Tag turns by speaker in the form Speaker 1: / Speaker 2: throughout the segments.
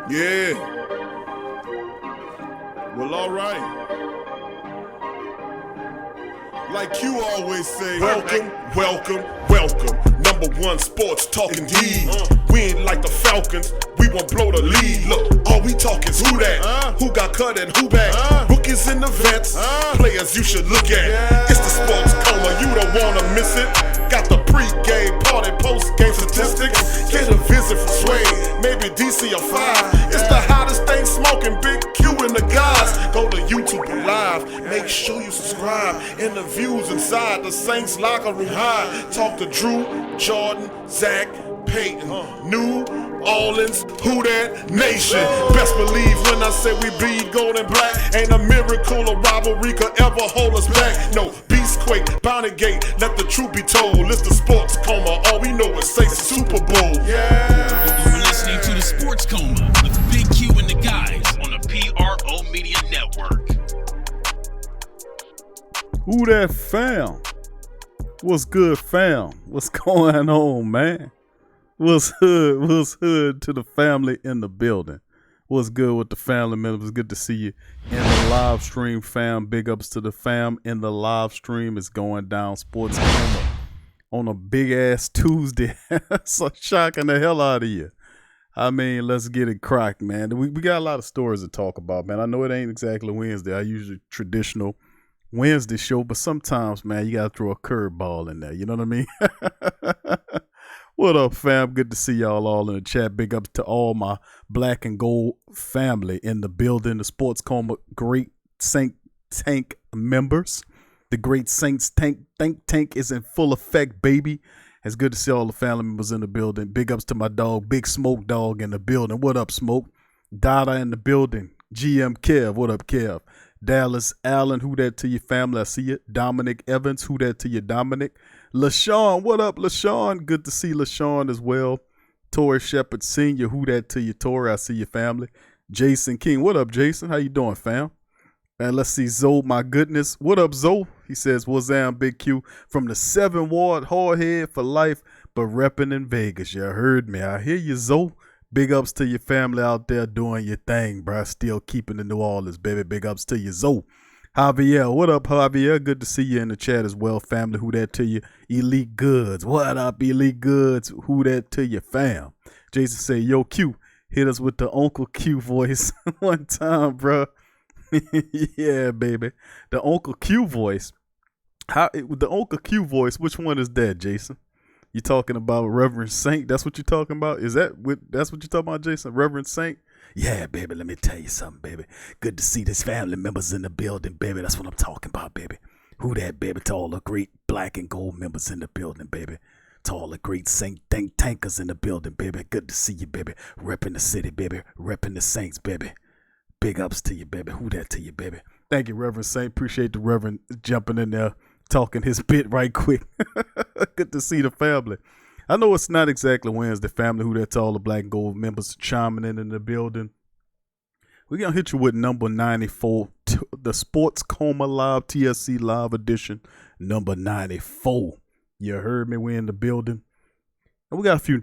Speaker 1: Yeah. Well, all right. Like you always say, welcome, welcome, welcome. Number one sports talking D. We ain't like the Falcons, we won't blow the lead. Look, all we talk is who that, who got cut and who back. Rookies in the vets, players you should look at. It's the sports coma, you don't wanna miss it. Got the pre-game, party, post-game statistics. Get a visit from Sway, maybe DC or 5. It's the hottest thing smoking, Big Q and the guys. Go to YouTube Live, make sure you subscribe. Interviews inside the Saints locker room high. Talk to Drew, Jordan, Zach, Peyton, New Orleans, who that nation. Best believe when I say we bleed gold and black. Ain't a miracle or rivalry could ever hold us back. No, Beastquake, Bounty Gate, let the truth be told. It's the sports coma, all we know is say Super Bowl. Yeah.
Speaker 2: You're listening to the Sports Coma with Big Q and the guys on the PRO Media Network.
Speaker 3: Who that fam? What's good, fam? What's going on, man? What's hood to the family in the building? What's good with the family members? Good to see you in the live stream, fam. Big ups to the fam in the live stream. It's going down, Sports Coma on a big ass Tuesday. So shocking the hell out of you. I mean, let's get it cracked, man. We got a lot of stories to talk about, man. I know it ain't exactly Wednesday. I usually traditional Wednesday show, but sometimes, man, you gotta throw a curveball in there. You know what I mean? What up, fam? Good to see y'all all in the chat. Big ups to all my black and gold family in the building. The Sports Coma Great Saint Tank members. The Great Saints Think Tank is in full effect, baby. It's good to see all the family members in the building. Big ups to my dog, Big Smoke Dog in the building. What up, Smoke? Dada in the building. GM Kev. What up, Kev? Dallas Allen, who that to your family? I see you. Dominic Evans, who that to you, Dominic? LaShawn, what up, LaShawn? Good to see LaShawn as well. Torrey Shepard Sr., who that to you, Torrey? I see your family. Jason King, what up, Jason? How you doing, fam? And let's see, Zoe, my goodness. What up, Zoe? He says, what's down, Big Q? From the 7th Ward, hardhead for life, but repping in Vegas. You heard me. I hear you, Zoe. Big ups to your family out there doing your thing, bro. Still keeping the New Orleans, baby. Big ups to you, Zoe. Javier, what up, Javier? Good to see you in the chat as well, family. Who that to you? Elite Goods. What up, Elite Goods? Who that to you, fam? Jason say, yo, Q, hit us with the Uncle Q voice one time, bro. Yeah, baby. The Uncle Q voice. The Uncle Q voice, which one is that, Jason? You talking about Reverend Saint? That's what you talking about? That's what you talking about, Jason? Reverend Saint? Yeah, baby, let me tell you something, baby. Good to see this family members in the building, baby. That's what I'm talking about, baby. Who that, baby? To all the great black and gold members in the building, baby. to all the great Saint tankers in the building, baby. Good to see you, baby. Repping the city, baby. Repping the Saints, baby. Big ups to you, baby. Who that to you, baby? Thank you, Reverend Saint. Appreciate the Reverend jumping in there, talking his bit right quick. Good to see the family. I know it's not exactly Wednesday, family. Who that to all the Black and Gold members chiming in the building. We're going to hit you with number 94, the Sports Coma Live, TSC Live Edition, number 94. You heard me, we're in the building. And we got a few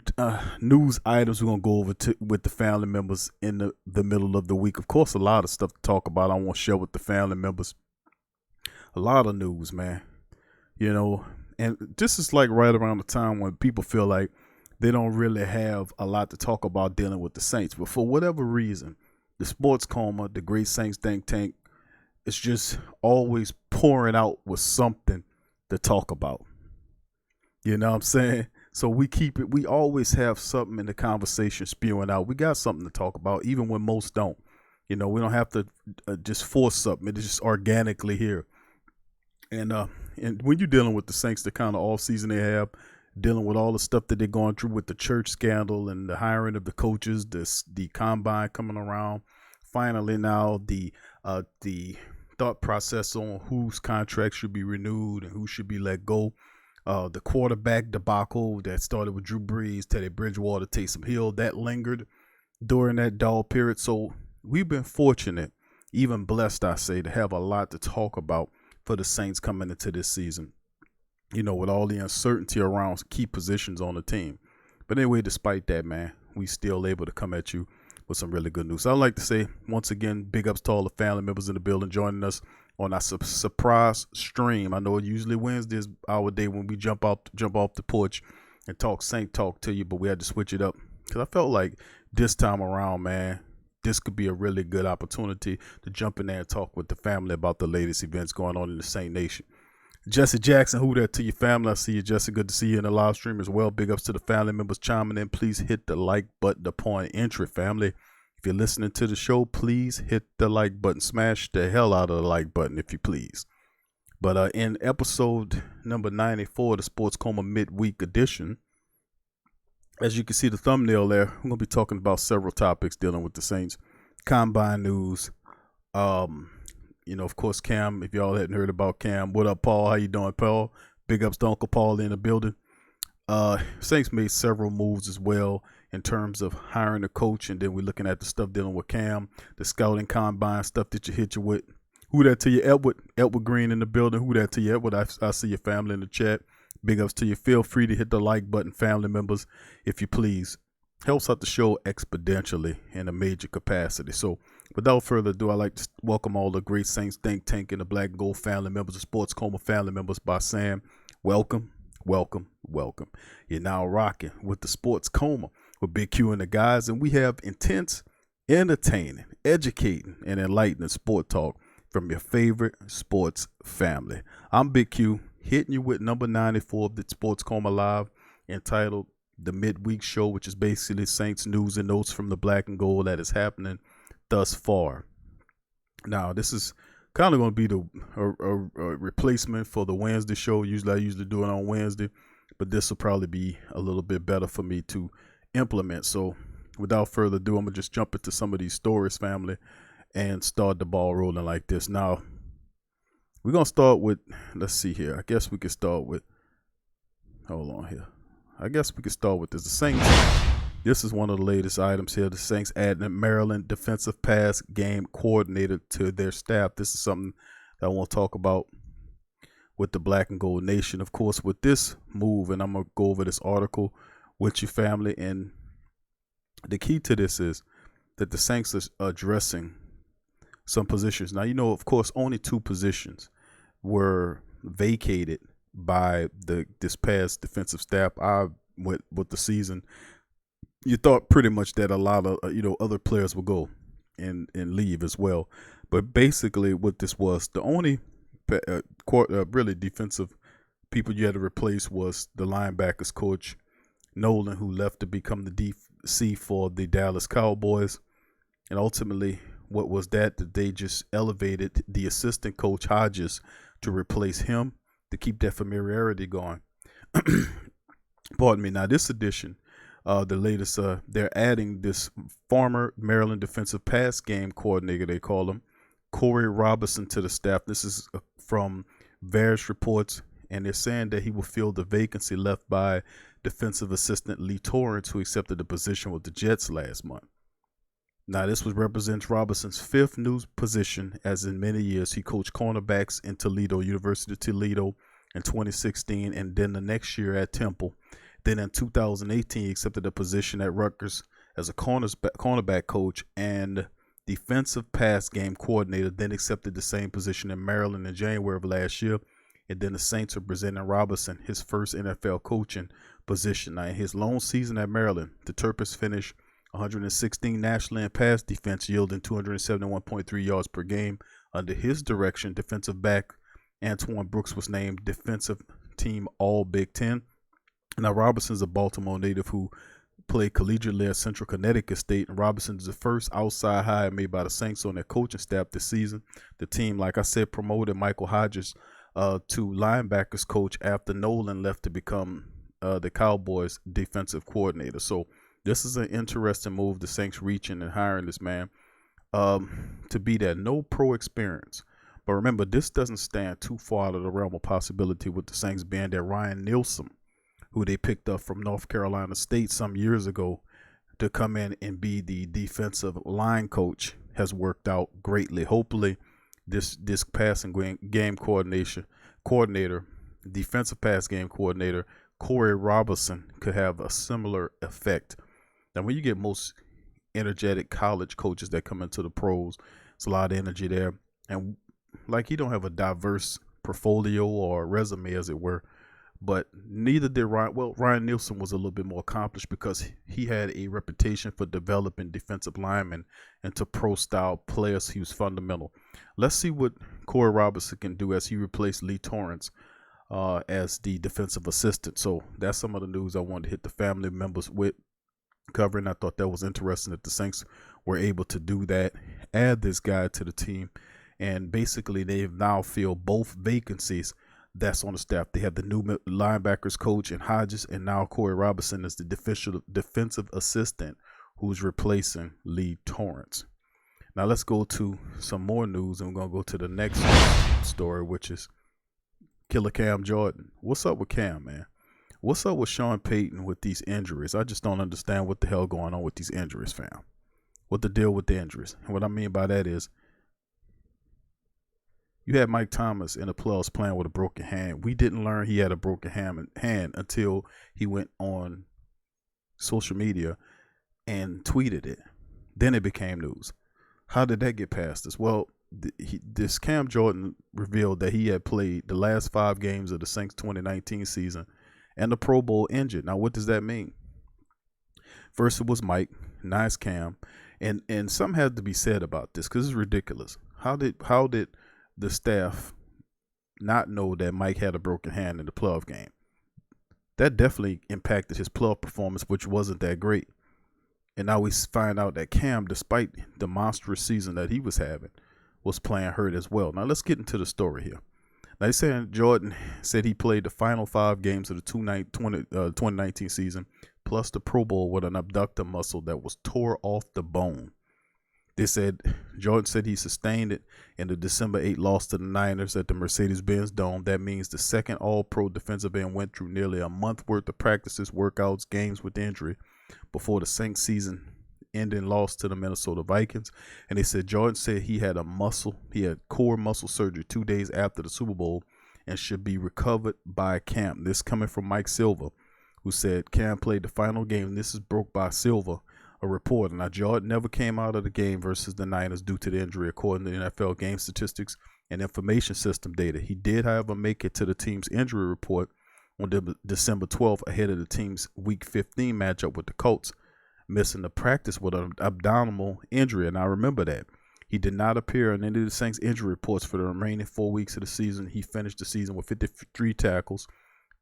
Speaker 3: news items we're going to go over with the family members in the middle of the week. Of course, a lot of stuff to talk about I want to share with the family members. A lot of news, man. You know, and this is like right around the time when people feel like they don't really have a lot to talk about dealing with the Saints. But for whatever reason, the Sports Coma, the Great Saints Think Tank, it's just always pouring out with something to talk about. You know what I'm saying? So we keep it, we always have something in the conversation spewing out. We got something to talk about, even when most don't. You know, we don't have to just force something. It's just organically here. And when you're dealing with the Saints, the kind of off season they have, dealing with all the stuff that they're going through with the church scandal and the hiring of the coaches, the combine coming around. Finally, now the thought process on whose contract should be renewed and who should be let go. The quarterback debacle that started with Drew Brees, Teddy Bridgewater, Taysom Hill, that lingered during that dull period. So we've been fortunate, even blessed, I say, to have a lot to talk about for the Saints coming into this season. You know, with all the uncertainty around key positions on the team. But anyway, despite that, man, we still able to come at you with some really good news. So I'd like to say, once again, big ups to all the family members in the building joining us on our surprise stream. I know usually Wednesday is our day when we jump off the porch and talk Saint talk to you, but we had to switch it up because I felt like this time around, man, this could be a really good opportunity to jump in there and talk with the family about the latest events going on in the Saint Nation. Jesse Jackson, who there to your family? I see you, Jesse. Good to see you in the live stream as well. Big ups to the family members chiming in. Please hit the like button upon entry, family. If you're listening to the show, please hit the like button. Smash the hell out of the like button, if you please. But in episode number 94, the Sports Coma Midweek Edition, as you can see the thumbnail there, we're going to be talking about several topics dealing with the Saints. Combine news. You know, of course, Cam, if y'all hadn't heard about Cam, what up, Paul? How you doing, Paul? Big ups to Uncle Paul in the building. Saints made several moves as well in terms of hiring a coach, and then we're looking at the stuff dealing with Cam, the scouting combine stuff that you hit you with. Who that to you, Edward Green in the building. Who that to you, Edward? I see your family in the chat. Big ups to you. Feel free to hit the like button, family members, if you please. Helps out the show exponentially in a major capacity. So without further ado, I'd like to welcome all the Great Saints Think Tank and the Black and Gold family members, the Sports Coma family members by saying, welcome, welcome, welcome. You're now rocking with the Sports Coma with Big Q and the guys, and we have intense, entertaining, educating, and enlightening sport talk from your favorite sports family. I'm Big Q, hitting you with number 94 of the Sports Coma Live, entitled The Midweek Show, which is basically Saints news and notes from the Black and Gold that is happening thus far. Now, this is kind of going to be a replacement for the Wednesday show. I usually do it on Wednesday, but this will probably be a little bit better for me to implement. So without further ado, I'm going to just jump into some of these stories, family, and start the ball rolling like this. Now, we're going to start with, let's see here. I guess we could start with, hold on here. I guess we could start with this. The Saints, this is one of the latest items here. The Saints adding a Maryland defensive pass game coordinator to their staff. This is something that I want to talk about with the Black and Gold Nation. Of course, with this move, and I'm going to go over this article with your family, and the key to this is that the Saints are addressing some positions. Now, you know, of course, only 2 positions were vacated by this past defensive staff. I went with the season. You thought pretty much that a lot of other players would go and leave as well, but basically what this was, the only really defensive people you had to replace was the linebackers coach Nolan, who left to become the DC for the Dallas Cowboys, and ultimately what was that they just elevated the assistant coach Hodges to replace him, to keep that familiarity going. Pardon me. Now, this edition, the latest, they're adding this former Maryland defensive pass game coordinator, they call him, Corey Robinson, to the staff. This is from various reports, and they're saying that he will fill the vacancy left by defensive assistant Lee Torrance, who accepted the position with the Jets last month. Now, this represents Robinson's fifth new position, as in many years he coached cornerbacks in Toledo, University of Toledo in 2016, and then the next year at Temple. Then in 2018, he accepted a position at Rutgers as a cornerback coach and defensive pass game coordinator, then accepted the same position in Maryland in January of last year. And then the Saints are presenting Robinson his first NFL coaching position. Now, in his lone season at Maryland, the Terps finished 116 nationally in pass defense, yielding 271.3 yards per game. Under his direction, defensive back Antoine Brooks was named defensive team All Big Ten. Now, Robinson's a Baltimore native who played collegiately at Central Connecticut State, and Robinson is the first outside hire made by the Saints on their coaching staff this season. The team, like I said, promoted Michael Hodges to linebackers coach after Nolan left to become the Cowboys defensive coordinator. So this is an interesting move, the Saints reaching and hiring this man to be that. No pro experience. But remember, this doesn't stand too far out of the realm of possibility with the Saints being that Ryan Nielsen, who they picked up from North Carolina State some years ago to come in and be the defensive line coach, has worked out greatly. Hopefully, this passing game coordinator, defensive pass game coordinator, Corey Robinson, could have a similar effect. Now, when you get most energetic college coaches that come into the pros, it's a lot of energy there. And like, he don't have a diverse portfolio or resume, as it were. But neither did Ryan. Well, Ryan Nielsen was a little bit more accomplished because he had a reputation for developing defensive linemen into pro-style players. He was fundamental. Let's see what Corey Robinson can do as he replaced Lee Torrance as the defensive assistant. So that's some of the news I wanted to hit the family members with covering. I thought that was interesting that the Saints were able to do that, add this guy to the team, and basically they've now filled both vacancies that's on the staff. They have the new linebackers coach in Hodges, and now Corey Robinson is the defensive assistant who's replacing Lee Torrance. Now let's go to some more news, and we're going to go to the next story, which is Killer Cam Jordan. What's up with Cam, man? What's up with Sean Payton with these injuries? I just don't understand what the hell going on with these injuries, fam. What the deal with the injuries? And what I mean by that is, you had Mike Thomas in the playoffs playing with a broken hand. We didn't learn he had a broken hand until he went on social media and tweeted it. Then it became news. How did that get past us? Well, this Cam Jordan revealed that he had played the last 5 games of the Saints 2019 season and the Pro Bowl injured. Now, what does that mean? First, it was Mike. Nice Cam. And something had to be said about this because it's ridiculous. How did the staff not know that Mike had a broken hand in the playoff game? That definitely impacted his playoff performance, which wasn't that great. And now we find out that Cam, despite the monstrous season that he was having, was playing hurt as well. Now let's get into the story here. Now they saying Jordan said he played the final 5 games of the 2019 season, plus the Pro Bowl, with an abductor muscle that was tore off the bone. They said Jordan said he sustained it in the December 8 loss to the Niners at the Mercedes-Benz Dome. That means the second All-Pro defensive end went through nearly a month worth of practices, workouts, games with injury before the Saints season-ending loss to the Minnesota Vikings. And they said Jordan said he had core muscle surgery 2 days after the Super Bowl and should be recovered by camp. This coming from Mike Silva, who said Cam played the final game. And this is broke by Silva, a reporter. Now, Jordan never came out of the game versus the Niners due to the injury, according to the NFL game statistics and information system data. He did, however, make it to the team's injury report on December 12th ahead of the team's Week 15 matchup with the Colts, missing the practice with an abdominal injury. And I remember that. He did not appear in any of the Saints injury reports for the remaining 4 weeks of the season. He finished the season with 53 tackles,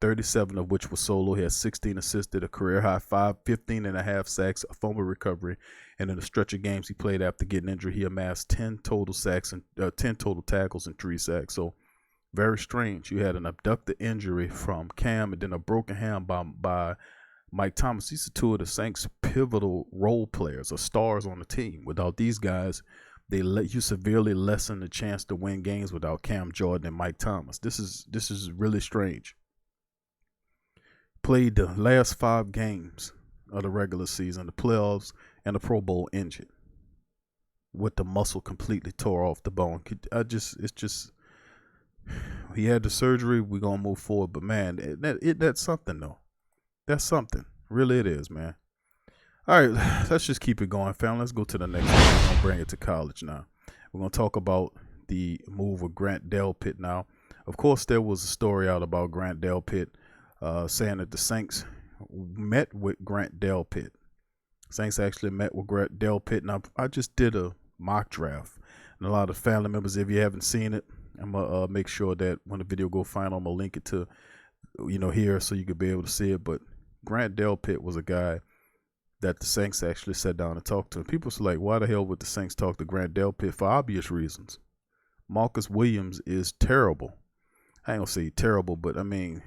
Speaker 3: 37 of which were solo. He had 16 assisted, a career high 15 and a half sacks, a fumble recovery, and in the stretch of games he played after getting injured, he amassed 10 total sacks and 10 total tackles and 3 sacks. So Very strange. You had an abductor injury from Cam and then a broken hand by Mike Thomas. These are two of the Saints' pivotal role players or stars on the team. Without these guys, they let you severely lessen the chance to win games without Cam Jordan and Mike Thomas. This is really strange. Played the last 5 games of the regular season, the playoffs, and the Pro Bowl injured with the muscle completely tore off the bone. He had the surgery. We're gonna move forward, but man, that's something though. That's something. Really, it is, man. All right, let's just keep it going, fam. Let's go to the next one. We're gonna bring it to college now. We're gonna talk about the move of Grant Delpit now. Of course, there was a story out about Grant Delpit saying that the Saints met with Grant Delpit. Saints actually met with Grant Delpit. Now, I just did a mock draft, and a lot of family members, if you haven't seen it, I'm gonna make sure that when the video go final, I'm gonna link it to, here so you could be able to see it. But Grant Delpit was a guy that the Saints actually sat down and talked to. And people were like, why the hell would the Saints talk to Grant Delpit? For obvious reasons. Marcus Williams is terrible. I ain't gonna say terrible, but I mean,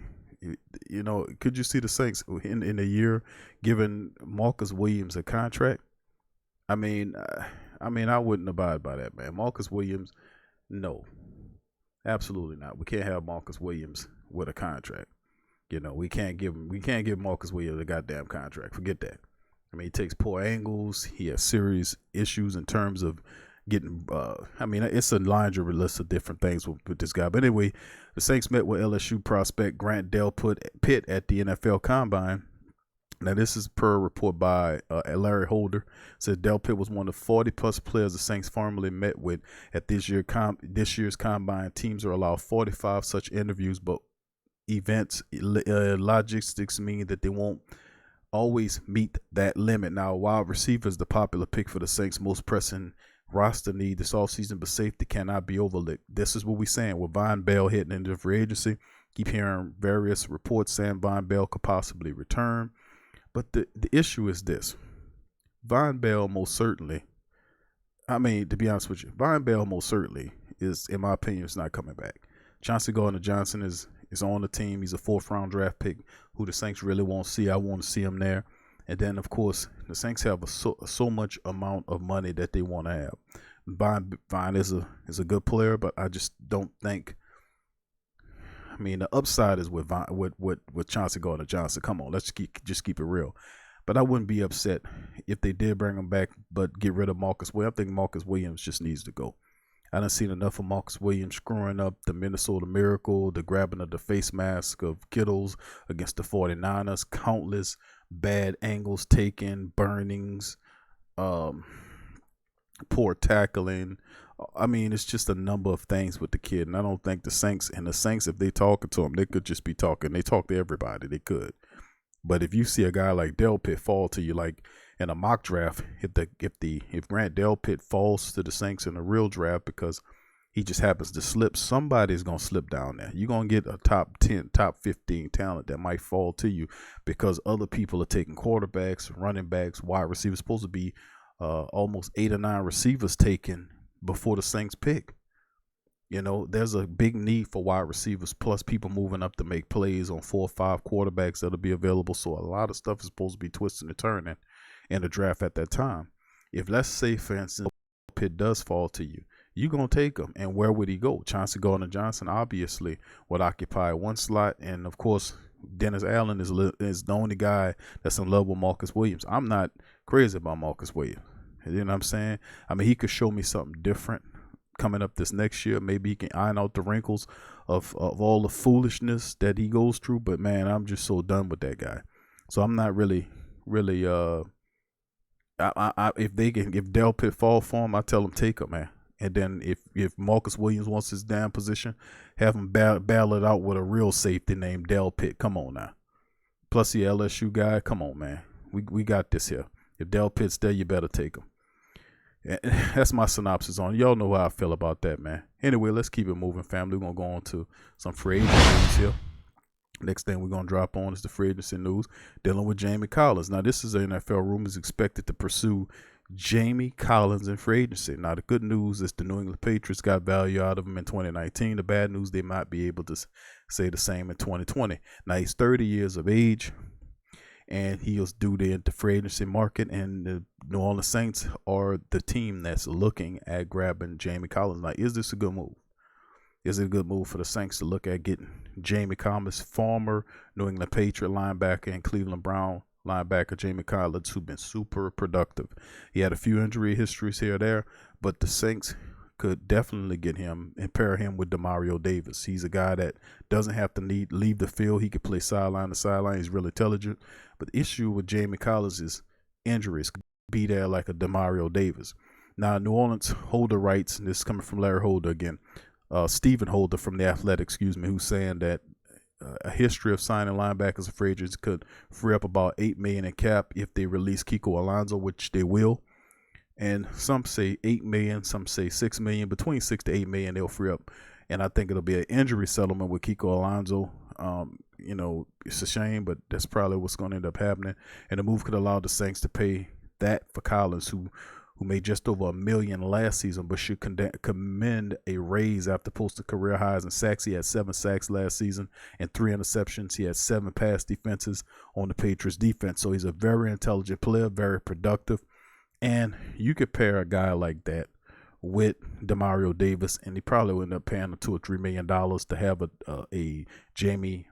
Speaker 3: could you see the Saints in a year giving Marcus Williams a contract? I mean, I wouldn't abide by that, man. Marcus Williams, no. Absolutely not. We can't have Marcus Williams with a contract. We can't give Marcus Williams a goddamn contract. Forget that. I mean, he takes poor angles. He has serious issues in terms of getting. It's a laundry list of different things with this guy. But anyway, the Saints met with LSU prospect Grant Delpit at the NFL Combine. Now, this is per report by Larry Holder. Said Delpit was one of 40-plus players the Saints formally met with at this year's Combine. Teams are allowed 45 such interviews, but events logistics mean that they won't always meet that limit. Now, wide receiver is the popular pick for the Saints' most pressing roster need this offseason, but safety cannot be overlooked. This is what we're saying with Von Bell hitting into free agency. Keep hearing various reports saying Von Bell could possibly return. But the issue is this. Von Bell most certainly, to be honest with you, Von Bell most certainly is, in my opinion, is not coming back. Chauncey Gardner-Johnson is on the team. He's a 4th-round draft pick who the Saints really won't see. I want to see him there. And then, of course, the Saints have so much amount of money that they want to have. Von is a good player, but I just don't think. The upside is with Chauncey Gardner-Johnson. Come on, let's just keep it real. But I wouldn't be upset if they did bring him back, but get rid of Marcus Williams. I think Marcus Williams just needs to go. I done seen enough of Marcus Williams screwing up the Minnesota Miracle, the grabbing of the face mask of Kittles against the 49ers, countless bad angles taken, burnings, poor tackling. It's just a number of things with the kid, and I don't think the Saints, if they talking to him, they could just be talking. They talk to everybody, they could. But if you see a guy like Delpit fall to you, like in a mock draft, if Grant Delpit falls to the Saints in a real draft because he just happens to slip, somebody's gonna slip down there. You're gonna get a top 10, top 15 talent that might fall to you because other people are taking quarterbacks, running backs, wide receivers. Supposed to be almost 8 or 9 receivers taken before the Saints pick. There's a big need for wide receivers, plus people moving up to make plays on 4 or 5 quarterbacks that'll be available. So a lot of stuff is supposed to be twisting and turning in the draft at that time. If, let's say, for instance, Pitt does fall to you, you're going to take him. And where would he go? Chauncey Gardner-Johnson obviously would occupy one slot. And, of course, Dennis Allen is the only guy that's in love with Marcus Williams. I'm not crazy about Marcus Williams. You know what I'm saying? He could show me something different coming up this next year. Maybe he can iron out the wrinkles of all the foolishness that he goes through. But, man, I'm just so done with that guy. So I'm not really if Delpit fall for him, I tell him take him, man. And then if Marcus Williams wants his damn position, have him battle it out with a real safety named Delpit. Come on now. Plus the LSU guy. Come on, man. We got this here. If Delpit's there, you better take him. That's my synopsis on it. Y'all know how I feel about that, man. Anyway, let's keep it moving, family. We're going to go on to some free agent news here. Next thing we're going to drop on is the free agency news dealing with Jamie Collins. Now, this is an NFL rumors expected to pursue Jamie Collins in free agency. Now, the good news is the New England Patriots got value out of him in 2019. The bad news, they might be able to say the same in 2020. Now, he's 30 years of age, and he was due to enter the free agency market, and the New Orleans Saints are the team that's looking at grabbing Jamie Collins. Now, is this a good move? Is it a good move for the Saints to look at getting Jamie Collins, former New England Patriot linebacker and Cleveland Brown linebacker Jamie Collins, who's been super productive? He had a few injury histories here or there, but the Saints could definitely get him and pair him with Demario Davis. He's a guy that doesn't have to leave the field. He could play sideline to sideline. He's really intelligent. But the issue with Jamie Collins is injuries. Could be there like a Demario Davis. Now, New Orleans Holder writes, and this is coming from Larry Holder again, Stephen Holder from The Athletic, who's saying that a history of signing linebackers and free agents could free up about $8 million in cap if they release Kiko Alonso, which they will. And some say $8 million, some say $6 million. Between $6 to $8 million, they'll free up. And I think it'll be an injury settlement with Kiko Alonso. It's a shame, but that's probably what's going to end up happening. And the move could allow the Saints to pay that for Collins, who made just over $1 million last season, but should commend a raise after posting career highs in sacks. He had 7 sacks last season and 3 interceptions. He had 7 pass defenses on the Patriots defense. So he's a very intelligent player, very productive. And you could pair a guy like that with Demario Davis, and he probably would end up paying him $2 or $3 million to have a Jamie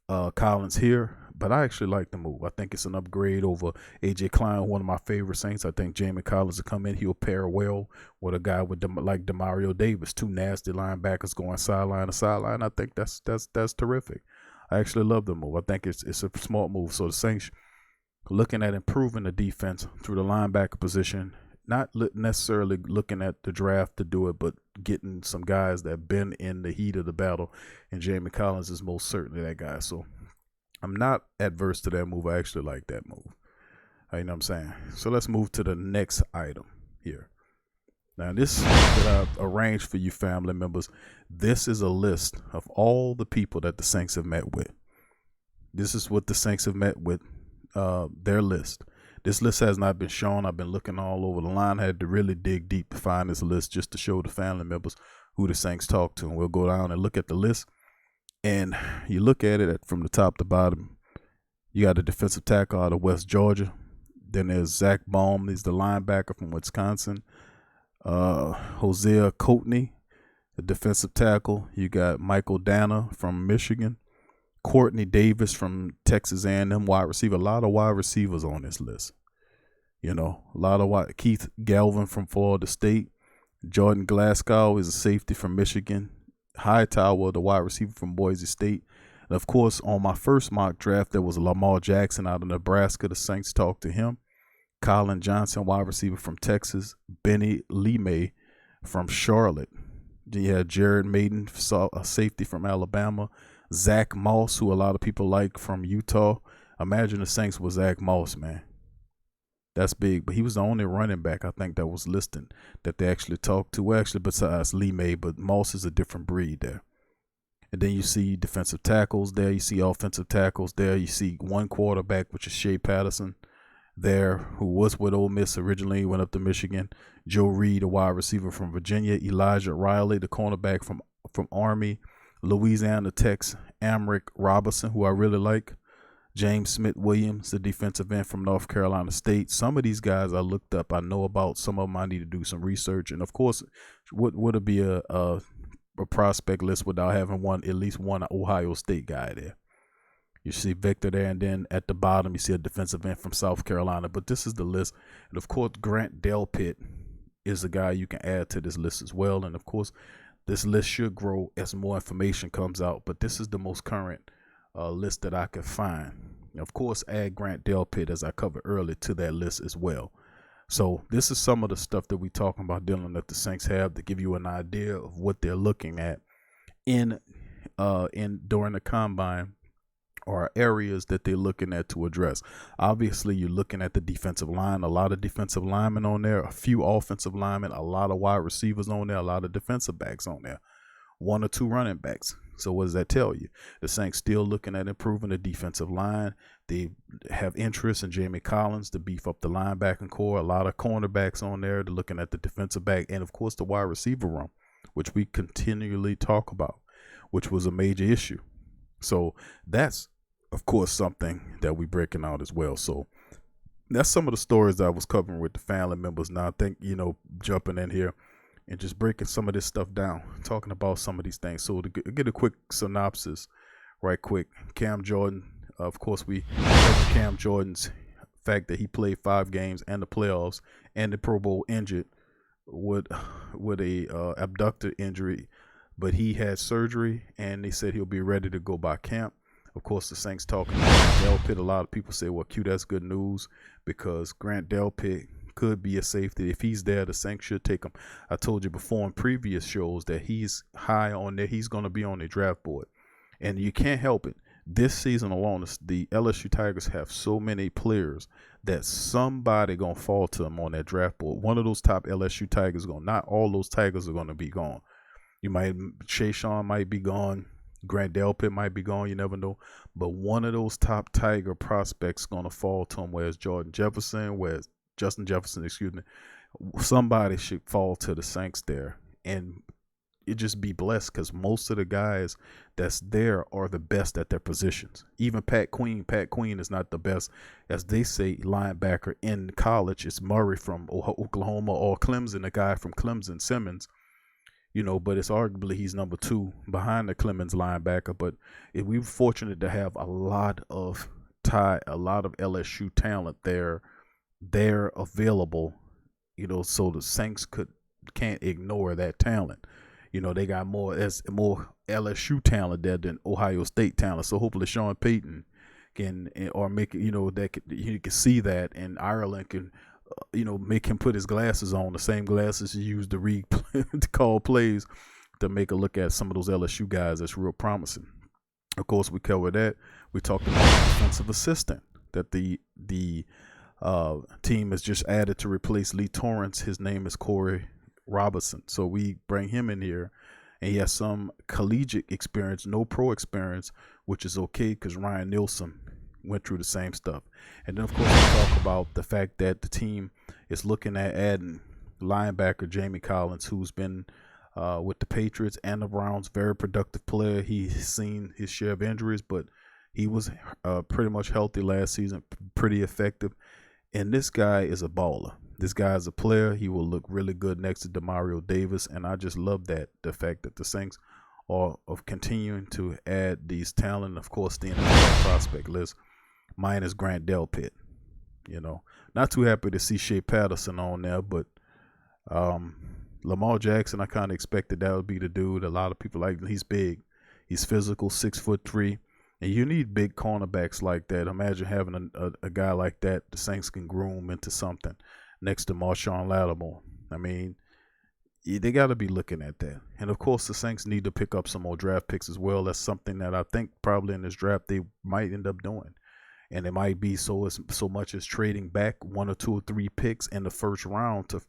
Speaker 3: Collins here. But I actually like the move. I think it's an upgrade over A.J. Klein, one of my favorite Saints. I think Jamie Collins will come in. He'll pair well with a guy like Demario Davis, 2 nasty linebackers going sideline to sideline. I think that's terrific. I actually love the move. I think it's a smart move. So the Saints looking at improving the defense through the linebacker position, not necessarily looking at the draft to do it, but getting some guys that have been in the heat of the battle, and Jamie Collins is most certainly that guy. So I'm not adverse to that move. I actually like that move. You know what I'm saying? So let's move to the next item here. Now, this that I've arranged for you family members, this is a list of all the people that the Saints have met with. This is what the Saints have met with, their list. This list has not been shown. I've been looking all over the line. I had to really dig deep to find this list just to show the family members who the Saints talk to. And we'll go down and look at the list. And you look at it from the top to bottom. You got a defensive tackle out of West Georgia. Then there's Zach Baum. He's the linebacker from Wisconsin. Hosea Courtney, the defensive tackle. You got Michael Danner from Michigan. Courtney Davis from Texas A&M, wide receiver. A lot of wide receivers on this list. A lot of Keith Galvin from Florida State. Jordan Glasgow is a safety from Michigan. Hightower, the wide receiver from Boise State. And of course, on my first mock draft, there was Lamar Jackson out of Nebraska. The Saints talked to him. Colin Johnson, wide receiver from Texas. Benny Lemay from Charlotte. Then you had Jared Maiden, a safety from Alabama. Zach Moss, who a lot of people like, from Utah. Imagine the Saints with Zach Moss, man. That's big. But he was the only running back, I think, that was listed that they actually talked to. Well, actually, besides Lee May, but Moss is a different breed there. And then you see defensive tackles there. You see offensive tackles there. You see one quarterback, which is Shea Patterson there, who was with Ole Miss originally, went up to Michigan. Joe Reed, a wide receiver from Virginia. Elijah Riley, the cornerback from Army. Louisiana Tech's Amric Robinson, who I really like. James Smith-Williams, the defensive end from North Carolina State. Some of these guys I looked up, I know about. Some of them I need to do some research. And, of course, would it be a prospect list without having at least one Ohio State guy there? You see Victor there, and then at the bottom you see a defensive end from South Carolina. But this is the list. And, of course, Grant Delpit is a guy you can add to this list as well. And, of course, this list should grow as more information comes out, but this is the most current list that I could find. And of course, add Grant Delpit, as I covered earlier, to that list as well. So this is some of the stuff that we're talking about dealing that the Saints have to give you an idea of what they're looking at in during the combine, or areas that they're looking at to address. Obviously, you're looking at the defensive line, a lot of defensive linemen on there, a few offensive linemen, a lot of wide receivers on there, a lot of defensive backs on there, 1 or 2 running backs. So what does that tell you? The Saints still looking at improving the defensive line. They have interest in Jamie Collins to beef up the linebacking core. A lot of cornerbacks on there. They're looking at the defensive back and, of course, the wide receiver room, which we continually talk about, which was a major issue. So that's, of course, something that we're breaking out as well. So that's some of the stories that I was covering with the family members. Now I think, jumping in here and just breaking some of this stuff down, talking about some of these things. So to get a quick synopsis right quick, Cam Jordan, of course, we covered Cam Jordan's fact that he played 5 games and the playoffs and the Pro Bowl injured with a abductor injury, but he had surgery and they said he'll be ready to go by camp. Of course, the Saints talking about Delpit. A lot of people say, well, Q, that's good news because Grant Delpit could be a safety. If he's there, the Saints should take him. I told you before in previous shows that he's high on there. He's going to be on the draft board. And you can't help it. This season alone, the LSU Tigers have so many players that somebody going to fall to them on that draft board. One of those top LSU Tigers going. Not all those Tigers are going to be gone. Shayshawn might be gone. Grant Delpit might be gone. You never know. But one of those top Tiger prospects going to fall to him. Where's Justin Jefferson, excuse me. Somebody should fall to the Saints there. And it just be blessed because most of the guys that's there are the best at their positions. Even Pat Queen is not the best, as they say, linebacker in college. It's Murray from Oklahoma or Clemson, the guy from Clemson, Simmons. But it's arguably he's number 2 behind the Clemens linebacker. But we were fortunate to have a lot of LSU talent there available, so the Saints can't ignore that talent. They got more LSU talent there than Ohio State talent. So hopefully Sean Payton can, or make it, that you can see that, and Ireland can, make him put his glasses on, the same glasses he used to read to call plays, to make a look at some of those LSU guys that's real promising. Of course, we covered that. We talked about the defensive assistant that the team has just added to replace Lee Torrance. His name is Corey Robertson. So we bring him in here, and he has some collegiate experience, no pro experience, which is okay because Ryan Nielsen went through the same stuff. And then, of course, we talk about the fact that the team is looking at adding linebacker Jamie Collins, who's been with the Patriots and the Browns, very productive player. He's seen his share of injuries, but he was pretty much healthy last season, pretty effective. And this guy is a baller. This guy is a player. He will look really good next to Demario Davis, and I just love the fact that the Saints are continuing to add these talent. Of course, the NFL prospect list, mine is Grant Delpit. Not too happy to see Shea Patterson on there, but Lamar Jackson, I kind of expected that would be the dude. A lot of people like him. He's big. He's physical, 6'3", and you need big cornerbacks like that. Imagine having a guy like that the Saints can groom into something next to Marshawn Lattimore. I mean, they got to be looking at that. And, of course, the Saints need to pick up some more draft picks as well. That's something that I think probably in this draft they might end up doing. And it might be so much as trading back 1 or 2 or 3 picks in the first round to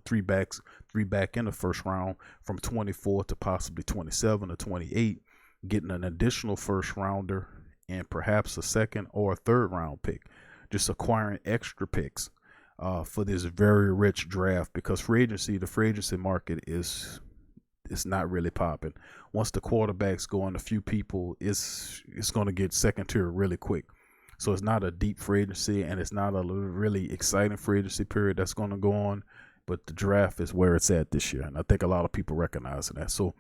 Speaker 3: three back in the first round from 24 to possibly 27 or 28, getting an additional first rounder and perhaps a second or a third round pick, just acquiring extra picks for this very rich draft, because the free agency market is not really popping. Once the quarterbacks go on a few people, it's going to get second tier really quick. So it's not a deep free agency, and it's not a really exciting free agency period that's going to go on. But the draft is where it's at this year, and I think a lot of people recognize that. So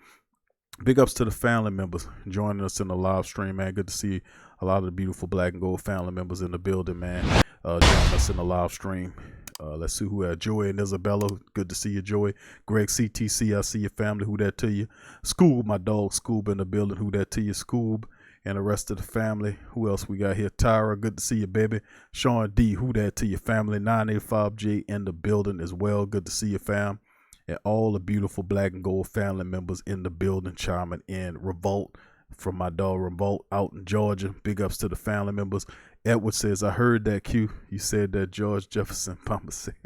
Speaker 3: big ups to the family members joining us in the live stream, man. Good to see a lot of the beautiful black and gold family members in the building, man. Joining us in the live stream. Let's see who had Joey and Isabella. Good to see you, Joey. Greg CTC, I see your family. Who that to you? Scoob, my dog Scoob in the building. Who that to you? Scoob. And the rest of the family. Who else we got here? Tyra, good to see you, baby. Sean D, who that to your family? 985J in the building as well. Good to see you, fam. And all the beautiful black and gold family members in the building chiming in. Revolt from my dog Revolt out in Georgia. Big ups to the family members. Edward says, I heard that, Q. You said that George Jefferson. Mama said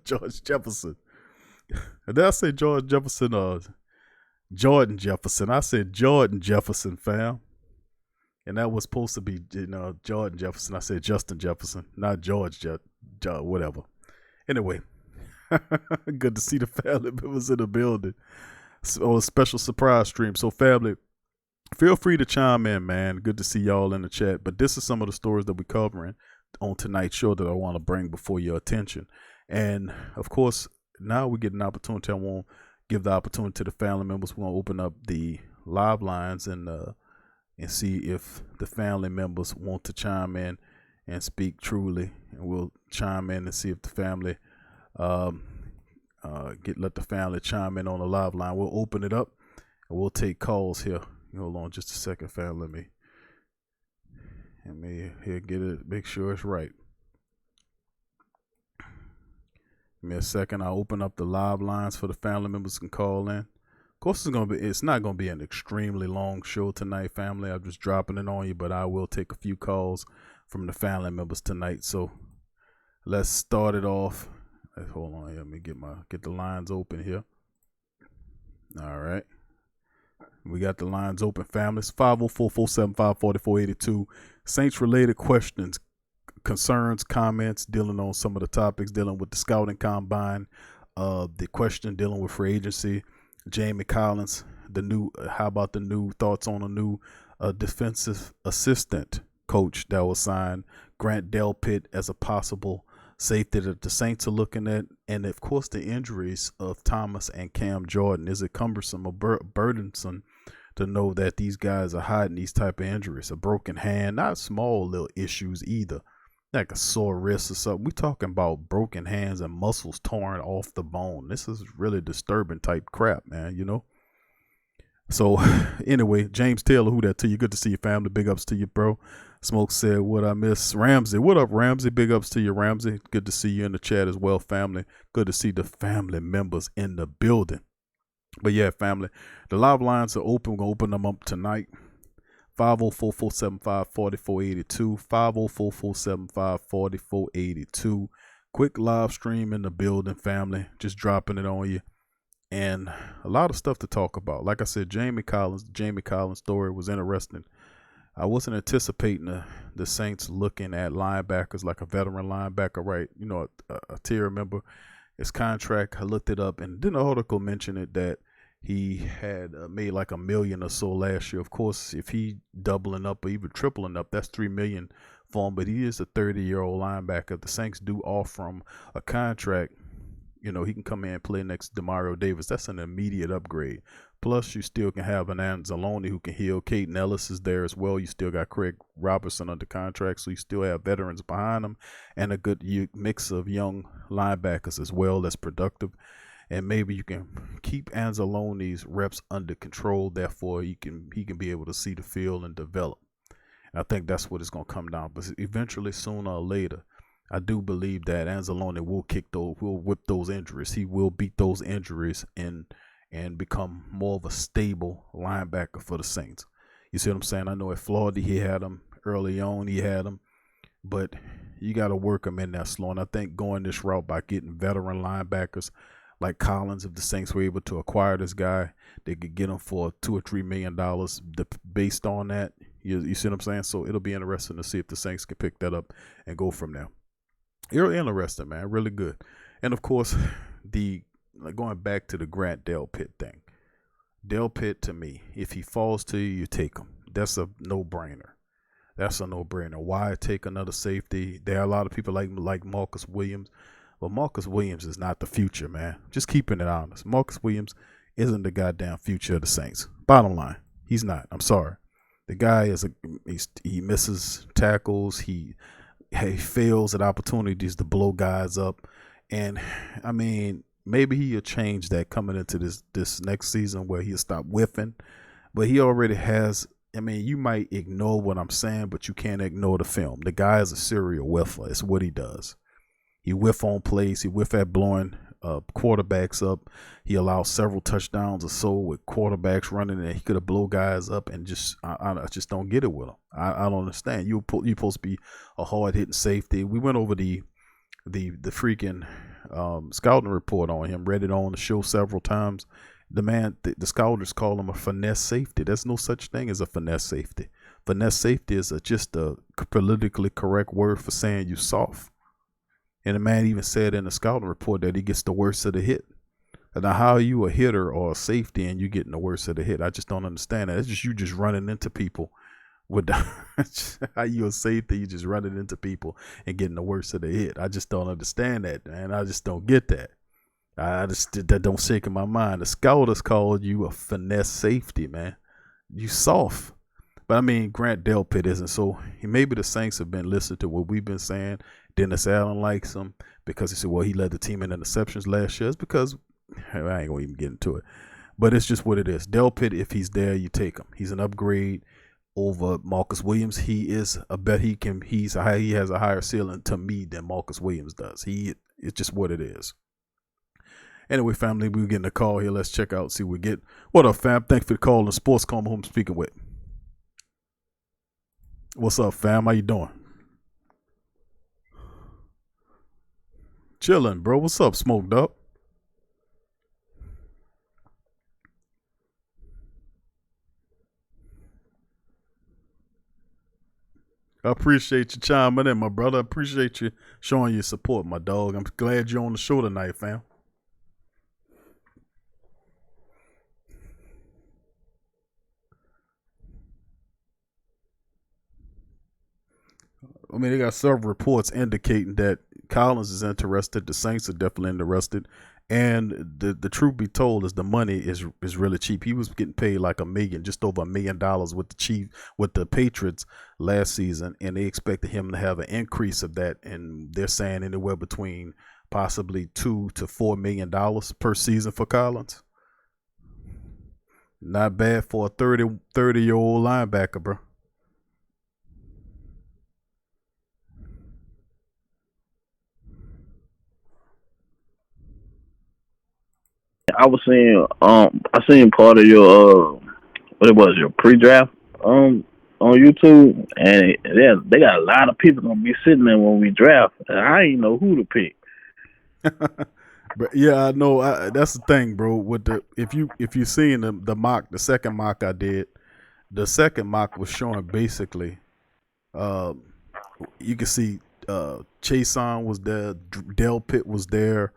Speaker 3: George Jefferson. Did I say George Jefferson or Jordan Jefferson? I said Jordan Jefferson, fam. And that was supposed to be, Jordan Jefferson. I said Justin Jefferson, not George, whatever. Anyway, good to see the family members in the building. So, a special surprise stream. So, family, feel free to chime in, man. Good to see y'all in the chat. But this is some of the stories that we're covering on tonight's show that I want to bring before your attention. And, of course, now we get an opportunity. I want to give the opportunity to the family members. We're going to open up the live lines and see if the family members want to chime in and speak truly. And we'll chime in and see if the family let the family chime in on the live line. We'll open it up and we'll take calls here. Hold on just a second, fam. Let me here get it. Make sure it's right. Give me a second. I'll open up the live lines for the family members can call in. Of course, it's not gonna be an extremely long show tonight, family. I'm just dropping it on you, but I will take a few calls from the family members tonight. So let's start it off. Hold on here. Let me get the lines open here. All right. We got the lines open, families. 504-475-4482. Saints related questions, concerns, comments, dealing on some of the topics, dealing with the scouting combine, the question dealing with free agency, Jamie Collins, how about the new thoughts on a new defensive assistant coach that was signed, Grant Delpit as a possible safety that the Saints are looking at, and of course the injuries of Thomas and Cam Jordan. Is it cumbersome or burdensome to know that these guys are hiding these type of injuries? A broken hand, not small little issues either, like a sore wrist or something. We're talking about broken hands and muscles torn off the bone. This is really disturbing type crap, man, So anyway, James Taylor, who that to you? Good to see you, family. Big ups to you, bro. Smoke said, what I miss? Ramsey, what up, Ramsey? Big ups to you, Ramsey. Good to see you in the chat as well, family. Good to see the family members in the building. But yeah, family, the live lines are open. We're going to open them up tonight. 504-475-4482. 504-475-4482. Quick live stream in the building, family. Just dropping it on you. And a lot of stuff to talk about. Like I said, Jamie Collins story was interesting. I wasn't anticipating the Saints looking at linebackers like a veteran linebacker, right? A tier member. His contract, I looked it up, and didn't the article mention it that he had made like $1 million or so last year. Of course, if he doubling up or even tripling up, that's $3 million for him. But he is a 30-year-old linebacker. The Saints do offer him a contract. He can come in and play next to Demario Davis. That's an immediate upgrade. Plus, you still can have an Anzalone who can heal. Caden Ellis is there as well. You still got Craig Robertson under contract, so you still have veterans behind them and a good mix of young linebackers as well that's productive. And maybe you can keep Anzalone's reps under control. Therefore, he can be able to see the field and develop. And I think that's what it's going to come down. But eventually, sooner or later, I do believe that Anzalone will whip those injuries. He will beat those injuries and become more of a stable linebacker for the Saints. You see what I'm saying? I know at Florida he had him early on. He had him, but you got to work him in there slow. And I think going this route by getting veteran linebackers like Collins, if the Saints were able to acquire this guy, they could get him for $2 or $3 million based on that. You see what I'm saying? So it'll be interesting to see if the Saints can pick that up and go from there. You're interesting, man. Really good. And of course, going back to the Grant Delpit thing. Delpit, to me, if he falls to you, you take him. That's a no-brainer. Why take another safety? There are a lot of people like Marcus Williams. But Marcus Williams is not the future, man. Just keeping it honest. Marcus Williams isn't the goddamn future of the Saints. Bottom line, he's not. I'm sorry. The guy he misses tackles. He fails at opportunities to blow guys up. And, I mean, maybe he'll change that coming into this next season where he'll stop whiffing. But he already has, you might ignore what I'm saying, but you can't ignore the film. The guy is a serial whiffer. It's what he does. He whiff on plays. He whiff at blowing quarterbacks up. He allows several touchdowns or so with quarterbacks running, and he could have blow guys up. And I just don't get it with him. I don't understand. You're supposed to be a hard hitting safety. We went over the freaking scouting report on him. Read it on the show several times. The man, the scouters call him a finesse safety. There's no such thing as a finesse safety. Finesse safety is just a politically correct word for saying you soft. And the man even said in the scouting report that he gets the worst of the hit. Now, how are you a hitter or a safety and you getting the worst of the hit? I just don't understand that. It's just you just running into people. How you a safety? You just running into people and getting the worst of the hit. I just don't understand that, man. I just don't get that. That don't sink in my mind. The scouters called you a finesse safety, man. You soft. But I mean, Grant Delpit isn't. So maybe the Saints have been listening to what we've been saying. Dennis Allen likes him because he said, well, he led the team in interceptions last year. It's because I ain't gonna even get into it. But it's just what it is. Delpit, if he's there, you take him. He's an upgrade over Marcus Williams. He has a higher ceiling to me than Marcus Williams does. It's just what it is. Anyway, family, we're getting a call here. Let's check out, see what we get. What up, fam? Thanks for the call on Sports Coma, who I'm speaking with. What's up, fam? How you doing? Chilling, bro. What's up, Smoked Up? I appreciate you chiming in, my brother. I appreciate you showing your support, my dog. I'm glad you're on the show tonight, fam. I mean, they got several reports indicating that Collins is interested. The Saints are definitely interested. And the truth be told is the money is really cheap. He was getting paid like just over $1 million with the Patriots last season, and they expected him to have an increase of that. And they're saying anywhere between possibly $2 to $4 million per season for Collins. Not bad for a 30-year-old linebacker, bro.
Speaker 4: I was seeing, I seen part of your, your pre-draft, on YouTube, and they got a lot of people gonna be sitting there when we draft. And I ain't know who to pick.
Speaker 3: But yeah, I know. That's the thing, bro. With if you seen the mock, the second mock I did, the second mock was showing basically, you can see Chason was there, Delpit was there.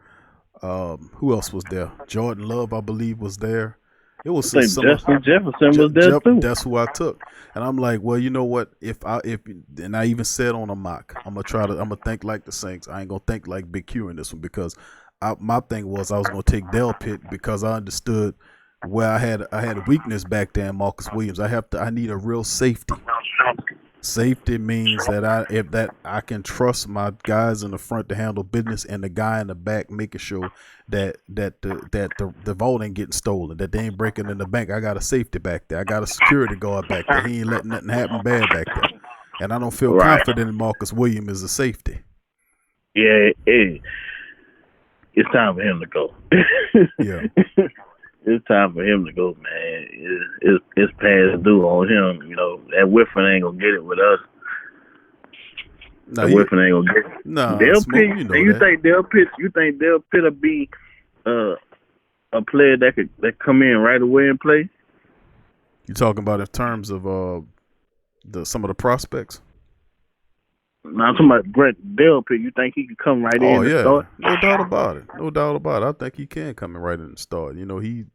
Speaker 3: Who else was there? Jordan Love, I believe, was there. It was
Speaker 4: Justin Jefferson was there too.
Speaker 3: That's who I took, and I'm like, well, you know what? And I even said on a mock, I'm gonna think like the Saints. I ain't gonna think like Big Q in this one because my thing was I was gonna take Delpit because I understood where I had a weakness back there in Marcus Williams. I need a real safety. Safety means that I can trust my guys in the front to handle business, and the guy in the back making sure that the vault ain't getting stolen, that they ain't breaking in the bank. I got a safety back there. I got a security guard back there. He ain't letting nothing happen bad back there. And I don't feel confident in Marcus Williams as a safety.
Speaker 4: Yeah, it's time for him to go.
Speaker 3: Yeah.
Speaker 4: It's time for him to go, man. It's past due on him. You know, that Whiffin ain't gonna get it with us. Whiffin ain't gonna get it.
Speaker 3: No,
Speaker 4: Delpit, you think Delpit will be a player that come in right away and play?
Speaker 3: You talking about in terms of some of the prospects?
Speaker 4: No, I'm talking about Brett Delpit. You think he could come right in and start?
Speaker 3: No doubt about it. No doubt about it. I think he can come in right in and start. You know, he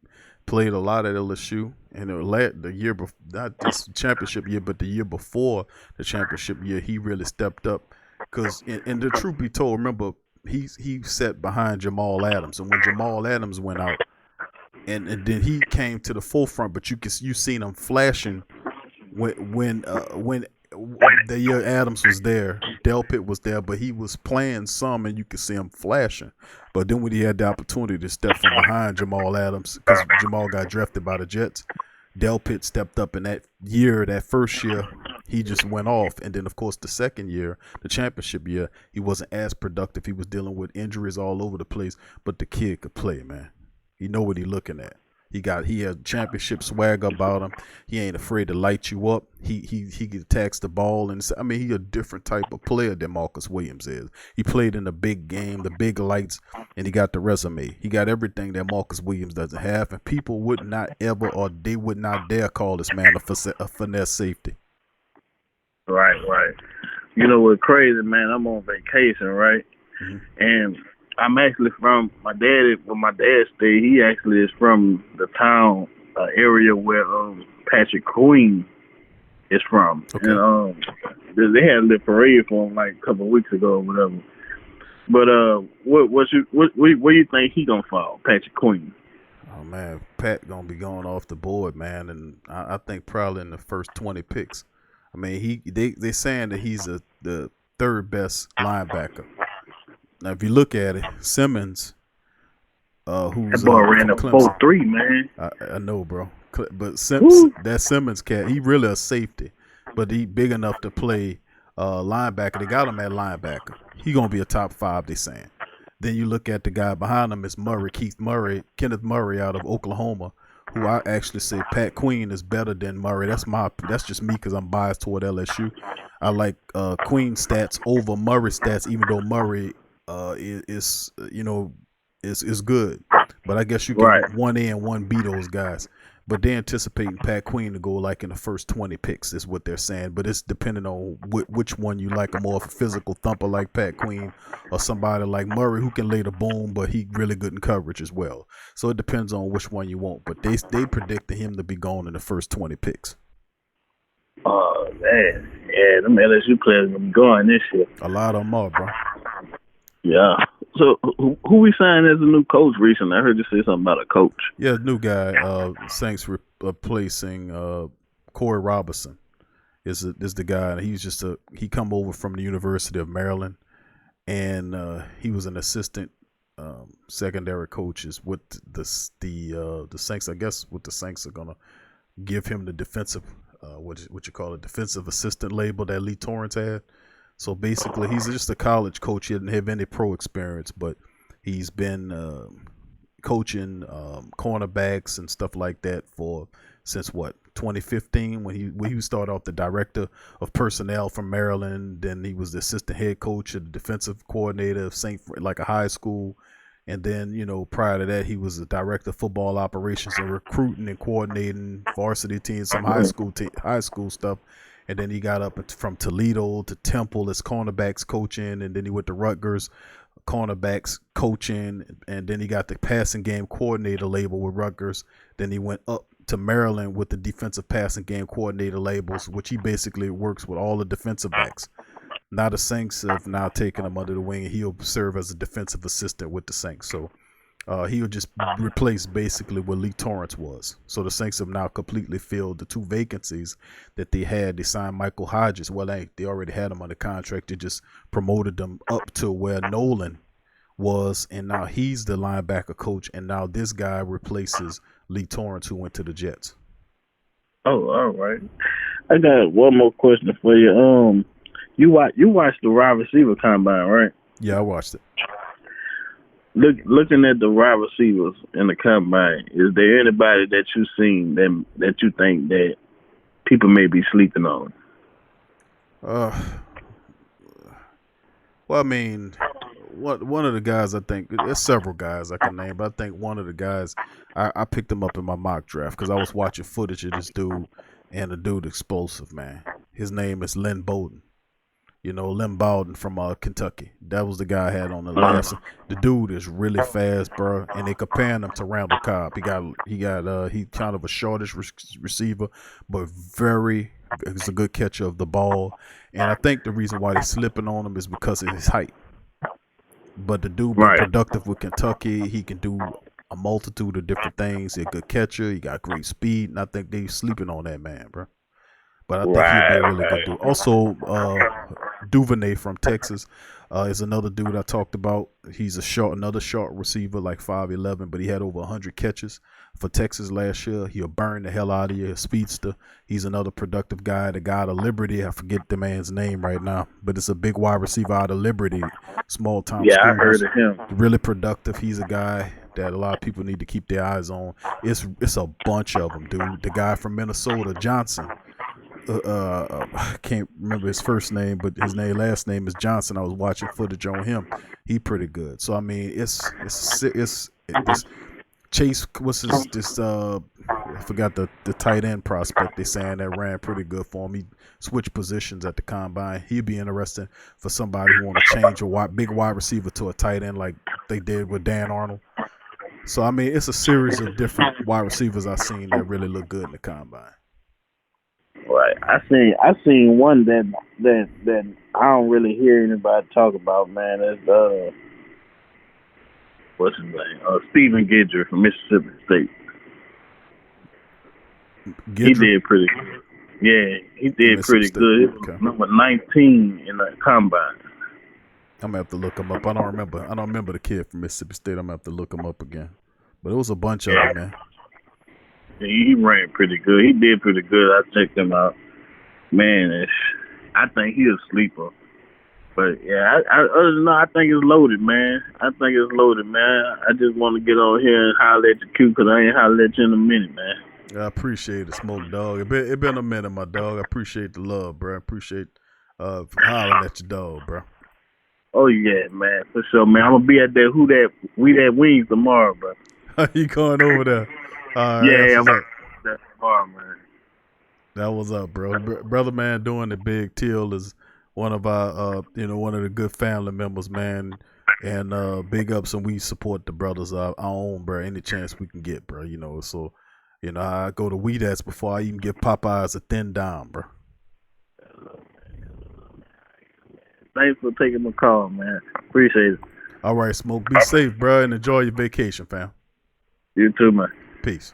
Speaker 3: played a lot at LSU, and the year before, not this championship year, but the year before the championship year, he really stepped up. Because, and the truth be told, remember, he sat behind Jamal Adams, and when Jamal Adams went out, and then he came to the forefront, but you seen him flashing when the year Adams was there, Delpit was there, but he was playing some, and you could see him flashing. But then when he had the opportunity to step from behind Jamal Adams, because Jamal got drafted by the Jets, Delpit stepped up in that first year, he just went off. And then, of course, the second year, the championship year, he wasn't as productive. He was dealing with injuries all over the place, but the kid could play, man. He know what he looking at. He has championship swag about him. He ain't afraid to light you up. He attacks the ball, and I mean, he a different type of player than Marcus Williams is. He played in the big game, the big lights, and he got the resume. He got everything that Marcus Williams doesn't have, and people would not ever, or they would not dare call this man a finesse safety.
Speaker 4: Right. You know what's crazy, man? I'm on vacation, right?
Speaker 3: Mm-hmm.
Speaker 4: And I'm actually from my dad. Where my dad stayed, he actually is from the town area where Patrick Queen is from.
Speaker 3: Okay.
Speaker 4: And they had a little parade for him like a couple of weeks ago or whatever. But where you think he gonna fall, Patrick Queen?
Speaker 3: Oh man, Pat gonna be going off the board, man, and I think probably in the first 20 picks. I mean, they saying that he's the third best linebacker. Now, if you look at it, Simmons, who's
Speaker 4: that boy ran a
Speaker 3: Clemson,
Speaker 4: 4.3, man.
Speaker 3: I know, bro, but that Simmons cat, he really a safety, but he big enough to play linebacker. They got him at linebacker. He gonna be a top 5, they saying. Then you look at the guy behind him is Kenneth Murray out of Oklahoma, who I actually say Pat Queen is better than Murray. That's just me because I'm biased toward LSU. I like Queen stats over Murray stats, even though Murray is good. But I guess you can one A and one B those guys. But they're anticipating Pat Queen to go like in the first 20 picks is what they're saying. But it's depending on which one you like, a more of a physical thumper like Pat Queen or somebody like Murray who can lay the boom, but he really good in coverage as well. So it depends on which one you want. But they predicted him to be gone in the first 20 picks.
Speaker 4: Oh, man. Yeah, them LSU players gonna be going this year.
Speaker 3: A lot of them are, bro.
Speaker 4: Yeah. So who we signed as a new coach recently? I heard you say something about a coach.
Speaker 3: Yeah, new guy. Saints replacing Corey Robertson is the guy. He come over from the University of Maryland, and he was an assistant secondary coaches with the Saints. I guess what the Saints are gonna give him the defensive what you call a defensive assistant label that Lee Torrance had. So basically, he's just a college coach. He didn't have any pro experience, but he's been coaching cornerbacks and stuff like that since 2015 when he started off the director of personnel from Maryland. Then he was the assistant head coach and the defensive coordinator of like a high school. And then, prior to that, he was the director of football operations and recruiting and coordinating varsity teams, some high school stuff. And then he got up from Toledo to Temple as cornerbacks coaching, and then he went to Rutgers, cornerbacks coaching, and then he got the passing game coordinator label with Rutgers. Then he went up to Maryland with the defensive passing game coordinator labels, which he basically works with all the defensive backs. Now the Saints have now taken him under the wing, and he'll serve as a defensive assistant with the Saints. So he'll just replace basically what Lee Torrance was. So the Saints have now completely filled the 2 vacancies that they had. They signed Michael Hodges. Well, they already had him under contract. They just promoted them up to where Nolan was, and now he's the linebacker coach. And now this guy replaces Lee Torrance, who went to the Jets.
Speaker 4: Oh, all right. I got one more question for you. You watched the wide receiver combine, right?
Speaker 3: Yeah, I watched it.
Speaker 4: Looking at the wide receivers in the combine, is there anybody that you've seen that you think that people may be sleeping on?
Speaker 3: Well, I mean, one of the guys, I think there's several guys I can name, but I think one of the guys I picked him up in my mock draft because I was watching footage of this dude, and the dude explosive, man. His name is Lynn Bowden. Lynn Bowden from Kentucky. That was the guy I had on the last. The dude is really fast, bro. And they comparing him to Randall Cobb. He kind of a shortish receiver, but he's a good catcher of the ball. And I think the reason why they're slipping on him is because of his height. But the dude been productive with Kentucky. He can do a multitude of different things. He's a good catcher. He got great speed, and I think they sleeping on that man, bro. But I think he'd be a really good dude. Also, Duvernay from Texas is another dude I talked about. He's another short receiver, like 5'11", but he had over 100 catches for Texas last year. He'll burn the hell out of you, a speedster. He's another productive guy. The guy out of Liberty, I forget the man's name right now, but it's a big wide receiver out of Liberty, small town.
Speaker 4: Yeah,
Speaker 3: schools.
Speaker 4: I heard of him.
Speaker 3: Really productive. He's a guy that a lot of people need to keep their eyes on. It's a bunch of them, dude. The guy from Minnesota, Johnson. I can't remember his first name, but his last name is Johnson. I was watching footage on him. He pretty good. So I mean, it's Chase, what's his this I forgot the tight end prospect they saying that ran pretty good for him. He switched positions at the combine. He'd be interesting for somebody who want to change a big wide receiver to a tight end like they did with Dan Arnold. So I mean, it's a series of different wide receivers I've seen that really look good in the combine.
Speaker 4: Right. I seen one that I don't really hear anybody talk about, man. It's what's his name? Stephen Gidger from Mississippi State.
Speaker 3: Gidry?
Speaker 4: He did pretty good. Yeah, he did pretty good. He was number 19 in the combine.
Speaker 3: I'm gonna have to look him up. I don't remember the kid from Mississippi State. I'm gonna have to look him up again. But it was a bunch of them, man.
Speaker 4: Yeah, he ran pretty good. He did pretty good. I checked him out. Man, I think he's a sleeper. But yeah, other than that, I think it's loaded, man. I just want to get on here and holler at you, Q, because I ain't holler at you in a minute, man.
Speaker 3: I appreciate it, Smoke Dog. It been a minute, my dog. I appreciate the love, bro. I appreciate hollering at your dog, bro.
Speaker 4: Oh yeah, man, for sure, man. I'm gonna be at that We That Wings tomorrow, bro.
Speaker 3: You going over there?
Speaker 4: Yeah, I'm that tomorrow, man.
Speaker 3: That was up, bro. Brother man doing the big Till is one of our one of the good family members, man. And big ups, and we support the brothers our own, bro, any chance we can get, bro. So I go to Weedats before I even give Popeyes a thin dime, bro.
Speaker 4: Thanks for taking my call, man. Appreciate it.
Speaker 3: All right, Smoke. Be safe, bro, and enjoy your vacation, fam.
Speaker 4: You too, man.
Speaker 3: Peace.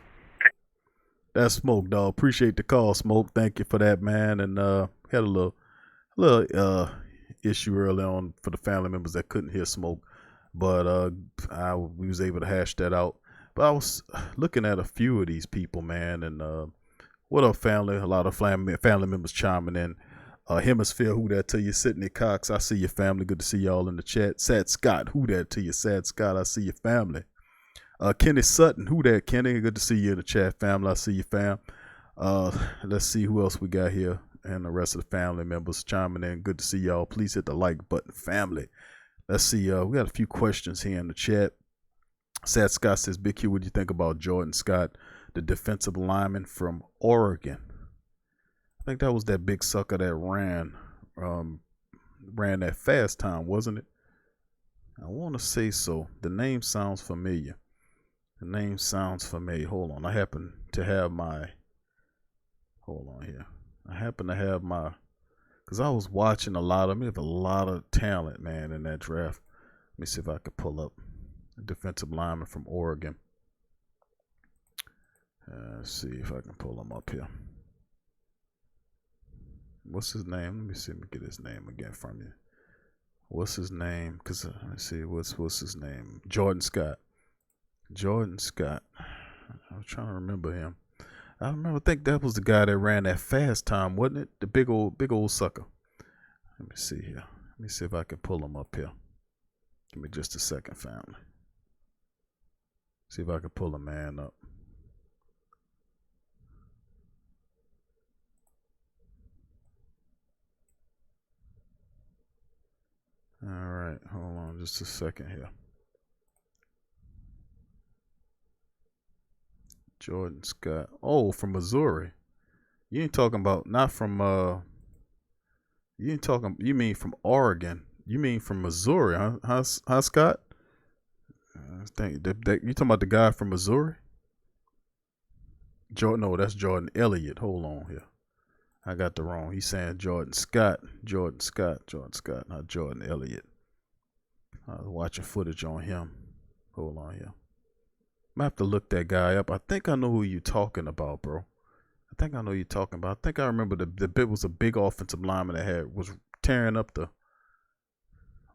Speaker 3: That's Smoke, dog. Appreciate the call, Smoke. Thank you for that, man. And had a little issue early on for the family members that couldn't hear Smoke, but we was able to hash that out. But I was looking at a few of these people, man, and what up, family? A lot of family members chiming in. Hemisphere, who that to you? Sydney Cox, I see your family. Good to see y'all in the chat. Sad Scott, who that to you? Sad Scott, I see your family. Kenny Sutton, who that? Kenny, good to see you in the chat, family. I see you, fam. Let's see who else we got here, and the rest of the family members chiming in. Good to see y'all. Please hit the like button, family. Let's see. We got a few questions here in the chat. Sad Scott says, Big Q, what do you think about Jordan Scott, the defensive lineman from Oregon? I think that was that big sucker that ran that fast time, wasn't it? I want to say so. The name sounds familiar. Hold on. I happen to have my because I was watching a lot of talent, man, in that draft. Let me see if I could pull up a defensive lineman from Oregon. Let's see if I can pull him up here. What's his name? Let me see. Let me get his name again from you. What's his name? Because let's see. What's his name? Jordan Scott. I was trying to remember him. I think that was the guy that ran that fast time, wasn't it? The big old sucker. Let me see here. Let me see if I can pull him up here. Give me just a second, family. See if I can pull a man up. All right, hold on just a second here. Jordan Scott. Oh, from Missouri. You ain't talking about not from you mean from Oregon. You mean from Missouri, huh? Huh, Scott? I think you talking about the guy from Missouri? No, that's Jordan Elliott. Hold on here. I got the wrong. He's saying Jordan Scott, not Jordan Elliott. I was watching footage on him. Hold on here. I'm gonna have to look that guy up. I think I know who you're talking about, bro. I think I remember the bit was a big offensive lineman that was tearing up the.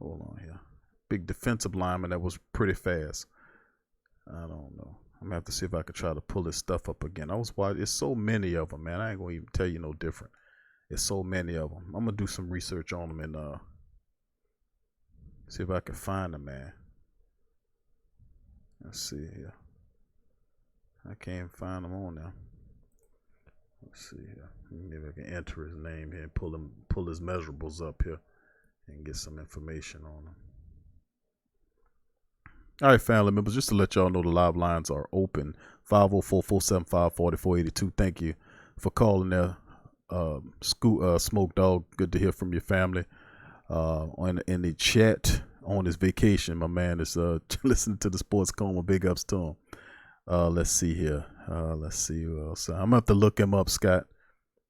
Speaker 3: Hold on here. Big defensive lineman that was pretty fast. I don't know. I'm gonna have to see if I can try to pull this stuff up again. I was watching. It's so many of them, man. I ain't gonna even tell you no different. It's so many of them. I'm gonna do some research on them and see if I can find them, man. Let's see here. I can't find him on there. Let's see here. Maybe I can enter his name here and pull his measurables up here and get some information on him. All right, family members, just to let y'all know the live lines are open. 504-475-4482. Thank you for calling there. Smoke Dog, good to hear from your family. In the chat on his vacation, my man is listening to the Sports Coma. Big ups to him. Let's see here. Let's see who else. I'm gonna have to look him up, Scott.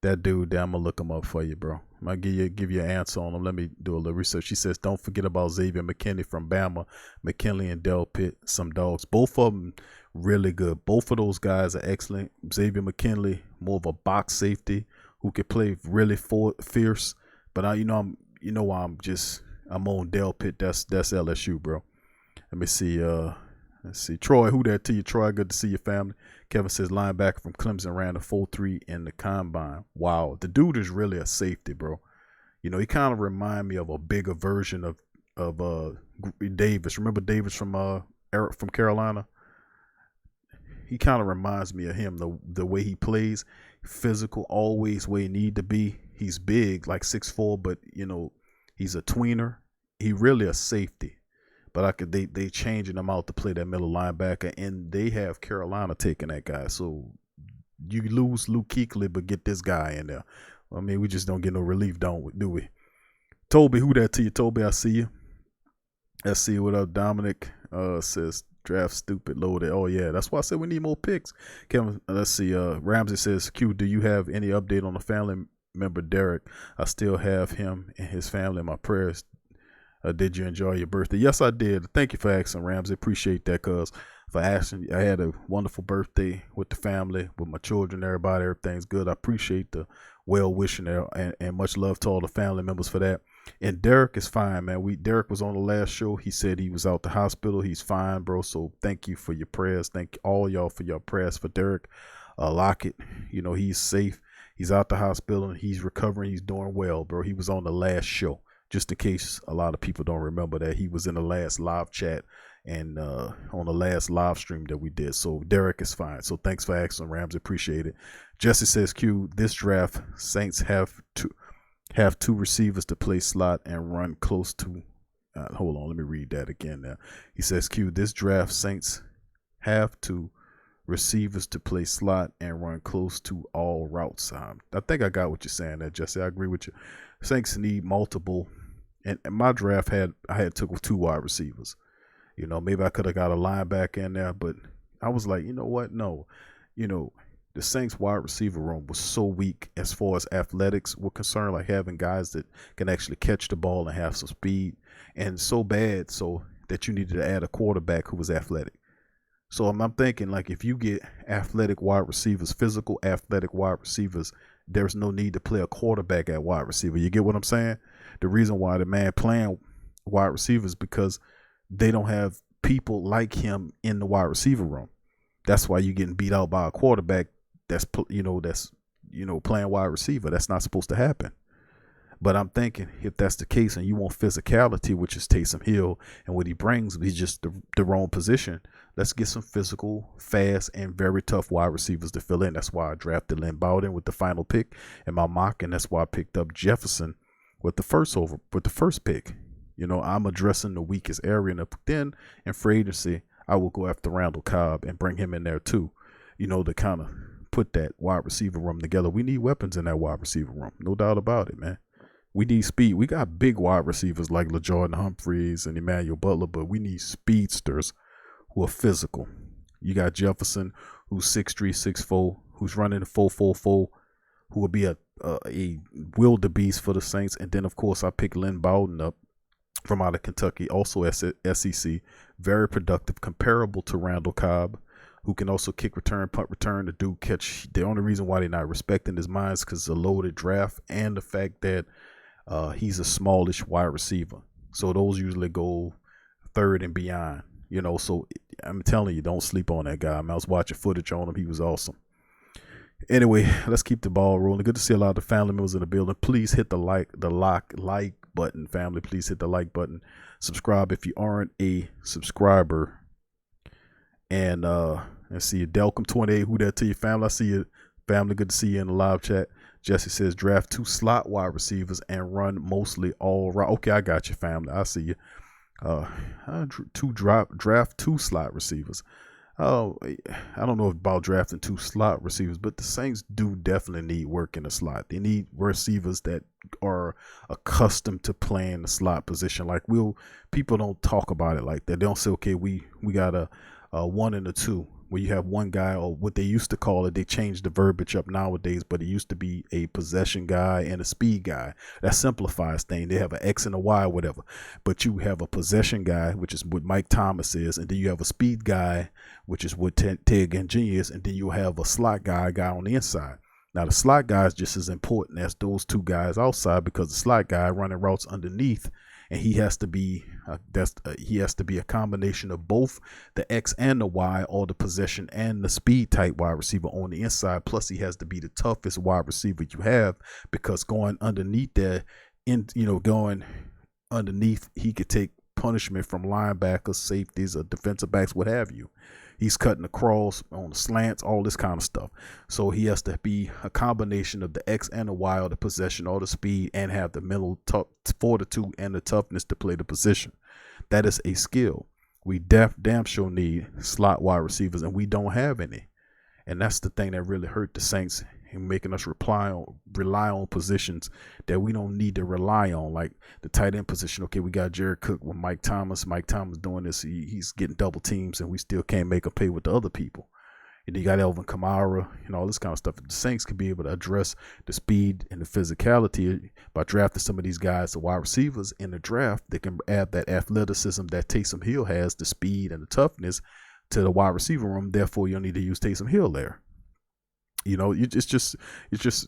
Speaker 3: That dude there, I'm gonna look him up for you, bro. I'm gonna give you an answer on him. Let me do a little research. She says, don't forget about Xavier McKinney from Bama, McKinley and Del Pitt, some dogs. Both of them really good. Both of those guys are excellent. Xavier McKinley, more of a box safety who can play really fierce. But I'm on Del Pitt. That's LSU, bro. Let me see. Let's see. Troy, who that to you? Troy, good to see your family. Kevin says linebacker from Clemson ran a 4.3 in the combine. Wow. The dude is really a safety, bro. He kind of remind me of a bigger version of Davis. Remember Davis from Carolina? He kind of reminds me of him, the way he plays. Physical, always where he need to be. He's big, like 6'4", but he's a tweener. He really a safety. But they changing him out to play that middle linebacker, and they have Carolina taking that guy. So you lose Luke Kuechly, but get this guy in there. I mean, we just don't get no relief, do we? Toby, who that to you? Toby, I see you. Let's see what up. Dominic says draft stupid loaded. Oh yeah, that's why I said we need more picks. Kevin, let's see. Ramsey says, Q, do you have any update on the family member Derek? I still have him and his family in my prayers. Did you enjoy your birthday? Yes, I did. Thank you for asking, Ramsey. Appreciate that, cuz for asking. I had a wonderful birthday with the family, with my children, everybody. Everything's good. I appreciate the well wishing there, and much love to all the family members for that. And Derek is fine, man. Derek was on the last show. He said he was out the hospital. He's fine, bro. So thank you for your prayers. Thank all y'all for your prayers for Derek Lockett. He's safe. He's out the hospital and he's recovering. He's doing well, bro. He was on the last show. Just in case a lot of people don't remember that, he was in the last live chat and on the last live stream that we did. So Derek is fine. So thanks for asking, Rams. Appreciate it. Jesse says, Q, this draft, Saints have two receivers to play slot and run close to. Hold on, let me read that again now. He says, Q, this draft, Saints have two receivers to play slot and run close to all routes. I think I got what you're saying there, Jesse. I agree with you. Saints need multiple, and my draft took 2 wide receivers. Maybe I could have got a linebacker in there, but I was like, you know what? No, the Saints wide receiver room was so weak as far as athletics were concerned, like having guys that can actually catch the ball and have some speed, and so bad so that you needed to add a quarterback who was athletic. So I'm thinking, like, if you get athletic wide receivers, physical athletic wide receivers, there's no need to play a quarterback at wide receiver. You get what I'm saying? The reason why the man playing wide receivers because they don't have people like him in the wide receiver room. That's why you're getting beat out by a quarterback that's playing wide receiver. That's not supposed to happen. But I'm thinking if that's the case and you want physicality, which is Taysom Hill, and what he brings, he's just the wrong position. Let's get some physical, fast, and very tough wide receivers to fill in. That's why I drafted Lynn Bowden with the final pick in my mock, and that's why I picked up Jefferson with the first pick. I'm addressing the weakest area, and then in free agency, I will go after Randall Cobb and bring him in there too. To kind of put that wide receiver room together. We need weapons in that wide receiver room, no doubt about it, man. We need speed. We got big wide receivers like LaJordan Humphreys and Emmanuel Butler, but we need speedsters who are physical. You got Jefferson, who's 6'3", 6'4", who's running a 4.44, who will be a wildebeest for the Saints. And then, of course, I picked Lynn Bowden up from out of Kentucky, also SEC, very productive, comparable to Randall Cobb, who can also kick return, punt return. The dude catch. The only reason why they're not respecting his mind is because it's a loaded draft and the fact that he's a smallish wide receiver. So those usually go third and beyond, so I'm telling you, don't sleep on that guy. I was watching footage on him. He was awesome. Anyway, let's keep the ball rolling. Good to see a lot of the family members in the building. Please hit the like button, family. Please hit the like button. Subscribe if you aren't a subscriber. And let's see, Delcom28, who that to your family? I see you, family. Good to see you in the live chat. Jesse says draft 2 slot wide receivers and run mostly all right. Okay, I got you, family. I see you. Draft two slot receivers. Oh, I don't know about drafting two slot receivers, but the Saints do definitely need work in the slot. They need receivers that are accustomed to playing the slot position. Like people don't talk about it like that. They don't say, okay, we got a 1 and a 2, where you have one guy, or what they used to call it. They changed the verbiage up nowadays, but it used to be a possession guy and a speed guy. That simplifies things. They have an X and a Y, whatever. But you have a possession guy, which is what Mike Thomas is, and then you have a speed guy, which is what Ted Ginn is, and then you have a slot guy on the inside. Now, the slot guy is just as important as those two guys outside, because the slot guy running routes underneath, and he has to be a combination of both the X and the Y, or the possession and the speed type wide receiver on the inside. Plus, he has to be the toughest wide receiver you have, because going underneath there, going underneath, he could take punishment from linebackers, safeties, or defensive backs, what have you. He's cutting across on the slants, all this kind of stuff. So he has to be a combination of the X and the Y, or the possession or the speed, and have the mental fortitude and the toughness to play the position. That is a skill. We damn sure need slot wide receivers, and we don't have any. And that's the thing that really hurt the Saints, in making us rely on positions that we don't need to rely on, like the tight end position. Okay, we got Jared Cook with Mike Thomas. Mike Thomas doing this. He's getting double teams, and we still can't make him pay with the other people. And you got Elvin Kamara and all this kind of stuff. The Saints could be able to address the speed and the physicality by drafting some of these guys, the wide receivers in the draft. They can add that athleticism that Taysom Hill has, the speed and the toughness, to the wide receiver room. Therefore, you'll need to use Taysom Hill there. It's just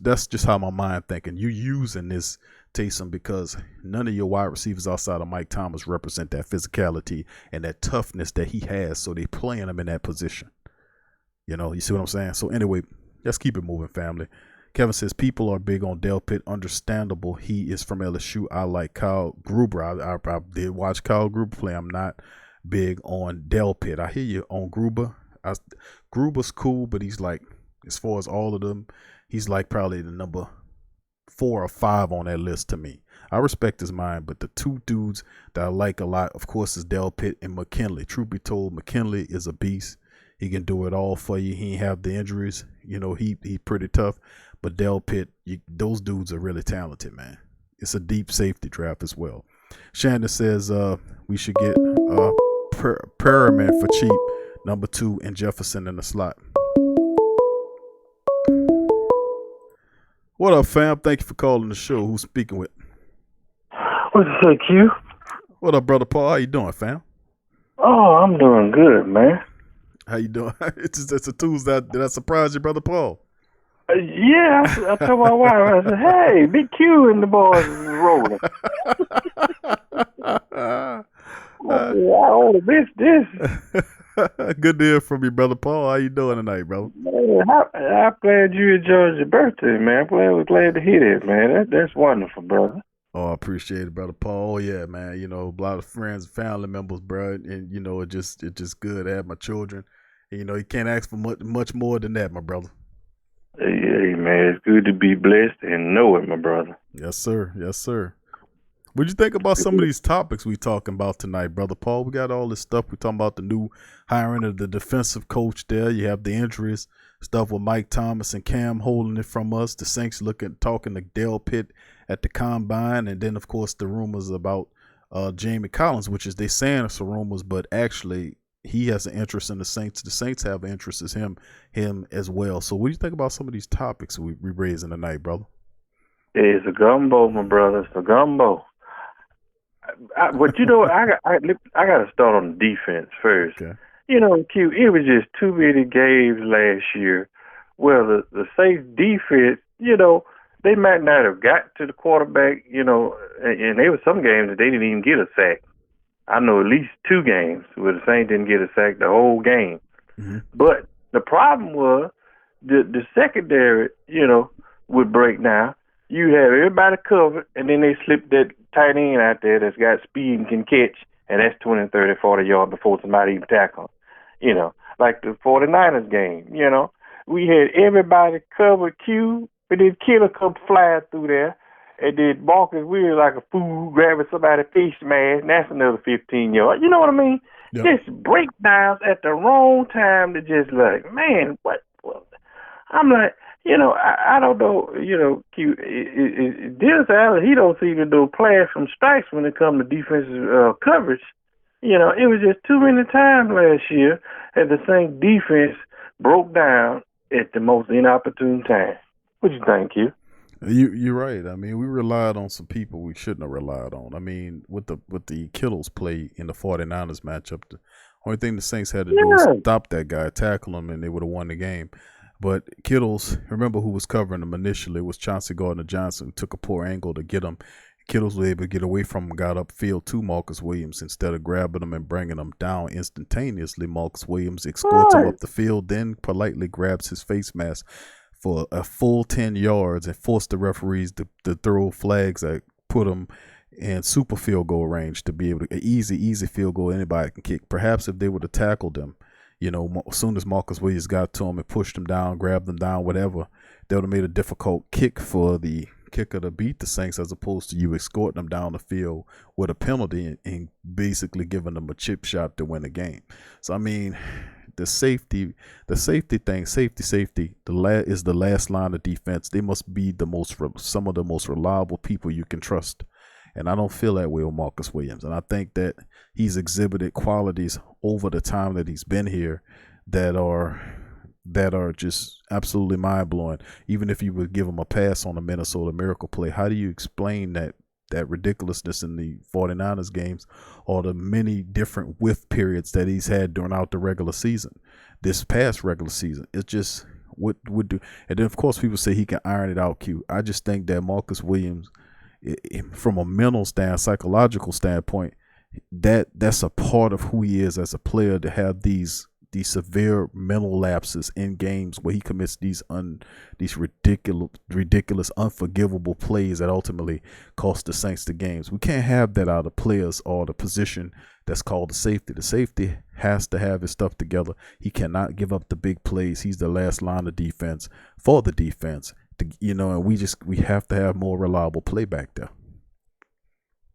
Speaker 3: that's just how my mind thinking. You using this Taysom because none of your wide receivers outside of Mike Thomas represent that physicality and that toughness that he has. So they playing him in that position. You see what I'm saying? So anyway, let's keep it moving, family. Kevin says people are big on Delpit. Understandable. He is from LSU. I like Kyle Gruber. I did watch Kyle Gruber play. I'm not big on Delpit. I hear you on Gruber. Gruber's cool, but he's like, as far as all of them, he's like probably the number 4 or 5 on that list to me. I respect his mind, but the two dudes that I like a lot, of course, is Delpit and McKinley. Truth be told, McKinley is a beast. He can do it all for you. He ain't have the injuries. He pretty tough. But Delpit, those dudes are really talented, man. It's a deep safety draft as well. Shannon says we should get Perriman for cheap, number 2, and Jefferson in the slot. What up, fam? Thank you for calling the show. Who's speaking with?
Speaker 5: What's up, Q?
Speaker 3: What up, brother Paul? How you doing, fam?
Speaker 5: Oh, I'm doing good, man.
Speaker 3: How you doing? It's a Tuesday. Did I surprise you, brother Paul?
Speaker 5: Yeah, I told my wife, I said, hey, Big Q and the boys is rolling. I only missed this.
Speaker 3: Good to hear from you, brother Paul. How you doing tonight, brother?
Speaker 5: Man, I'm glad you enjoyed your birthday, man. I'm glad to hear that, man. That's wonderful, brother.
Speaker 3: Oh, I appreciate it, brother Paul. Oh, yeah, man. A lot of friends and family members, bro. And, it's just good to have my children. And, you can't ask for much more than that, my brother.
Speaker 5: Hey, man, it's good to be blessed and know it, my brother.
Speaker 3: Yes, sir. Yes, sir. What'd you think about some of these topics we talking about tonight, brother Paul? We got all this stuff. We talking about the new hiring of the defensive coach there. You have the injuries, stuff with Mike Thomas and Cam holding it from us. The Saints talking to Delpit at the combine, and then of course the rumors about Jamie Collins, which is they saying it's rumors, but actually he has an interest in the Saints. The Saints have an interest in him as well. So what do you think about some of these topics we raising tonight, brother?
Speaker 5: It's a gumbo, my brother. It's a gumbo. But I got to start on the defense first.
Speaker 3: Okay.
Speaker 5: Q, it was just too many games last year where the Saints defense, they might not have got to the quarterback, and there were some games that they didn't even get a sack. I know at least 2 games where the Saints didn't get a sack the whole game.
Speaker 3: Mm-hmm.
Speaker 5: But the problem was the secondary, would break down. You have everybody covered, and then they slip that tight end out there that's got speed and can catch, and that's 20, 30, 40 yards before somebody even tackle him. Like the 49ers game, we had everybody covered, Q, but then Killer come flying through there, And then Marcus Williams like a fool grabbing somebody's face mask, and that's another 15 yards. You know what I mean?
Speaker 3: Yep.
Speaker 5: Just breakdowns at the wrong time to just like, man, what? I'm like, I don't know, Q. Dennis Allen, he don't seem to do pass from strikes when it comes to defensive coverage. It was just too many times last year that the Saints defense broke down at the most inopportune time. What you think, Q?
Speaker 3: You're right. I mean, we relied on some people we shouldn't have relied on. I mean, with the Kittles play in the 49ers matchup, the only thing the Saints had to do was stop that guy, tackle him, and they would have won the game. But Kittles, remember who was covering him initially was Chauncey Gardner-Johnson, who took a poor angle to get him. Kittles was able to get away from him, got upfield to Marcus Williams. Instead of grabbing him and bringing him down instantaneously, Marcus Williams escorts him up the field, then politely grabs his face mask for a full 10 yards and forced the referees to throw flags that put him in super field goal range to be able to, an easy field goal anybody can kick. Perhaps if they would have tackled him, as soon as Marcus Williams got to him and pushed him down, grabbed him down, whatever, they would have made a difficult kick for the kicker to beat the Saints, as opposed to you escorting them down the field with a penalty and basically giving them a chip shot to win the game. So, I mean, the safety thing, safety, is the last line of defense. They must be some of the most reliable people you can trust. And I don't feel that way with Marcus Williams. And I think that he's exhibited qualities over the time that he's been here that are just absolutely mind-blowing. Even if you would give him a pass on the Minnesota Miracle play, how do you explain that ridiculousness in the 49ers games or the many different whiff periods that he's had throughout the regular season, this past regular season? It's just what would do. And then, of course, people say he can iron it out, Q. I just think that Marcus Williams, from a mental psychological standpoint, that's a part of who he is as a player, to have these severe mental lapses in games where he commits these ridiculous, unforgivable plays that ultimately cost the Saints the games. We can't have that out of players or the position that's called the safety. The safety has to have his stuff together. He cannot give up the big plays. He's the last line of defense for the defense. And we have to have more reliable play back there.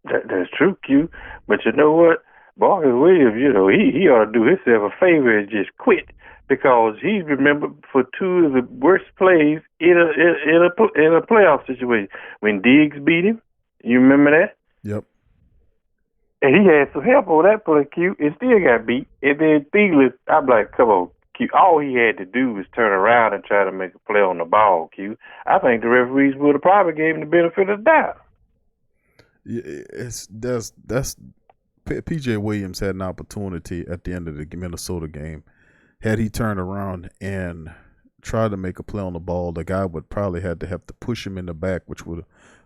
Speaker 5: That's true, Q. But you know what? Marcus Williams, he ought to do himself a favor and just quit, because he's remembered for two of the worst plays in a playoff situation. When Diggs beat him, you remember that?
Speaker 3: Yep.
Speaker 5: And he had some help on that play, Q, and still got beat. And then Thielen, I'm like, come on, Q. All he had to do was turn around and try to make a play on the ball, Q. I think the referees would have probably gave him the benefit of the doubt.
Speaker 3: That's P.J. Williams had an opportunity at the end of the Minnesota game. Had he turned around and tried to make a play on the ball, the guy would probably have to push him in the back, which would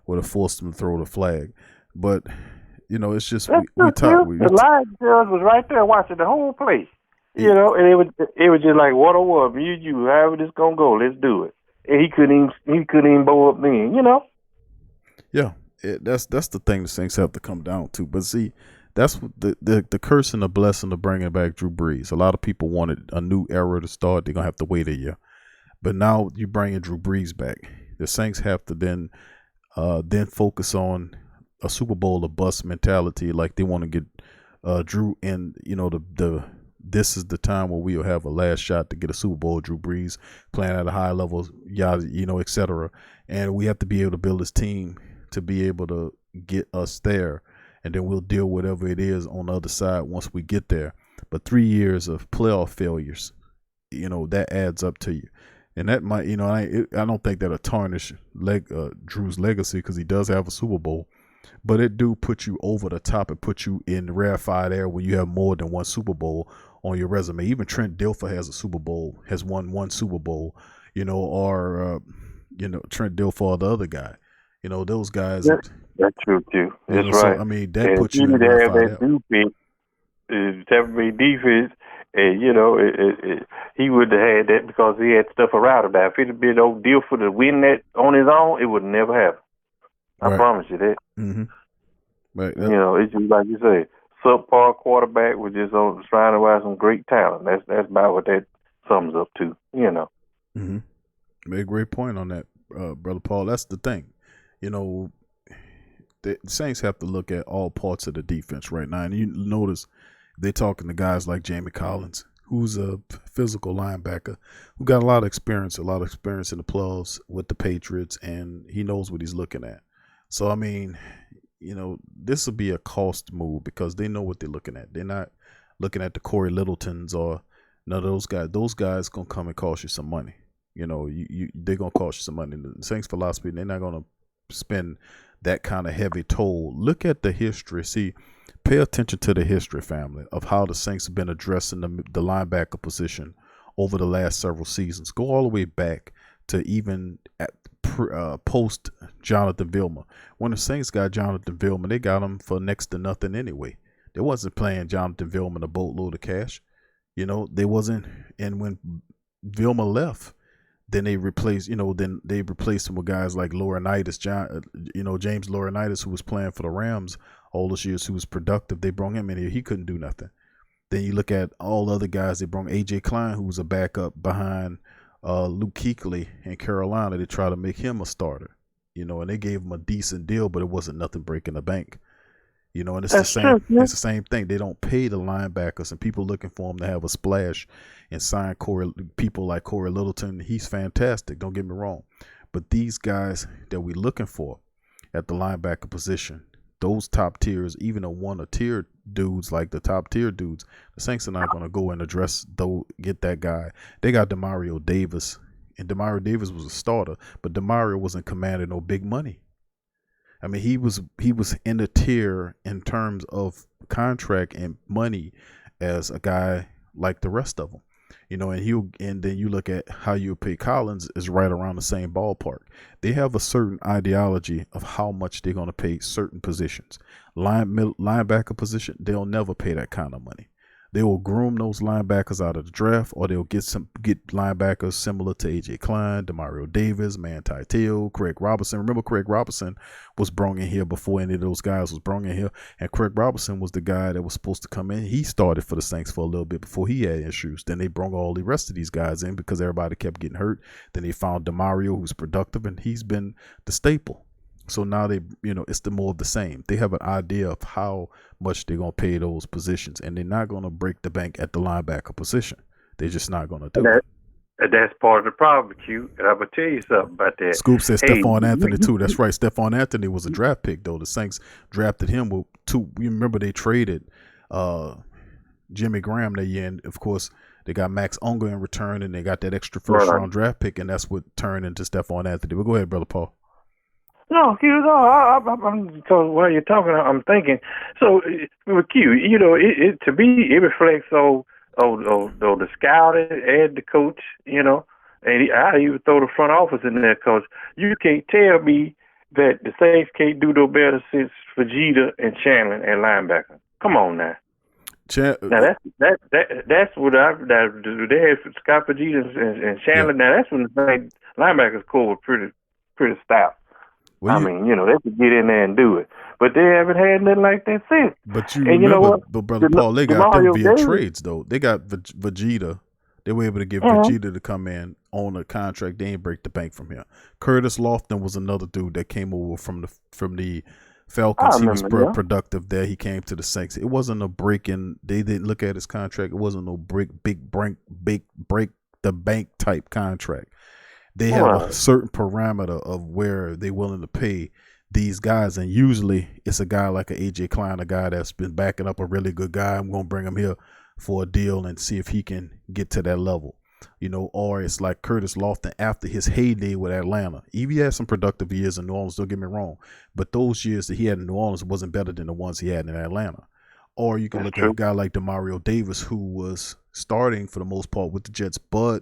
Speaker 3: have forced him to throw the flag. But it's just we talk.
Speaker 5: The line judge was right there watching the whole play. And it was just like 1-on-1, me and you, however this gonna go, let's do it. And he couldn't even bow up then,
Speaker 3: Yeah, that's the thing the Saints have to come down to. But see, that's the curse and the blessing of bringing back Drew Brees. A lot of people wanted a new era to start. They're gonna have to wait a year. But now you bringing Drew Brees back. The Saints have to then focus on a Super Bowl or bust mentality. Like they want to get Drew in. This is the time where we'll have a last shot to get a Super Bowl. Drew Brees playing at a high level, et cetera. And we have to be able to build this team to be able to get us there. And then we'll deal with whatever it is on the other side once we get there. But 3 years of playoff failures, that adds up to you. And that might, I don't think that'll tarnish Drew's legacy, because he does have a Super Bowl. But it do put you over the top and put you in rarefied air when you have more than one Super Bowl on your resume. Even Trent Dilfer has won one Super Bowl, or Trent Dilfer or the other guy. Those guys.
Speaker 5: That's true too. That's right.
Speaker 3: So, I mean, that puts you in rarefied air.
Speaker 5: Tampa Bay defense, and he would have had that because he had stuff around him. If it had been old Dilfer to win that on his own, it would never happen. I promise you that.
Speaker 3: Mm-hmm. Right.
Speaker 5: It's just like you say, subpar quarterback with just surrounded by some great talent. That's about what that sums up to.
Speaker 3: Mm-hmm. Made a great point on that, Brother Paul. That's the thing. the Saints have to look at all parts of the defense right now. And you notice they're talking to guys like Jamie Collins, who's a physical linebacker who got a lot of experience in the playoffs with the Patriots, and he knows what he's looking at. So, I mean, this will be a cost move because they know what they're looking at. They're not looking at the Corey Littletons or none of those guys. Those guys going to come and cost you some money. They're going to cost you some money. The Saints philosophy, they're not going to spend that kind of heavy toll. Look at the history. See, pay attention to the history, family, of how the Saints have been addressing the linebacker position over the last several seasons. Go all the way back to even at post Jonathan Vilma. When the Saints got Jonathan Vilma, they got him for next to nothing anyway. They wasn't playing Jonathan Vilma a boatload of cash. They wasn't. And when Vilma left, then they replaced, him with guys like Laurinaitis, James Laurinaitis, who was playing for the Rams all those years, who was productive. They brought him in here. He couldn't do nothing. Then you look at all the other guys. They brought A.J. Klein, who was a backup behind Luke Kuechly in Carolina. They tried to make him a starter, and they gave him a decent deal, but it wasn't nothing breaking the bank. And it's It's the same thing. They don't pay the linebackers, and people looking for them to have a splash and sign people like Corey Littleton. He's fantastic. Don't get me wrong, but these guys that we're looking for at the linebacker position, those top tiers, even a one or tier dudes like the top tier dudes, the Saints are not going to go and get that guy. They got Demario Davis, and Demario Davis was a starter, but Demario wasn't commanding no big money. I mean, he was in the tier in terms of contract and money as a guy like the rest of them, and then you look at how you pay Collins is right around the same ballpark. They have a certain ideology of how much they're going to pay certain positions. Linebacker position, they'll never pay that kind of money. They will groom those linebackers out of the draft, or they'll get linebackers similar to A.J. Klein, Demario Davis, Manti Te'o, Craig Robinson. Remember, Craig Robinson was brought in here before any of those guys was brought in here, and Craig Robinson was the guy that was supposed to come in. He started for the Saints for a little bit before he had issues. Then they brought all the rest of these guys in because everybody kept getting hurt. Then they found Demario, who's productive, and he's been the staple. So now it's the more of the same. They have an idea of how much they're going to pay those positions, and they're not going to break the bank at the linebacker position. They're just not going to do it.
Speaker 5: That's part of the problem, Q. And I'm going to tell you something about that.
Speaker 3: Scoop said Stephon Anthony, too. That's right. Stephon Anthony was a draft pick, though. The Saints drafted him with two. You remember they traded Jimmy Graham that year, and, of course, they got Max Unger in return, and they got that extra first-round draft pick, and that's what turned into Stephon Anthony. But go ahead, Brother Paul.
Speaker 5: No, Q, I'm so while you're talking, I'm thinking. So with Q, to me, it reflects on the scouting and the coach, and I even throw the front office in there because you can't tell me that the Saints can't do no better since Fajita and Chandler and linebacker. Come on now. Now that's what they had Scott Fajita and Chandler. Yeah. Now that's when the linebackers core was pretty stout. Well, they could get in there and do it, but they haven't had nothing like that since.
Speaker 3: But but Brother Paul, they got them via trades though. They got Vegeta. They were able to get Vegeta to come in on a contract. They ain't break the bank from here. Curtis Lofton was another dude that came over from the Falcons. He was productive there. He came to the Saints. It wasn't a break in. They didn't look at his contract. It wasn't no break the bank type contract. They have a certain parameter of where they're willing to pay these guys, and usually it's a guy like an A.J. Klein, a guy that's been backing up a really good guy. I'm going to bring him here for a deal and see if he can get to that level, or it's like Curtis Lofton after his heyday with Atlanta. He had some productive years in New Orleans, don't get me wrong, but those years that he had in New Orleans wasn't better than the ones he had in Atlanta. Or you can look at a guy like Demario Davis, who was starting for the most part with the Jets, but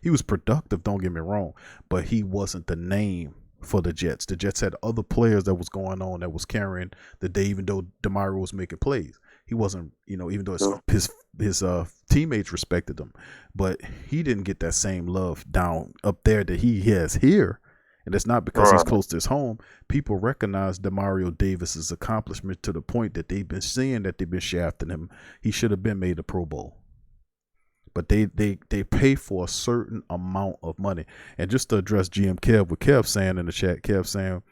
Speaker 3: he was productive, don't get me wrong, but he wasn't the name for the Jets. The Jets had other players that was going on that was carrying the day, even though Demario was making plays. He wasn't, even though his teammates respected him, but he didn't get that same love down up there that he has here. And it's not because he's close to his home. People recognize Demario Davis's accomplishment to the point that they've been seeing that they've been shafting him. He should have been made a Pro Bowl. But they pay for a certain amount of money. And just to address GM Kev, what Kev saying in the chat, Kev saying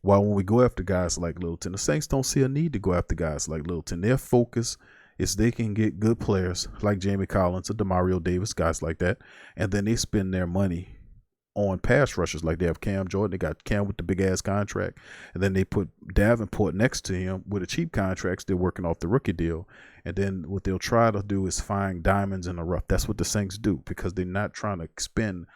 Speaker 3: While when we go after guys like Littleton, the Saints don't see a need to go after guys like Littleton. Their focus is they can get good players like Jamie Collins or DeMario Davis, guys like that, and then they spend their money on pass rushers. Like they have Cam Jordan, they got Cam with the big ass contract, and then they put Davenport next to him with a cheap contract, still working off the rookie deal. And then what they'll try to do is find diamonds in the rough. That's what the Saints do, because they're not trying to spend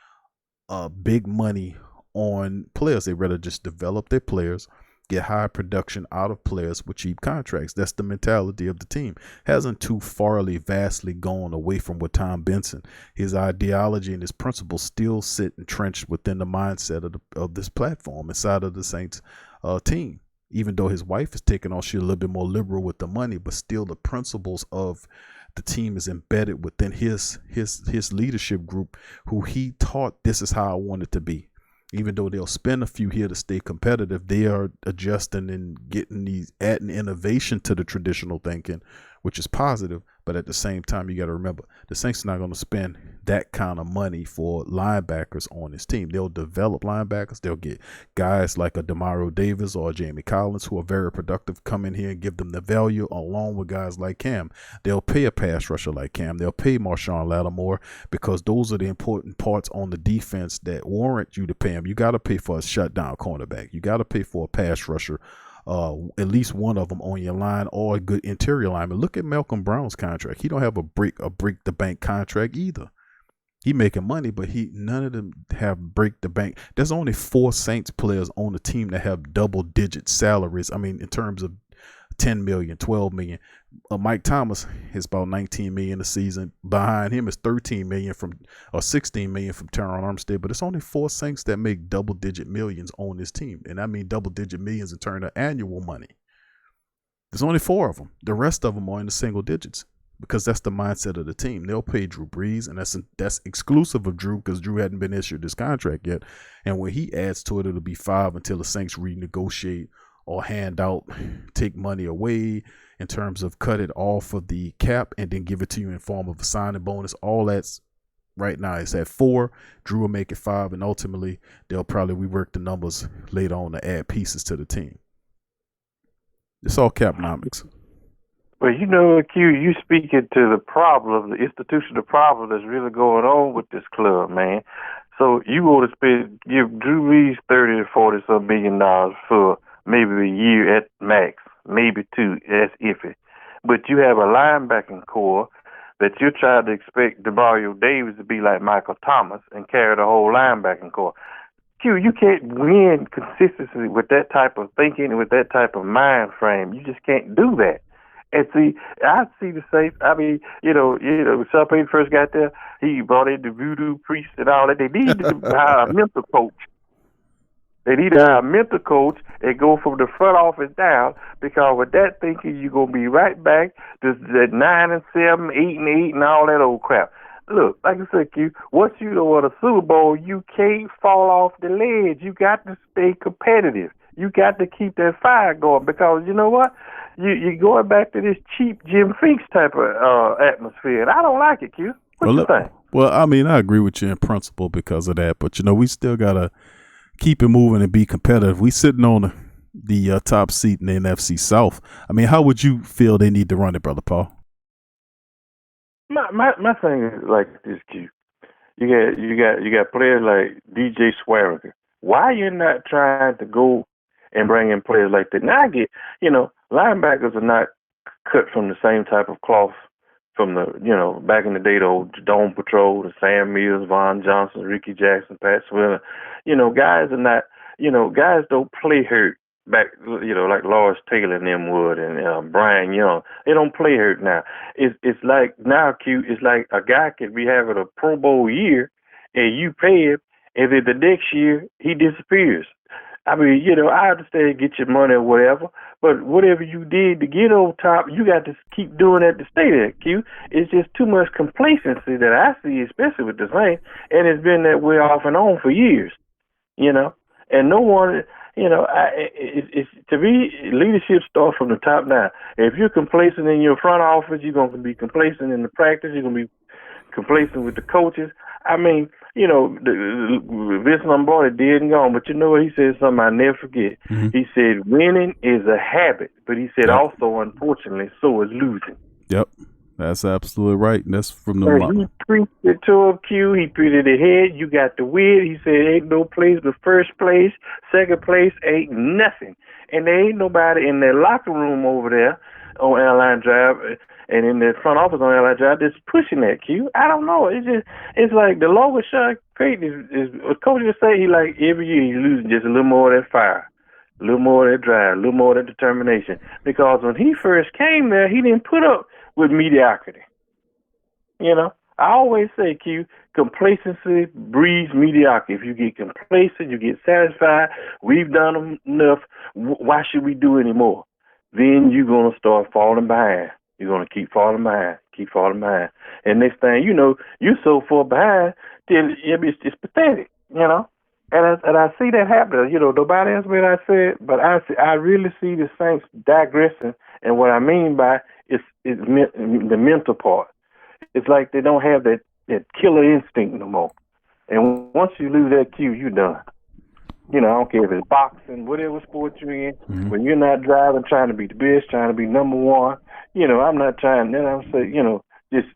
Speaker 3: big money on players. They rather just develop their players, get high production out of players with cheap contracts. That's the mentality of the team. Hasn't too vastly gone away from what Tom Benson, his ideology and his principles still sit entrenched within the mindset of this platform inside of the Saints team. Even though his wife is taking on, she's a little bit more liberal with the money, but still the principles of the team is embedded within his leadership group, who he taught this is how I want it to be. Even though they'll spend a few here to stay competitive, they are adjusting and adding innovation to the traditional thinking, which is positive. But at the same time, you got to remember, the Saints are not going to spend that kind of money for linebackers on his team. They'll develop linebackers. They'll get guys like a DeMario Davis or a Jamie Collins who are very productive, come in here and give them the value, along with guys like Cam. They'll pay a pass rusher like Cam. They'll pay Marshawn Lattimore, because those are the important parts on the defense that warrant you to pay him. You got to pay for a shutdown cornerback. You got to pay for a pass rusher, at least one of them on your line, or a good interior lineman. Look at Malcolm Brown's contract. He don't have a break the bank contract either. He making money, but none of them have break the bank. There's only 4 Saints players on the team that have double digit salaries. I mean, in terms of 10 million, 12 million. Mike Thomas is about 19 million a season. Behind him is 13 million or 16 million from Teron Armstead. But it's only 4 Saints that make double digit millions on this team. And I mean double digit millions in terms of annual money. There's only 4 of them. The rest of them are in the single digits, because that's the mindset of the team. They'll pay Drew Brees, and that's exclusive of Drew, because Drew hadn't been issued this contract yet. And when he adds to it, it'll be 5 until the Saints renegotiate or hand out, take money away in terms of cut it off of the cap and then give it to you in form of a signing bonus. All that's right now is at 4. Drew will make it 5, and ultimately they'll probably rework the numbers later on to add pieces to the team. It's all capnomics.
Speaker 5: Well, you know, Q, you speaking to the problem, the institutional problem that's really going on with this club, man. So you want to give Drew Brees $30 to $40 million for maybe a year at max, maybe 2. That's iffy. But you have a linebacking core that you're trying to expect DeMario Davis to be like Michael Thomas and carry the whole linebacking core. Q, you can't win consistently with that type of thinking and with that type of mind frame. You just can't do that. And see, I see the Saints. I mean, you know, when Sean Payton first got there, he brought in the voodoo priest and all that. They needed to hire a mental coach. They need to hire a mental coach and go from the front office down, because with that thinking, you're going to be right back to that 9-7, 8-8, and all that old crap. Look, like I said, Q, once you don't win a Super Bowl, you can't fall off the ledge. You got to stay competitive. You got to keep that fire going, because you know what? You're going back to this cheap Jim Finks type of atmosphere, and I don't like it, Q. What you think?
Speaker 3: Well, I mean, I agree with you in principle because of that, but, you know, we still got to keep it moving and be competitive. We sitting on the top seat in the NFC South. I mean, how would you feel they need to run it, Brother Paul?
Speaker 5: My thing is like this, Q. You got players like DJ Swearinger. Why you not trying to go and bring in players like that? Now I get, you know, linebackers are not cut from the same type of cloth from the, you know, back in the day, the old Dome Patrol, the Sam Mills, Von Johnson, Ricky Jackson, Pat Swiller. You know, guys are not, you know, guys don't play hurt back, you know, like Lawrence Taylor and them would, and Brian Young. They don't play hurt now. It's like now, Q, it's like a guy could be having a Pro Bowl year and you pay him, and then the next year he disappears. I mean, you know, I understand get your money or whatever, but whatever you did to get on top, you got to keep doing that to stay there, Q. It's just too much complacency that I see, especially with the Saints, and it's been that way off and on for years, you know. And no one, you know, it's to me, leadership starts from the top down. If you're complacent in your front office, you're going to be complacent in the practice, you're going to be complacent with the coaches. I mean, you know, Vince Lombardi dead and gone, but you know what? He said something I never forget.
Speaker 3: Mm-hmm.
Speaker 5: He said, winning is a habit, but he said also, unfortunately, so is losing.
Speaker 3: Yep. That's absolutely right. And that's from the
Speaker 5: And he preached it to him, Q. He put it ahead. You got the win. He said, ain't no place but first place. Second place ain't nothing. And there ain't nobody in their locker room over there on Airline Drive and in the front office on Airline Drive that's pushing that, Q. I don't know. It's like the longest Sean Payton is coach just say he like every year he's losing just a little more of that fire, a little more of that drive, a little more of that determination. Because when he first came there, he didn't put up with mediocrity. You know, I always say, Q, complacency breeds mediocrity. If you get complacent, you get satisfied, we've done enough, why should we do any more? Then you're going to start falling behind. You're going to keep falling behind. And next thing you know, you're so far behind, then it's pathetic, you know. And I see that happening. You know, nobody else what I said, but I really see the Saints digressing. And what I mean by is the mental part. It's like they don't have that killer instinct no more. And once you lose that cue, you're done. You know, I don't care if it's boxing, whatever sport you're in. Mm-hmm. When you're not driving, trying to be the best, trying to be number one. You know, I'm not trying. Then I'm saying, you know, just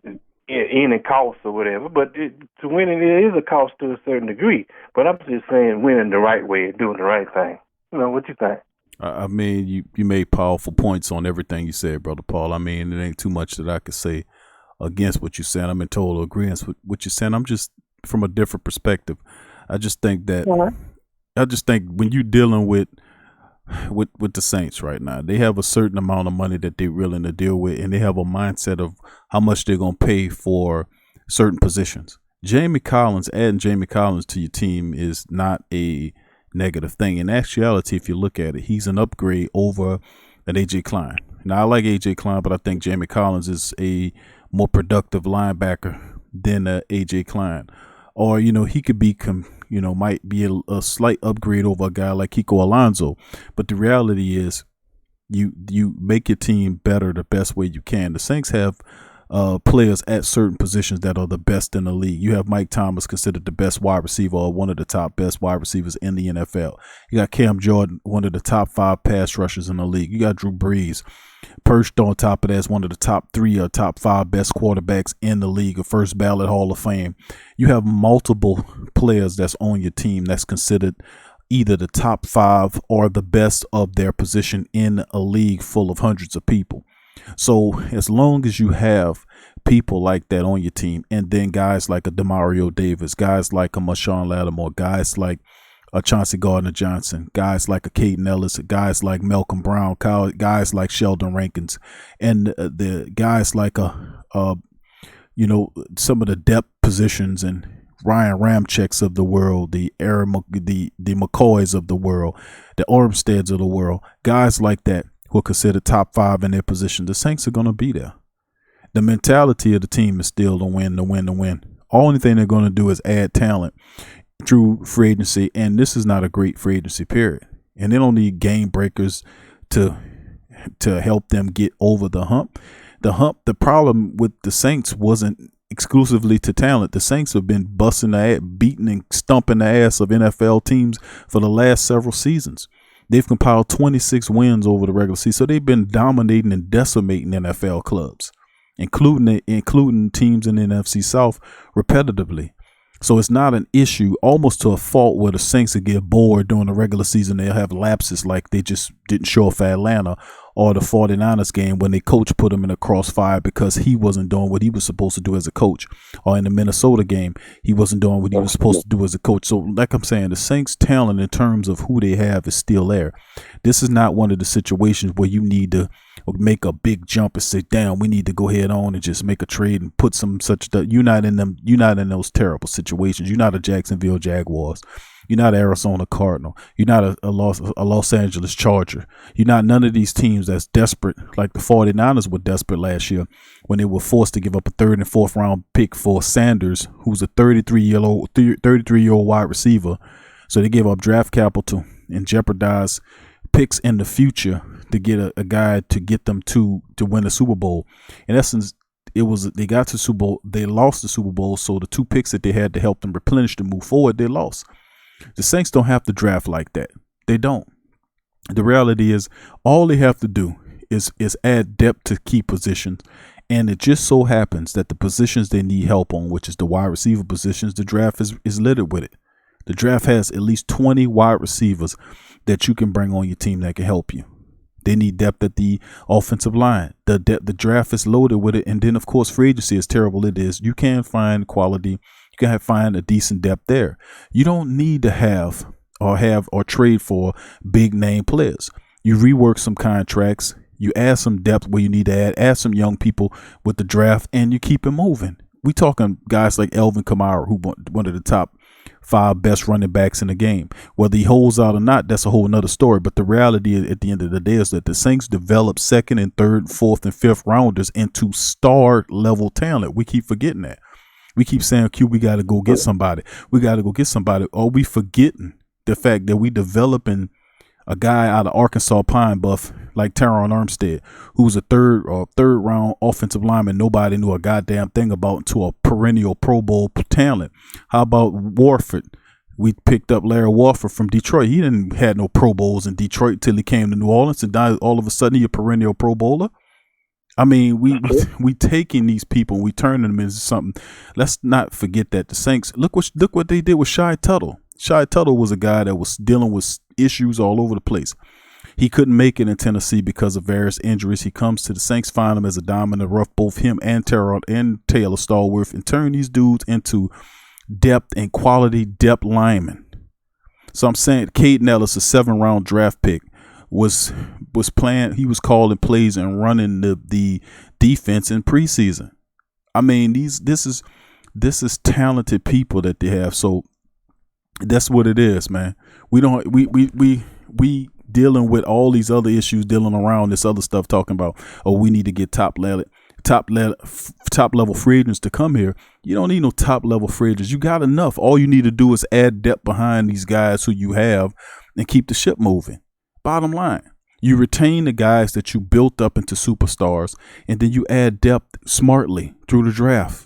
Speaker 5: any cost or whatever. But to win it is a cost to a certain degree. But I'm just saying winning the right way and doing the right thing. You know, what you think?
Speaker 3: I mean, you made powerful points on everything you said, Brother Paul. I mean, it ain't too much that I could say against what you're saying. I'm in total agreement with what you're saying. I'm just from a different perspective. I just think that when you're dealing with the Saints right now, they have a certain amount of money that they're willing to deal with, and they have a mindset of how much they're going to pay for certain positions. adding Jamie Collins to your team is not a negative thing. In actuality, if you look at it, he's an upgrade over an A.J. Klein. Now, I like A.J. Klein, but I think Jamie Collins is a more productive linebacker than A.J. Klein. Or, you know, he could be, might be a slight upgrade over a guy like Kiko Alonso. But the reality is you make your team better the best way you can. The Saints have players at certain positions that are the best in the league. You have Mike Thomas considered the best wide receiver or one of the top best wide receivers in the NFL. You got Cam Jordan, one of the top 5 pass rushers in the league. You got Drew Brees perched on top of that as one of the top 3 or top 5 best quarterbacks in the league, a first ballot Hall of Fame. You have multiple players that's on your team that's considered either the top 5 or the best of their position in a league full of hundreds of people. So as long as you have people like that on your team, and then guys like a Demario Davis, guys like a Marshawn Lattimore, guys like a Chauncey Gardner-Johnson, guys like a Caden Ellis, guys like Malcolm Brown, guys like Sheldon Rankins, and the guys like some of the depth positions and Ryan Ramcheks of the world, the McCoys of the world, the Armsteads of the world, guys like that who are considered top 5 in their position. The Saints are going to be there. The mentality of the team is still to win. Only thing they're going to do is add talent through free agency, and this is not a great free agency period. And they don't need game breakers to help them get over the hump. The problem with the Saints wasn't exclusively to talent. The Saints have been beating and stumping the ass of NFL teams for the last several seasons. They've compiled 26 wins over the regular season. So they've been dominating and decimating NFL clubs, including teams in the NFC South repetitively. So it's not an issue, almost to a fault, where the Saints will get bored during the regular season. They'll have lapses like they just didn't show up for Atlanta or the 49ers game when their coach put him in a crossfire because he wasn't doing what he was supposed to do as a coach. Or in the Minnesota game, he wasn't doing what he was supposed to do as a coach. So like I'm saying, the Saints' talent in terms of who they have is still there. This is not one of the situations where you need to make a big jump and sit down. We need to go ahead on and just make a trade and put some such stuff. You're not in those terrible situations. You're not a Jacksonville Jaguars. You're not an Arizona Cardinal. You're not a Los Angeles Charger. You're not none of these teams that's desperate like the 49ers were desperate last year when they were forced to give up a 3rd and 4th round pick for Sanders, who's a 33-year-old wide receiver. So they gave up draft capital and jeopardize picks in the future to get a guy to get them to win a Super Bowl. In essence, they got to Super Bowl, they lost the Super Bowl, so the 2 picks that they had to help them replenish to move forward, they lost. The Saints don't have to draft like that. They don't. The reality is all they have to do is add depth to key positions. And it just so happens that the positions they need help on, which is the wide receiver positions, the draft is littered with it. The draft has at least 20 wide receivers that you can bring on your team that can help you. They need depth at the offensive line. The draft is loaded with it. And then, of course, free agency, as terrible it is, you can find quality. You can find a decent depth there. You don't need to have or trade for big name players. You rework some contracts. You add some depth where you need to add some young people with the draft, and you keep it moving. We talking guys like Alvin Kamara, who one of the top 5 best running backs in the game. Whether he holds out or not, that's a whole nother story. But the reality at the end of the day is that the Saints develop 2nd and 3rd, 4th and 5th rounders into star level talent. We keep forgetting that. We keep saying, Q, we got to go get somebody. We got to go get somebody. Are we forgetting the fact that we developing a guy out of Arkansas Pine Bluff like Teron Armstead, who's a third round offensive lineman nobody knew a goddamn thing about, to a perennial Pro Bowl talent? How about Warford? We picked up Larry Warford from Detroit. He didn't had no Pro Bowls in Detroit till he came to New Orleans, and now all of a sudden he's a perennial Pro Bowler. I mean, we taking these people and we turning them into something. Let's not forget that the Saints, look what they did with Shy Tuttle. Shy Tuttle was a guy that was dealing with issues all over the place. He couldn't make it in Tennessee because of various injuries. He comes to the Saints, find him as a diamond in the rough, both him and Taylor Stallworth, and turn these dudes into depth and quality depth linemen. So I'm saying Caden Ellis, a 7th-round draft pick, was playing. He was calling plays and running the defense in preseason. I mean, this is talented people that they have. So that's what it is, man. We dealing with all these other issues, dealing around this other stuff, talking about, oh, we need to get top level free agents to come here. You don't need no top level free agents. You got enough. All you need to do is add depth behind these guys who you have and keep the ship moving. Bottom line, you retain the guys that you built up into superstars, and then you add depth smartly through the draft.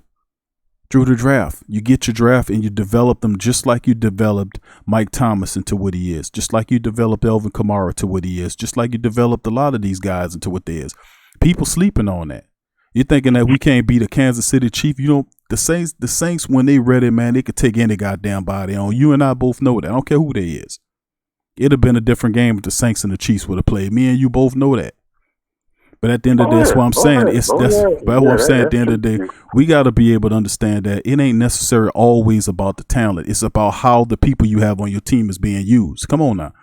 Speaker 3: You get your draft and you develop them just like you developed Mike Thomas into what he is, just like you developed Alvin Kamara to what he is, just like you developed a lot of these guys into what they is. People sleeping on that. You're thinking that we can't beat a Kansas City Chief. You know, the Saints, when they ready, man, they could take any goddamn body on. You and I both know that. I don't care who they is. It'd have been a different game if the Saints and the Chiefs would have played. Me and you both know that. But at the end of the day, that's what I'm saying. At the end of the day, we got to be able to understand that it ain't necessarily always about the talent. It's about how the people you have on your team is being used. Come on now.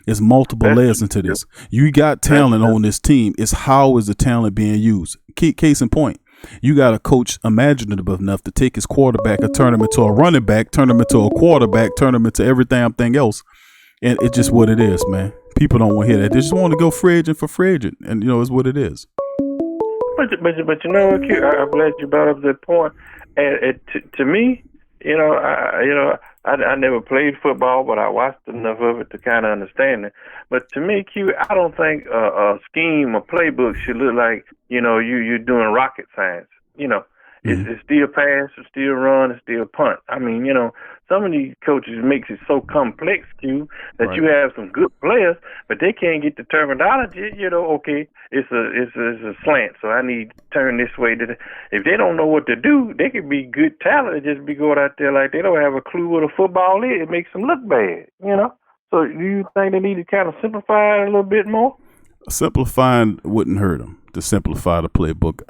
Speaker 3: There's multiple layers into this. You got talent on this team. It's how is the talent being used? Case in point, you got a coach imaginative enough to take his quarterback and turn him into a running back, turn him into a quarterback, turn him into everything else. And it's just what it is, man. People don't want to hear that. They just want to go free agent for free agent. And, you know, it's what it is.
Speaker 5: But you know what, Q? I'm glad you brought up that point. And to me, I never played football, but I watched enough of it to kind of understand it. But to me, Q, I don't think a scheme, a playbook should look like, you're doing rocket science. It's still pass, it's still run, it's still punt. I mean, some of these coaches makes it so complex, Q, that you have some good players, but they can't get the terminology. Okay, it's a slant, so I need to turn this way. If they don't know what to do, they could be good talent and just be going out there like they don't have a clue what a football is. It makes them look bad, So do you think they need to kind of simplify it a little bit more?
Speaker 3: Simplifying wouldn't hurt them to simplify the playbook.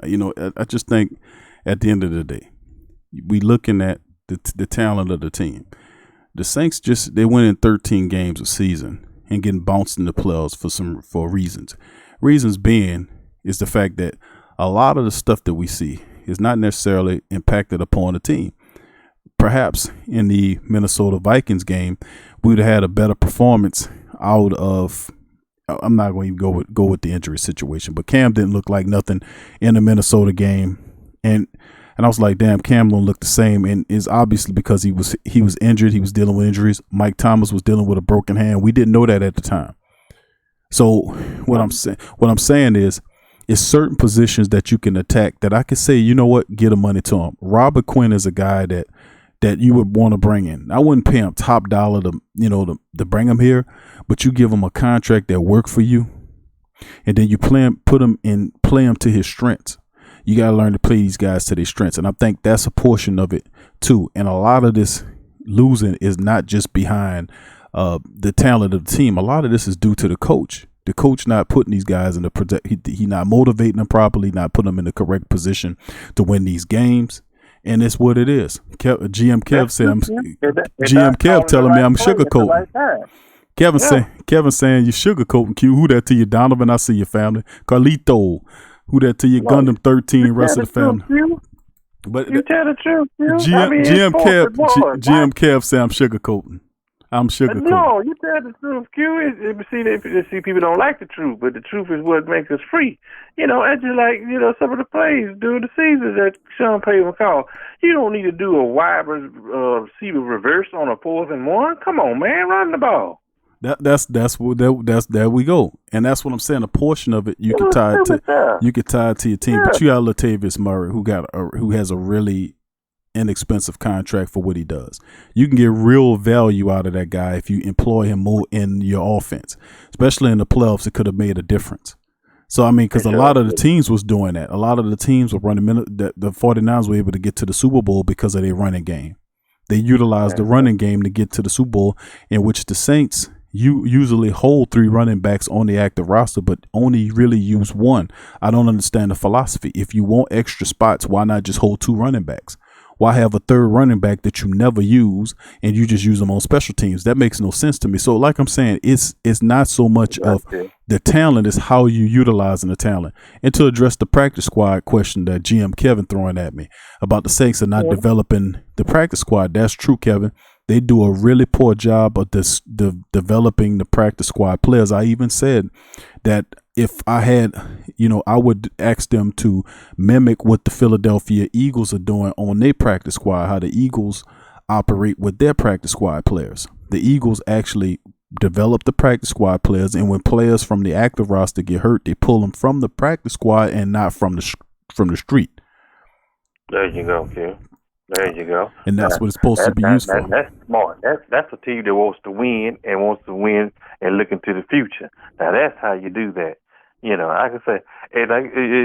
Speaker 3: I just think at the end of the day, we looking at the talent of the team. The Saints they went in 13 games a season and getting bounced in the playoffs for reasons. Reasons being is the fact that a lot of the stuff that we see is not necessarily impacted upon the team. Perhaps in the Minnesota Vikings game, we would have had a better performance out of. I'm not going to go with the injury situation, but Cam didn't look like nothing in the Minnesota game, and I was like, damn, Cam don't look the same, and it's obviously because he was injured. He was dealing with injuries. Mike Thomas was dealing with a broken hand. We didn't know that at the time. So what I'm saying is, it's certain positions that you can attack that I could say, you know what, get the money to him. Robert Quinn is a guy that you would want to bring in. I wouldn't pay him top dollar to bring him here, but you give him a contract that work for you, and then you play him to his strengths. You got to learn to play these guys to their strengths, and I think that's a portion of it too. And a lot of this losing is not just behind the talent of the team. A lot of this is due to the coach. The coach not putting these guys in he not motivating them properly, not putting them in the correct position to win these games. And it's what it is. GM Kev said, GM Kev telling me I'm sugarcoating. Kevin saying you sugarcoating. Q, who that to you? Donovan, I see your family. Carlito, who that to you? Gundam 13, rest of the family. But
Speaker 5: you tell the truth,
Speaker 3: GM Kev said I'm sugarcoating. I'm sugarcoating.
Speaker 5: No, you tell the truth, Q. See, people don't like the truth, but the truth is what makes us free. It's just like, some of the plays during the season that Sean Payton called. You don't need to do a wide receiver reverse on a 4th and 1. Come on, man, run the ball.
Speaker 3: That's there we go, and that's what I'm saying. A portion of it you can tie it to your team, but you got Latavius Murray who has a really inexpensive contract for what he does. You can get real value out of that guy if you employ him more in your offense, especially in the playoffs. It could have made a difference. So, I mean, because a lot of the teams was doing that. A lot of the teams were running the 49ers were able to get to the Super Bowl because of their running game. They utilized the running game to get to the Super Bowl, in which the Saints usually hold 3 running backs on the active roster, but only really use 1. I don't understand the philosophy. If you want extra spots, why not just hold 2 running backs? Why have a 3rd running back that you never use and you just use them on special teams? That makes no sense to me. So like I'm saying, it's not so much of the talent, is how you utilizing the talent. And to address the practice squad question that GM Kevin throwing at me about the Saints are not developing the practice squad. That's true, Kevin. They do a really poor job of developing the practice squad players. I even said that if I had, I would ask them to mimic what the Philadelphia Eagles are doing on their practice squad, how the Eagles operate with their practice squad players. The Eagles actually develop the practice squad players, and when players from the active roster get hurt, they pull them from the practice squad and not from the street.
Speaker 5: There you go, Q. There you go.
Speaker 3: And that's what it's supposed to be used for.
Speaker 5: That's smart. That's a team that wants to win and look into the future. Now, that's how you do that. I can say,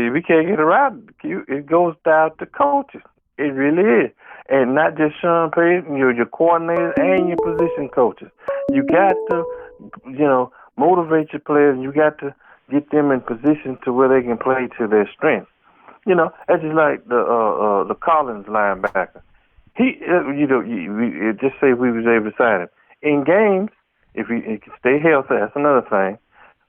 Speaker 5: we can't get around it. It goes down to coaches. It really is. And not just Sean Payton, your coordinators and your position coaches. You got to, motivate your players. You got to get them in position to where they can play to their strengths. That's just like the Collins linebacker. He, just say we was able to sign him in games. If he can stay healthy, that's another thing.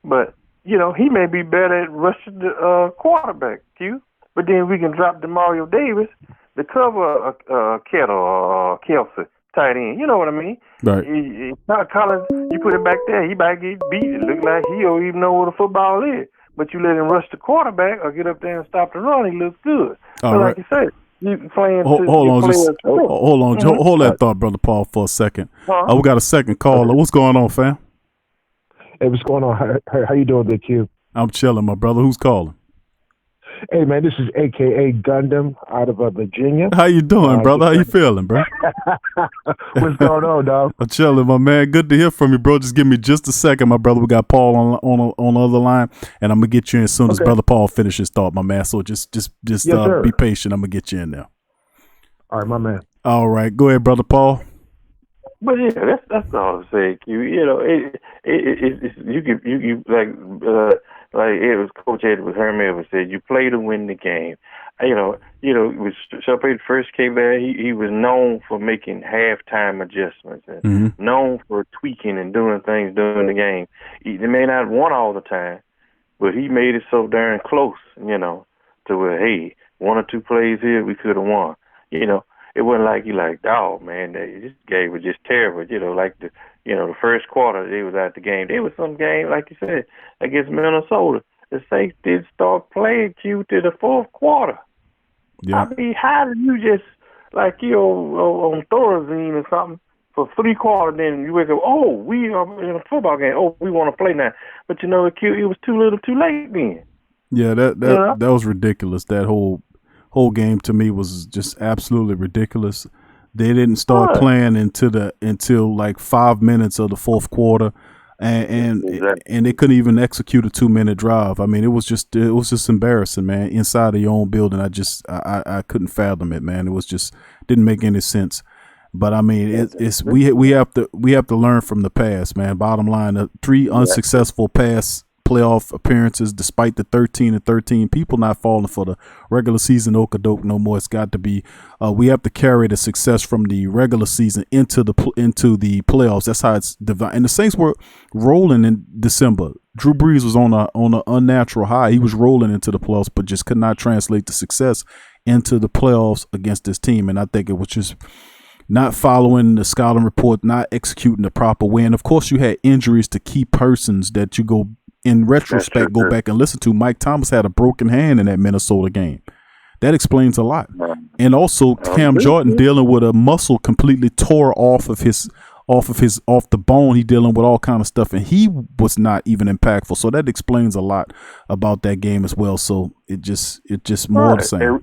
Speaker 5: But he may be better at rushing the quarterback, Q. But then we can drop DeMario Davis to cover Kettle or Kelsey tight end. You know what I mean?
Speaker 3: Right.
Speaker 5: Collins, you put it back there, he might get beat. It look like he don't even know what a football is. But you let him rush the quarterback or get up there and stop the run, he looks good. Like you said, you playing.
Speaker 3: Hold on, Joe. Hold that thought, Brother Paul, for a second. We got a second caller. What's going on, fam?
Speaker 6: Hey, what's going on? How you doing, Big Q?
Speaker 3: I'm chilling, my brother. Who's calling?
Speaker 6: Hey, man, this is AKA Gundam out of Virginia.
Speaker 3: How you doing, brother? How you feeling, bro?
Speaker 6: What's going on, dog?
Speaker 3: I'm chilling, my man. Good to hear from you, bro. Just give me just a second, my brother. We got Paul on the other line, and I'm gonna get you in as soon as Brother Paul finishes his thought, my man. So just be patient. I'm gonna get you in there.
Speaker 6: All right, my man.
Speaker 3: All right, go ahead, Brother Paul.
Speaker 5: But yeah, that's all I'm saying. You like it was Coach Edward Herman ever said, you play to win the game. When Sean Payton first came there, he was known for making halftime adjustments and known for tweaking and doing things during the game. He may not have won all the time, but he made it so darn close, to where, hey, 1 or 2 plays here, we could have won. It wasn't like oh man, this game was just terrible. Like the first quarter they was at the game. There was some game, like you said, against Minnesota. The Saints did start playing Q to the 4th quarter.
Speaker 3: Yeah.
Speaker 5: I mean, how did you just on Thorazine or something for 3 quarters? Then you wake up, we are in a football game. We want to play now. But Q, it was too little, too late then.
Speaker 3: Yeah, that was ridiculous. That whole game to me was just absolutely ridiculous. They didn't start playing until like 5 minutes of the fourth quarter, and they couldn't even execute a 2-minute drive. I mean, it was just embarrassing, man. Inside of your own building, I couldn't fathom it, man. It was just didn't make any sense. But I mean, we have to learn from the past, man. Bottom line, 3 unsuccessful past playoff appearances, despite the 13-13, people not falling for the regular season okadoke no more. It's got to be. We have to carry the success from the regular season into the playoffs. That's how it's divided. And the Saints were rolling in December. Drew Brees was on an unnatural high. He was rolling into the playoffs, but just could not translate the success into the playoffs against this team. And I think it was just not following the scouting report, not executing the proper way. And of course, you had injuries to key persons that you go. In retrospect, go back and listen to. Mike Thomas had a broken hand in that Minnesota game. That explains a lot. And also Cam Jordan dealing with a muscle completely tore off the bone. He dealing with all kind of stuff, and he was not even impactful. So that explains a lot about that game as well. So it just more the same.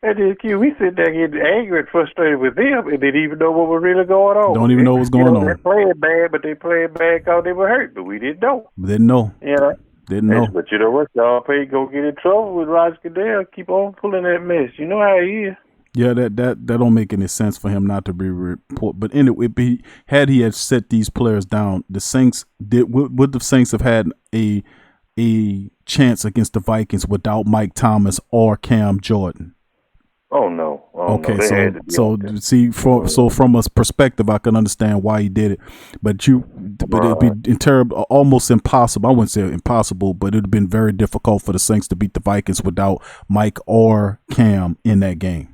Speaker 5: And then we sit there getting angry and frustrated with them and didn't even know what was really going on.
Speaker 3: Don't even know what's going on.
Speaker 5: They played bad, but they played bad because they were hurt, but we didn't know.
Speaker 3: Didn't know. Didn't know.
Speaker 5: But you know what? Y'all pay go get in trouble with Roger Goodell. Keep on pulling that mess. You know how he is.
Speaker 3: Yeah, that don't make any sense for him not to be reported. But anyway, had he set these players down, the Saints would the Saints have had a chance against the Vikings without Mike Thomas or Cam Jordan?
Speaker 5: Oh no.
Speaker 3: Okay, so from a perspective, I can understand why he did it, but it'd be terrible, almost impossible. I wouldn't say impossible, but it'd have been very difficult for the Saints to beat the Vikings without Mike or Cam in that game.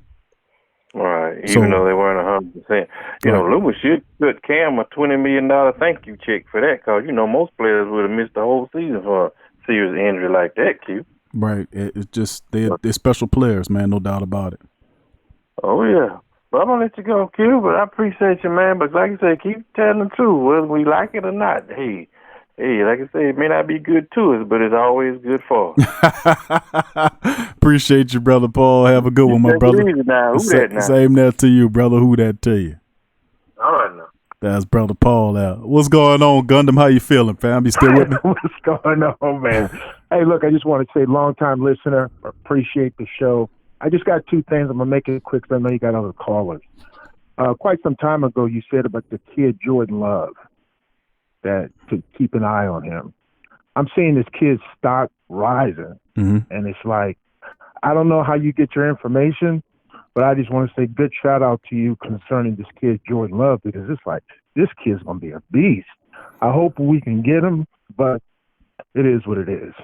Speaker 5: Right, even though they weren't 100%. You know, Loomis should put Cam a $20 million thank you check for that, because most players would have missed the whole season for a serious injury like that, Q.
Speaker 3: Right. It's just they're special players, man. No doubt about it.
Speaker 5: Oh, yeah. But I'm going to let you go, Q, but I appreciate you, man. But like I said, keep telling the truth, whether we like it or not. Hey, like I said, it may not be good to us, but it's always good for us.
Speaker 3: Appreciate you, Brother Paul. Have a good one, my brother. Same that to you, brother. Who that to you?
Speaker 5: All right, now.
Speaker 3: That's Brother Paul out. What's going on, Gundam? How you feeling, fam? You still with me?
Speaker 6: What's going on, man? Hey, look, I just want to say, long-time listener, appreciate the show. I just got 2 things. I'm going to make it quick because I know you got other callers. Quite some time ago, you said about the kid Jordan Love, that to keep an eye on him. I'm seeing this kid's stock rising, and it's like, I don't know how you get your information, but I just want to say good shout-out to you concerning this kid Jordan Love, because it's like, this kid's going to be a beast. I hope we can get him, but it is what it is.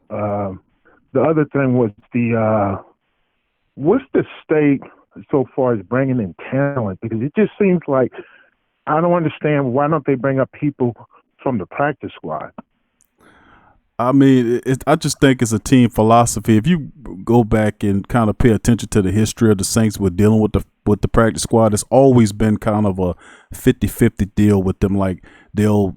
Speaker 6: The other thing was what's the state so far as bringing in talent? Because it just seems like I don't understand, why don't they bring up people from the practice squad?
Speaker 3: I mean, I just think it's a team philosophy. If you go back and kind of pay attention to the history of the Saints with dealing with the practice squad, it's always been kind of a 50-50 deal with them. Like they'll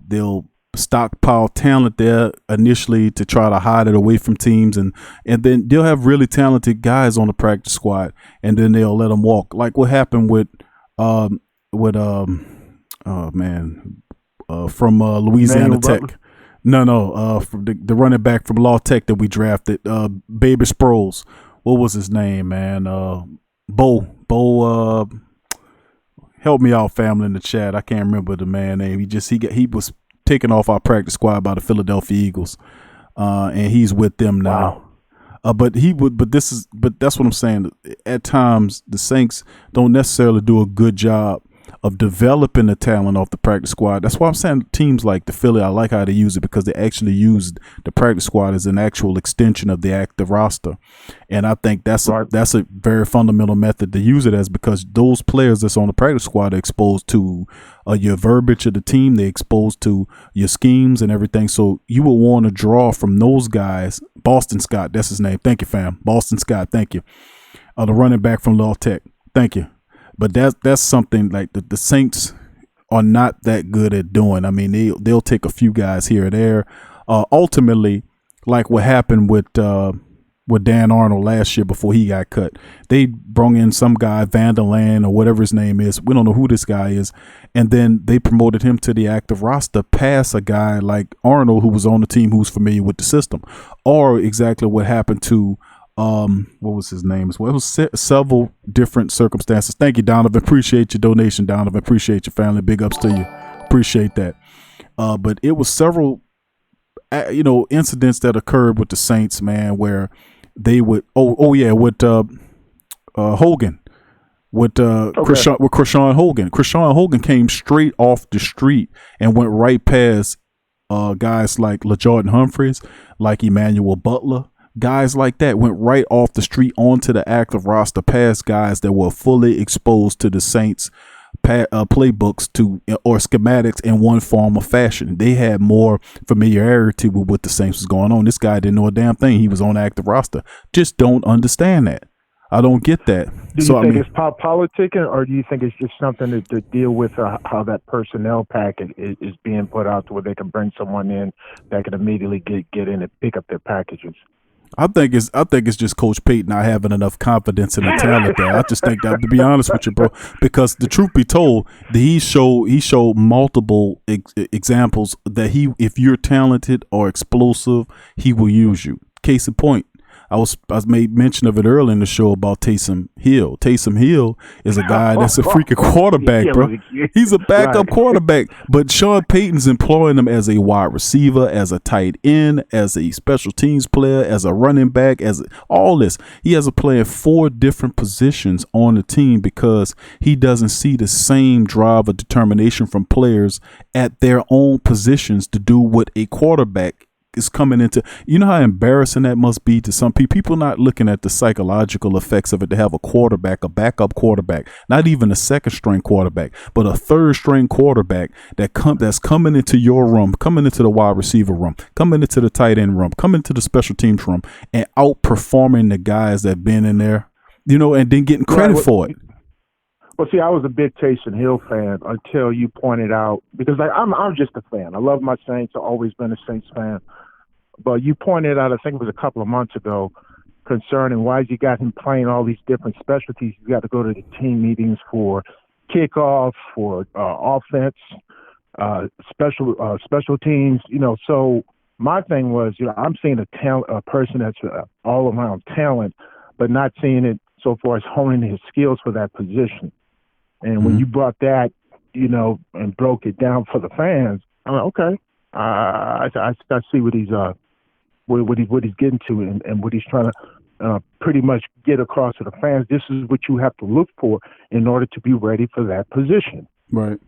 Speaker 3: stockpile talent there initially to try to hide it away from teams, and then they'll have really talented guys on the practice squad, and then they'll let them walk. Like what happened from Louisiana Tech. From the running back from Law Tech that we drafted, Baby Sproles. What was his name, man? Bo. Help me out, family, in the chat. I can't remember the man name. He was taken off our practice squad by the Philadelphia Eagles, and he's with them now. Wow. But that's what I'm saying. At times, the Saints don't necessarily do a good job of developing the talent off the practice squad. That's why I'm saying teams like the Philly, I like how they use it, because they actually use the practice squad as an actual extension of the active roster. And I think that's a very fundamental method to use it as, because those players that's on the practice squad are exposed to your verbiage of the team. They're exposed to your schemes and everything. So you will want to draw from those guys. Boston Scott, that's his name. Thank you, fam. Boston Scott, thank you. The running back from Law Tech. Thank you. But that's something like the Saints are not that good at doing. I mean, they'll take a few guys here or there. Ultimately, like what happened with Dan Arnold last year before he got cut. They brought in some guy, Vanderland or whatever his name is. We don't know who this guy is. And then they promoted him to the active roster past a guy like Arnold, who was on the team, who's familiar with the system. Or exactly what happened to, what was his name as well? It was several different circumstances. Thank you, Donovan. Appreciate your donation, Donovan. Appreciate your family. Big ups to you. Appreciate that. But it was several, incidents that occurred with the Saints, man, where they would, with Hogan, with Krishan Hogan. Krishan Hogan came straight off the street and went right past guys like LaJordan Humphreys, like Emmanuel Butler. Guys like that went right off the street onto the active roster past guys that were fully exposed to the Saints playbooks or schematics in one form or fashion. They had more familiarity with what the Saints was going on. This guy didn't know a damn thing. He was on the active roster. Just don't understand that. I don't get that.
Speaker 6: Do you think it's politicking, or do you think it's just something to deal with how that personnel packet is being put out to where they can bring someone in that can immediately get in and pick up their packages?
Speaker 3: I think it's just Coach Payton not having enough confidence in the talent there. I just think that, to be honest with you, bro, because the truth be told, he showed multiple examples that if you're talented or explosive, he will use you. Case in point, I made mention of it earlier in the show about Taysom Hill. Taysom Hill is a guy that's a freaking quarterback, bro. He's a backup quarterback, but Sean Payton's employing him as a wide receiver, as a tight end, as a special teams player, as a running back, as all this. He has a player in 4 different positions on the team because he doesn't see the same drive or determination from players at their own positions to do what a quarterback is coming into. You know how embarrassing that must be to some people. People not looking at the psychological effects of it, to have a quarterback, a backup quarterback, not even a second string quarterback, but a third string quarterback that's coming into your room, coming into the wide receiver room, coming into the tight end room, coming into the special teams room, and outperforming the guys that been in there, and then getting credit for it.
Speaker 6: Well, see, I was a big Taysom Hill fan until you pointed out, because I'm just a fan. I love my Saints. I've always been a Saints fan. But you pointed out, I think it was a couple of months ago, concerning why you got him playing all these different specialties. You got to go to the team meetings for kickoff, for offense, special teams. So my thing was, I'm seeing a person that's all around talent, but not seeing it so far as honing his skills for that position. And when you brought that, and broke it down for the fans, I'm like, okay, I see what he's what he's getting to and what he's trying to pretty much get across to the fans. This is what you have to look for in order to be ready for that position.
Speaker 3: Right.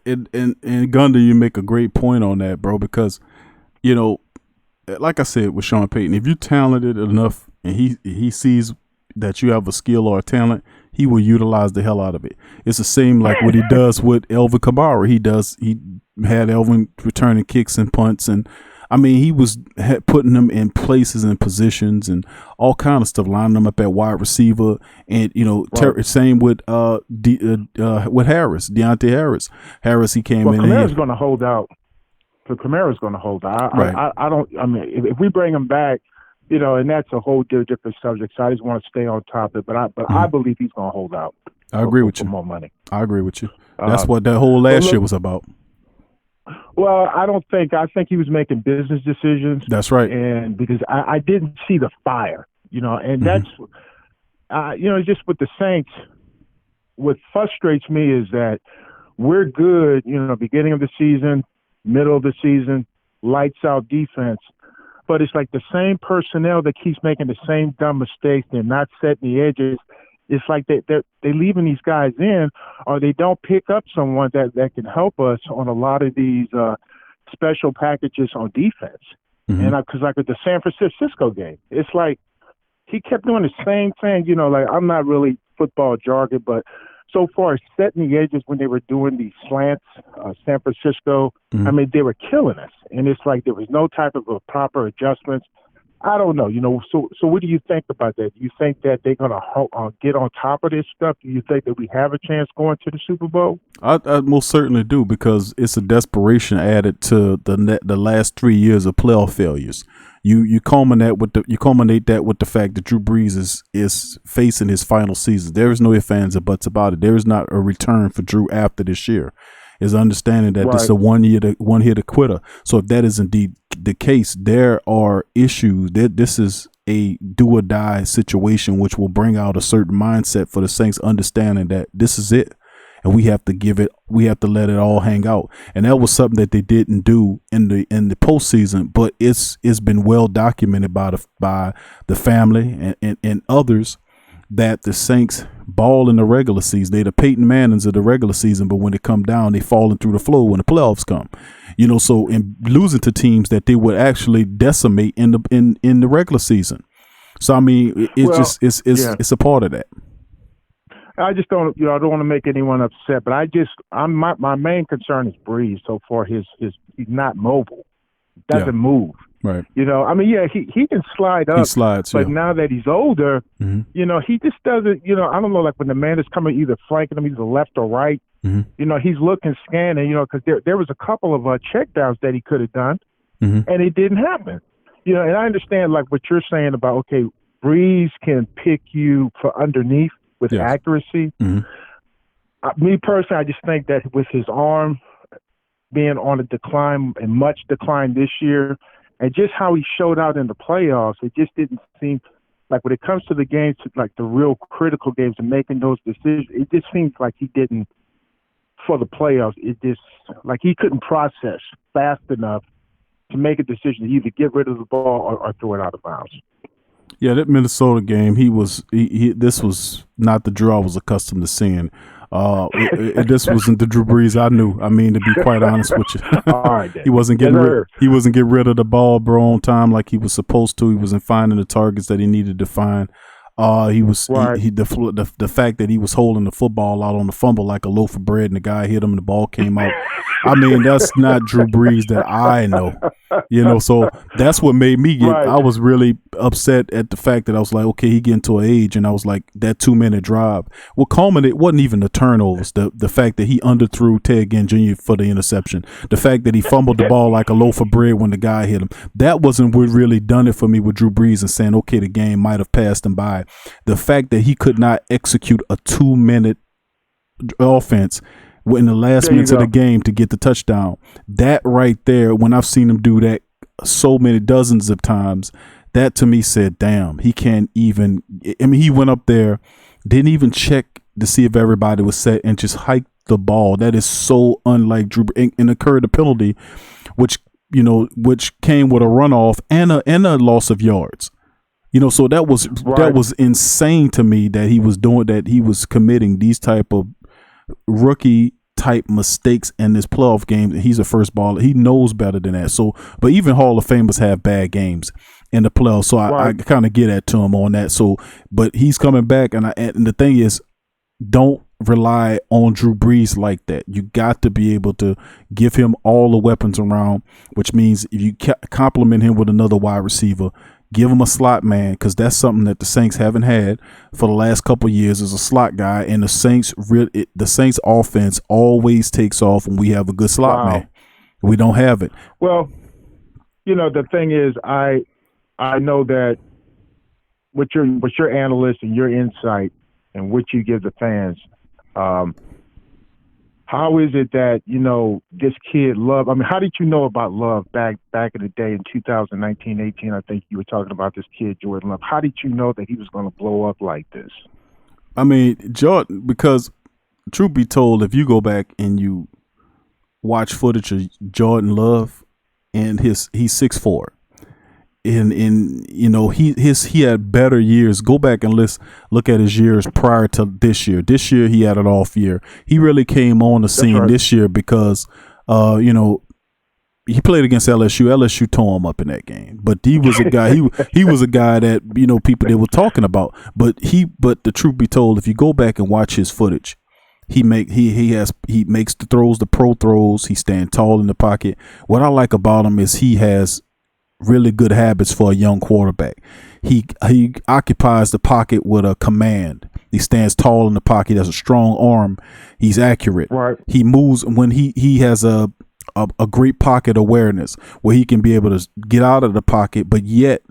Speaker 3: And Gunda, you make a great point on that, bro, because, like I said with Sean Payton, if you're talented enough and he sees that you have a skill or a talent, he will utilize the hell out of it. It's the same like what he does with Elvin Kamara. He had Elvin returning kicks and punts, and I mean, he was putting them in places and positions and all kind of stuff, lining them up at wide receiver, and same with Harris, Deontay Harris. He came in.
Speaker 6: Kamara's going to hold out. Kamara's going to hold out.
Speaker 3: Right.
Speaker 6: If we bring him back, and that's a whole different subject. So I just want to stay on top of it. But I believe he's going to hold out.
Speaker 3: I agree with you.
Speaker 6: For more money.
Speaker 3: I agree with you. That's what that whole last year was about.
Speaker 6: Well, I think he was making business decisions.
Speaker 3: That's right.
Speaker 6: And because I didn't see the fire, and that's, just with the Saints, what frustrates me is that we're good, beginning of the season, middle of the season, lights out defense. But it's like the same personnel that keeps making the same dumb mistakes. They're not setting the edges. It's like they're leaving these guys in, or they don't pick up someone that can help us on a lot of these special packages on defense. And because like with the San Francisco game, it's like he kept doing the same thing. Like I'm not really football jargon, but so far as setting the edges when they were doing these slants, San Francisco, I mean, they were killing us. And it's like there was no type of a proper adjustments. I don't know. So what do you think about that? Do you think that they're going to get on top of this stuff? Do you think that we have a chance going to the Super Bowl?
Speaker 3: I most certainly do, because it's a desperation added to the last 3 years of playoff failures. You culminate that with the fact that Drew Brees is facing his final season. There is no ifs, ands, or buts about it. There is not a return for Drew after this year. Is understanding that this is a one hit quitter. So if that is indeed the case, there are issues. This is a do or die situation, which will bring out a certain mindset for the Saints, understanding that this is it, and we have to let it all hang out. And that was something that they didn't do in the postseason, but it's been well documented by the family and others that the Saints ball in the regular season. They the Peyton Mannings of the regular season, but when they come down, they falling through the floor when the playoffs come. So in losing to teams that they would actually decimate in the regular season. So I mean, it's a part of that.
Speaker 6: I just don't, I don't want to make anyone upset, but my main concern is Breeze. So far, he's not mobile, doesn't move.
Speaker 3: Right.
Speaker 6: He can slide up.
Speaker 3: He slides,
Speaker 6: but now that he's older, he just doesn't. I don't know, like when the man is coming, either flanking him, either left or right. He's looking, scanning. Because there was a couple of checkdowns that he could have done, and it didn't happen. And I understand like what you're saying about Breeze can pick you for underneath with accuracy. Me personally, I just think that with his arm being on a decline and much decline this year, and just how he showed out in the playoffs, it just didn't seem like when it comes to the games, like the real critical games and making those decisions, it just seems like he didn't, for the playoffs, it just, like he couldn't process fast enough to make a decision to either get rid of the ball or throw it out of bounds.
Speaker 3: Yeah, that Minnesota game, this was not the Drew I was accustomed to seeing. This wasn't the Drew Brees I knew. I mean, to be quite honest with you,
Speaker 6: all right,
Speaker 3: he wasn't getting rid of the ball, bro, on time like he was supposed to. He wasn't finding the targets that he needed to find. The fact that he was holding the football out on the fumble like a loaf of bread, and the guy hit him and the ball came out. I mean, that's not Drew Brees that I know. So that's what made me get. I was really upset at the fact that I was like, okay, he getting to an age, and I was like, that 2-minute drive. Well, it wasn't even the turnovers. The fact that he underthrew Ted Ginn Jr. for the interception. The fact that he fumbled the ball like a loaf of bread when the guy hit him. That wasn't what really done it for me with Drew Brees and saying, okay, the game might have passed him by. The fact that he could not execute a 2-minute offense in the last minutes of the game to get the touchdown, that right there, when I've seen him do that so many dozens of times, that to me said, damn, he can't even. I mean, he went up there, didn't even check to see if everybody was set, and just hiked the ball. That is so unlike Drew, and incurred a penalty, which came with a runoff and a loss of yards. So that was insane to me that he was doing that. He was committing these type of rookie type mistakes in this playoff game. He's a first baller. He knows better than that. So, but even Hall of Famers have bad games in the playoffs. So I kind of get at to him on that. So, but he's coming back, and the thing is, don't rely on Drew Brees like that. You got to be able to give him all the weapons around, which means if you compliment him with another wide receiver, give him a slot man, because that's something that the Saints haven't had for the last couple of years, is a slot guy. And the Saints offense always takes off when we have a good slot man. We don't have it.
Speaker 6: Well, the thing is, I know that with your analyst and your insight and what you give the fans, how is it that, this kid Love, I mean, how did you know about Love back in the day in 2019-18? I think you were talking about this kid, Jordan Love. How did you know that he was going to blow up like this?
Speaker 3: I mean, Jordan, because truth be told, if you go back and you watch footage of Jordan Love, and he's 6'4", and he had better years. Go back and look at his years prior to this year. This year he had an off year. He really came on the scene this year because he played against LSU. LSU tore him up in that game. But he was a guy. He was a guy that people they were talking about. But the truth be told, if you go back and watch his footage, he makes the throws, the pro throws. He stands tall in the pocket. What I like about him is he has really good habits for a young quarterback. He occupies the pocket with a command. He stands tall in the pocket. He has a strong arm. He's accurate.
Speaker 6: Right.
Speaker 3: He moves when he has a great pocket awareness where he can be able to get out of the pocket, but yet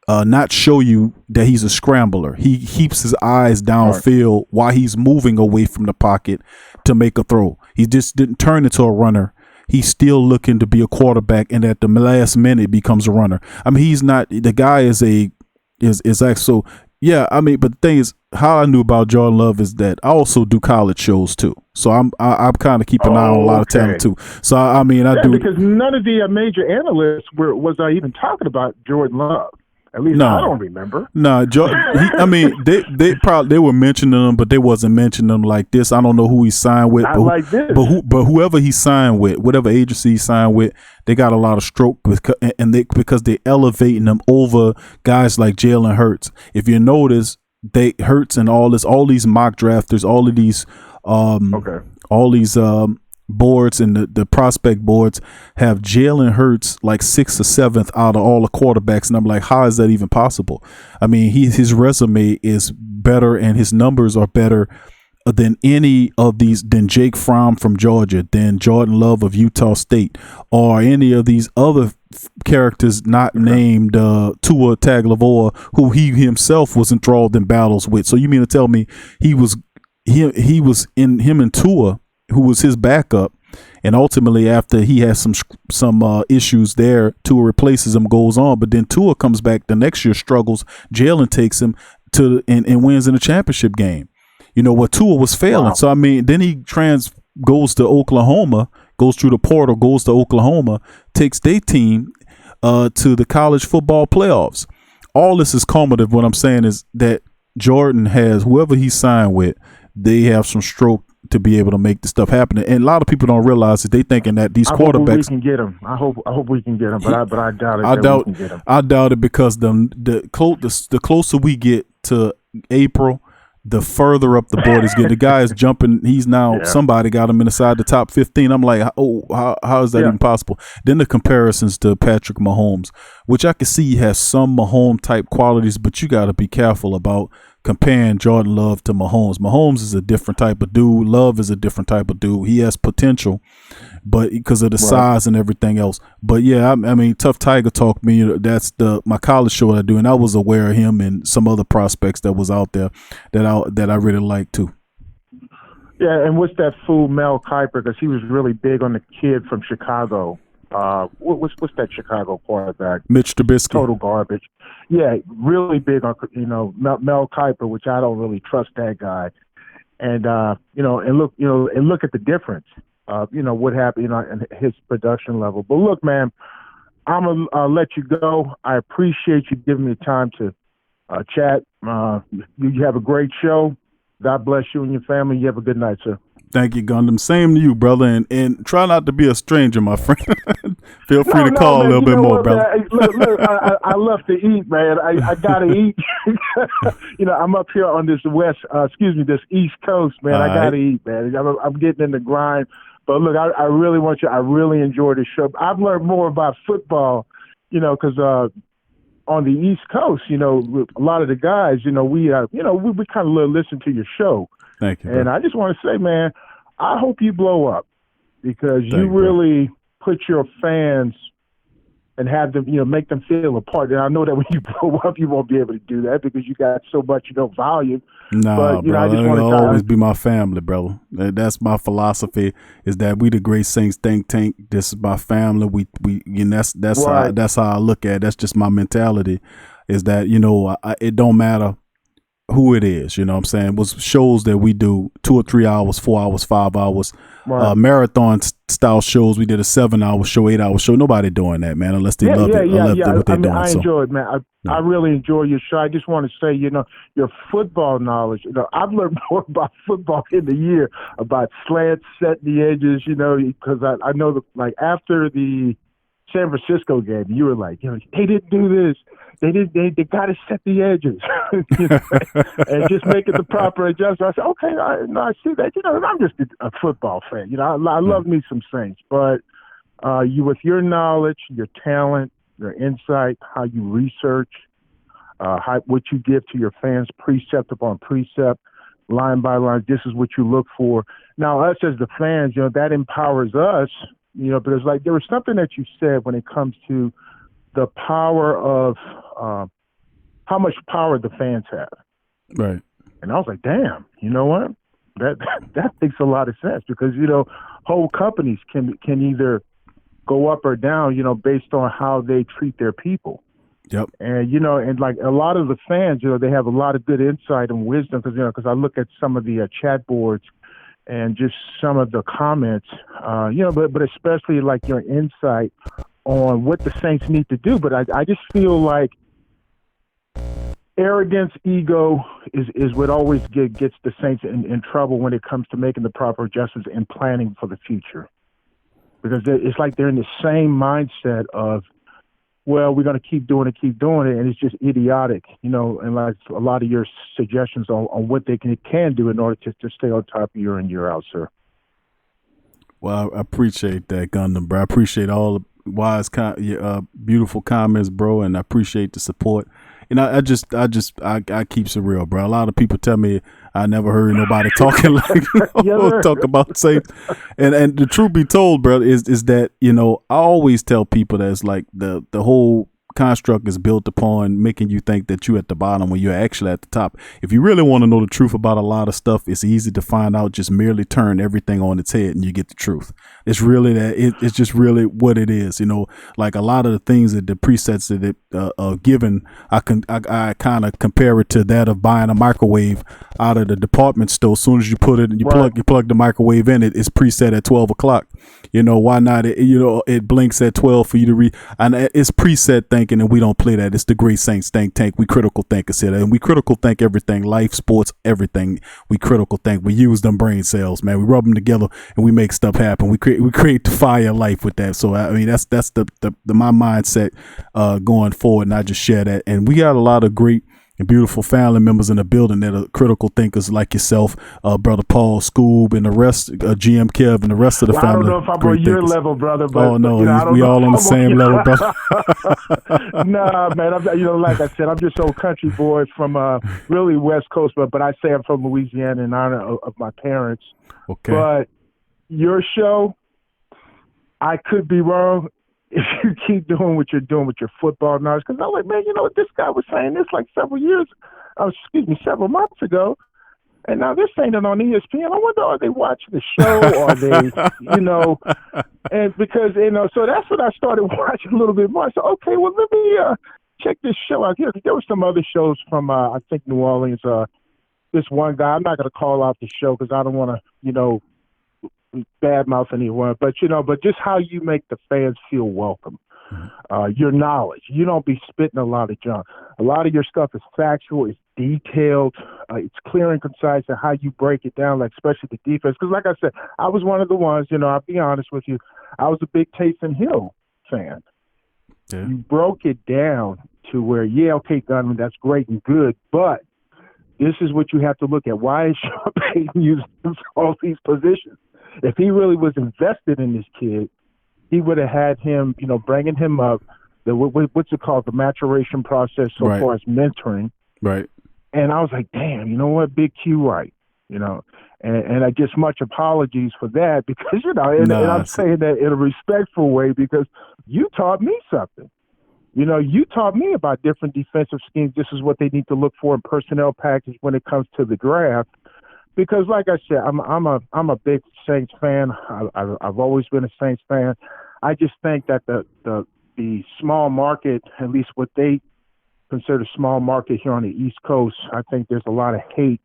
Speaker 3: not show you that he's a scrambler. He keeps his eyes downfield while he's moving away from the pocket to make a throw. He just didn't turn into a runner. He's still looking to be a quarterback, and at the last minute becomes a runner. I mean, he's not. The guy is actually so. Yeah, I mean, but the thing is, how I knew about Jordan Love is that I also do college shows too. So I'm kind of keeping an eye on a lot of talent too. So I mean, I do
Speaker 6: because none of the major analysts was even talking about Jordan Love. At least I don't remember.
Speaker 3: No, I mean, they were mentioning him, but they wasn't mentioning him like this. I don't know who he signed with, but whoever he signed with, whatever agency he signed with, they got a lot of stroke because they're elevating them over guys like Jalen Hurts. If you notice, Hurts and all these mock drafters, all of these, all these boards and the prospect boards have Jalen Hurts like 6th or 7th out of all the quarterbacks, and I'm like, how is that even possible? I mean, his resume is better and his numbers are better than any of these, than Jake Fromm from Georgia, than Jordan Love of Utah State, or any of these other characters not named Tua Tagovailoa, who he himself was enthralled in battles with. So you mean to tell me he was in him and Tua, who was his backup, and ultimately after he has some issues there, Tua replaces him, goes on, but then Tua comes back the next year, struggles. Jalen takes him to and wins in the championship game. You know what? Tua was failing. Wow. So I mean, then he goes to Oklahoma, goes through the portal, goes to Oklahoma, takes their team to the college football playoffs. All this is cumulative. What I'm saying is that Jordan has, whoever he signed with, they have some stroke to be able to make the stuff happen. And a lot of people don't realize that they thinking that these quarterbacks.
Speaker 6: I hope we can get him. I hope we can get him, but I doubt it. We can get him.
Speaker 3: I doubt it because the closer we get to April, the further up the board is getting. The guy is jumping. He's now somebody got him inside the top 15. I'm like, how is that even possible? Then the comparisons to Patrick Mahomes, which I can see has some Mahomes type qualities, but you got to be careful about comparing Jordan Love to Mahomes. Mahomes is a different type of dude. Love is a different type of dude. He has potential, but because of the size and everything else. But yeah, I mean, Tough Tiger Talk, me, that's my college show that I do, and I was aware of him and some other prospects that was out there that I really like too.
Speaker 6: Yeah, and what's that fool Mel Kiper? Because he was really big on the kid from Chicago. What's that Chicago quarterback?
Speaker 3: Mitch Trubisky.
Speaker 6: Total garbage. Yeah, really big on Mel Kiper, which I don't really trust that guy. And look at the difference. What happened, in his production level. But look, man, I'm gonna let you go. I appreciate you giving me time to chat. You have a great show. God bless you and your family. You have a good night, sir.
Speaker 3: Thank you, Gundam. Same to you, brother. And try not to be a stranger, my friend. Feel free to call
Speaker 6: man,
Speaker 3: a little bit more, brother.
Speaker 6: Man, look, I love to eat, man. I gotta eat. I'm up here on this this East Coast, man. I gotta eat, man. I'm getting in the grind. But look, I really want you. I really enjoy the show. I've learned more about football, because on the East Coast, a lot of the guys, we kind of listen to your show.
Speaker 3: Thank you.
Speaker 6: And I just want to say, man, I hope you blow up because you really put your fans and have them, make them feel a part. And I know that when you blow up, you won't be able to do that because you got so much, volume.
Speaker 3: No,
Speaker 6: but,
Speaker 3: brother,
Speaker 6: I just want to
Speaker 3: always be my family, brother. That's my philosophy. Is that we the Great Saints think tank. This is my family. We and that's right. That's how I look at it. That's just my mentality. Is that it don't matter who it is, what I'm saying? It was shows that we do 2 or 3 hours, 4 hours, 5 hours, marathon style shows. We did a 7-hour show, 8-hour show. Nobody doing that, man, unless they love it. What they're doing.
Speaker 6: I enjoy it, man. I really enjoy your show. I just want to say, your football knowledge. I've learned more about football in the year about slants, set the edges. Because I know that after the San Francisco game, you were like, they didn't do this. They got to set the edges and just make it the proper adjustment. I said, okay, I see that. I'm just a football fan. I love me some Saints, but you with your knowledge, your talent, your insight, how you research, what you give to your fans, precept upon precept, line by line. This is what you look for. Now, us as the fans, that empowers us, because like there was something that you said when it comes to the power of how much power the fans have.
Speaker 3: Right.
Speaker 6: And I was like, damn, you know what? That makes a lot of sense because, whole companies can either go up or down, based on how they treat their people.
Speaker 3: Yep.
Speaker 6: And, and like a lot of the fans, they have a lot of good insight and wisdom because I look at some of the chat boards and just some of the comments, but especially like your insight on what the Saints need to do. But I just feel like arrogance, ego is what always gets the Saints in trouble when it comes to making the proper adjustments and planning for the future. Because it's like they're in the same mindset of, well, we're going to keep doing it, and it's just idiotic, and like a lot of your suggestions on what they can do in order to stay on top year in, year out, sir.
Speaker 3: Well, I appreciate that, Gundam, bro. I appreciate all the wise, beautiful comments, bro, and I appreciate the support. And I keeps it real, bro. A lot of people tell me I never heard nobody talking like talk about Saints. And the truth be told, bro, is that, I always tell people that it's like the whole construct is built upon making you think that you're at the bottom when you're actually at the top. If you really want to know the truth about a lot of stuff, it's easy to find out. Just merely turn everything on its head and you get the truth. It's really that. It's just really what it is. Like a lot of the things that the presets that it are given, I kind of compare it to that of buying a microwave out of the department store. As soon as you put it, you plug the microwave in, it's preset at 12 o'clock. Why not? It blinks at 12 for you to read, and it's preset thinking, and we don't play that. It's the great Saints think tank. We critical thinkers here, and we critical think everything, life, sports, everything. We critical think. We use them brain cells, man. We rub them together and we make stuff happen. We create the fire life with that. So I mean, that's the my mindset going forward, and I just share that. And we got a lot of great and beautiful family members in the building that are critical thinkers like yourself, Brother Paul, Scoob, and the rest, GM Kev, and the rest of the family. I don't
Speaker 6: know if I'm on your level, brother. But,
Speaker 3: oh, no, we all on the same level, brother.
Speaker 6: Nah, man, like I said, I'm just old country boy from really West Coast, but I say I'm from Louisiana in honor of my parents.
Speaker 3: Okay.
Speaker 6: But your show, I could be wrong. If you keep doing what you're doing with your football knowledge, because I'm like, man, this guy was saying this like several months ago, and now they're saying it on ESPN. I wonder, are they watching the show? Are they, and because, so that's when I started watching a little bit more. So, okay, well, let me check this show out here. There were some other shows from, I think, New Orleans. This one guy, I'm not going to call out the show because I don't want to, badmouth anyone, but just how you make the fans feel welcome. Your knowledge. You don't be spitting a lot of junk. A lot of your stuff is factual, it's detailed, it's clear and concise, and how you break it down, like especially the defense. Because like I said, I was one of the ones, I'll be honest with you, I was a big Taysom Hill fan. Yeah. You broke it down to where, okay, Gunman, that's great and good, but this is what you have to look at. Why is Sean Payton using all these positions? If he really was invested in this kid, he would have had him, bringing him up, what's it called, the maturation process so far as mentoring.
Speaker 3: Right.
Speaker 6: And I was like, damn, you know what, Big Q, right. And I just much apologies for that because, and I'm saying that in a respectful way because you taught me something. You taught me about different defensive schemes. This is what they need to look for in personnel package when it comes to the draft. Because, like I said, I'm a big Saints fan. I've always been a Saints fan. I just think that the small market, at least what they consider small market here on the East Coast, I think there's a lot of hate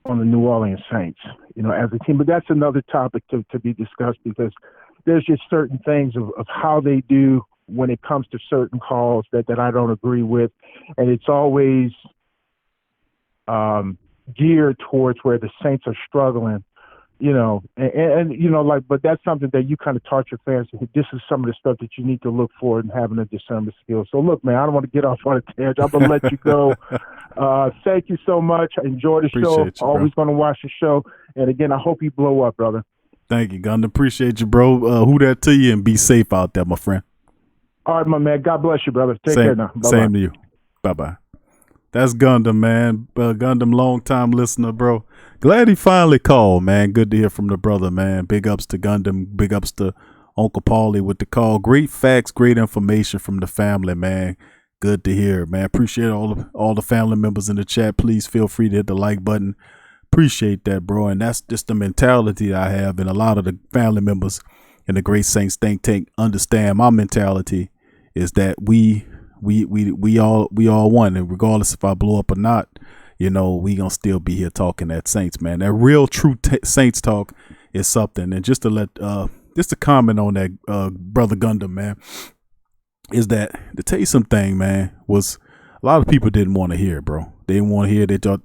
Speaker 6: on the New Orleans Saints, as a team. But that's another topic to be discussed because there's just certain things of how they do when it comes to certain calls that I don't agree with, and it's always geared towards where the Saints are struggling, but that's something that you kind of taught your fans. This is some of the stuff that you need to look for and having a discernment skill. So look, man, I don't want to get off on a tangent. I'm going to let you go. Thank you so much. I enjoy the show. Always going to watch the show. And again, I hope you blow up, brother.
Speaker 3: Thank you, Gunn. Appreciate you, bro. Who that to you and be safe out there, my friend.
Speaker 6: All right, my man. God bless you, brother. Take
Speaker 3: Same,
Speaker 6: care now. Bye-bye.
Speaker 3: Same to you. Bye-bye. That's Gundam, man. Gundam, long-time listener, bro. Glad he finally called, man. Good to hear from the brother, man. Big ups to Gundam. Big ups to Uncle Paulie with the call. Great facts, great information from the family, man. Good to hear, man. Appreciate all the family members in the chat. Please feel free to hit the like button. Appreciate that, bro. And that's just the mentality I have, and a lot of the family members in the Great Saints Think Tank understand my mentality is that we all one, and regardless if I blow up or not, you know, we gonna still be here talking that Saints, man. That real true Saints talk is something. And just to comment on that, brother Gundam, man, is that the Taysom thing, man, was a lot of people didn't want to hear, bro. They didn't want to hear. They thought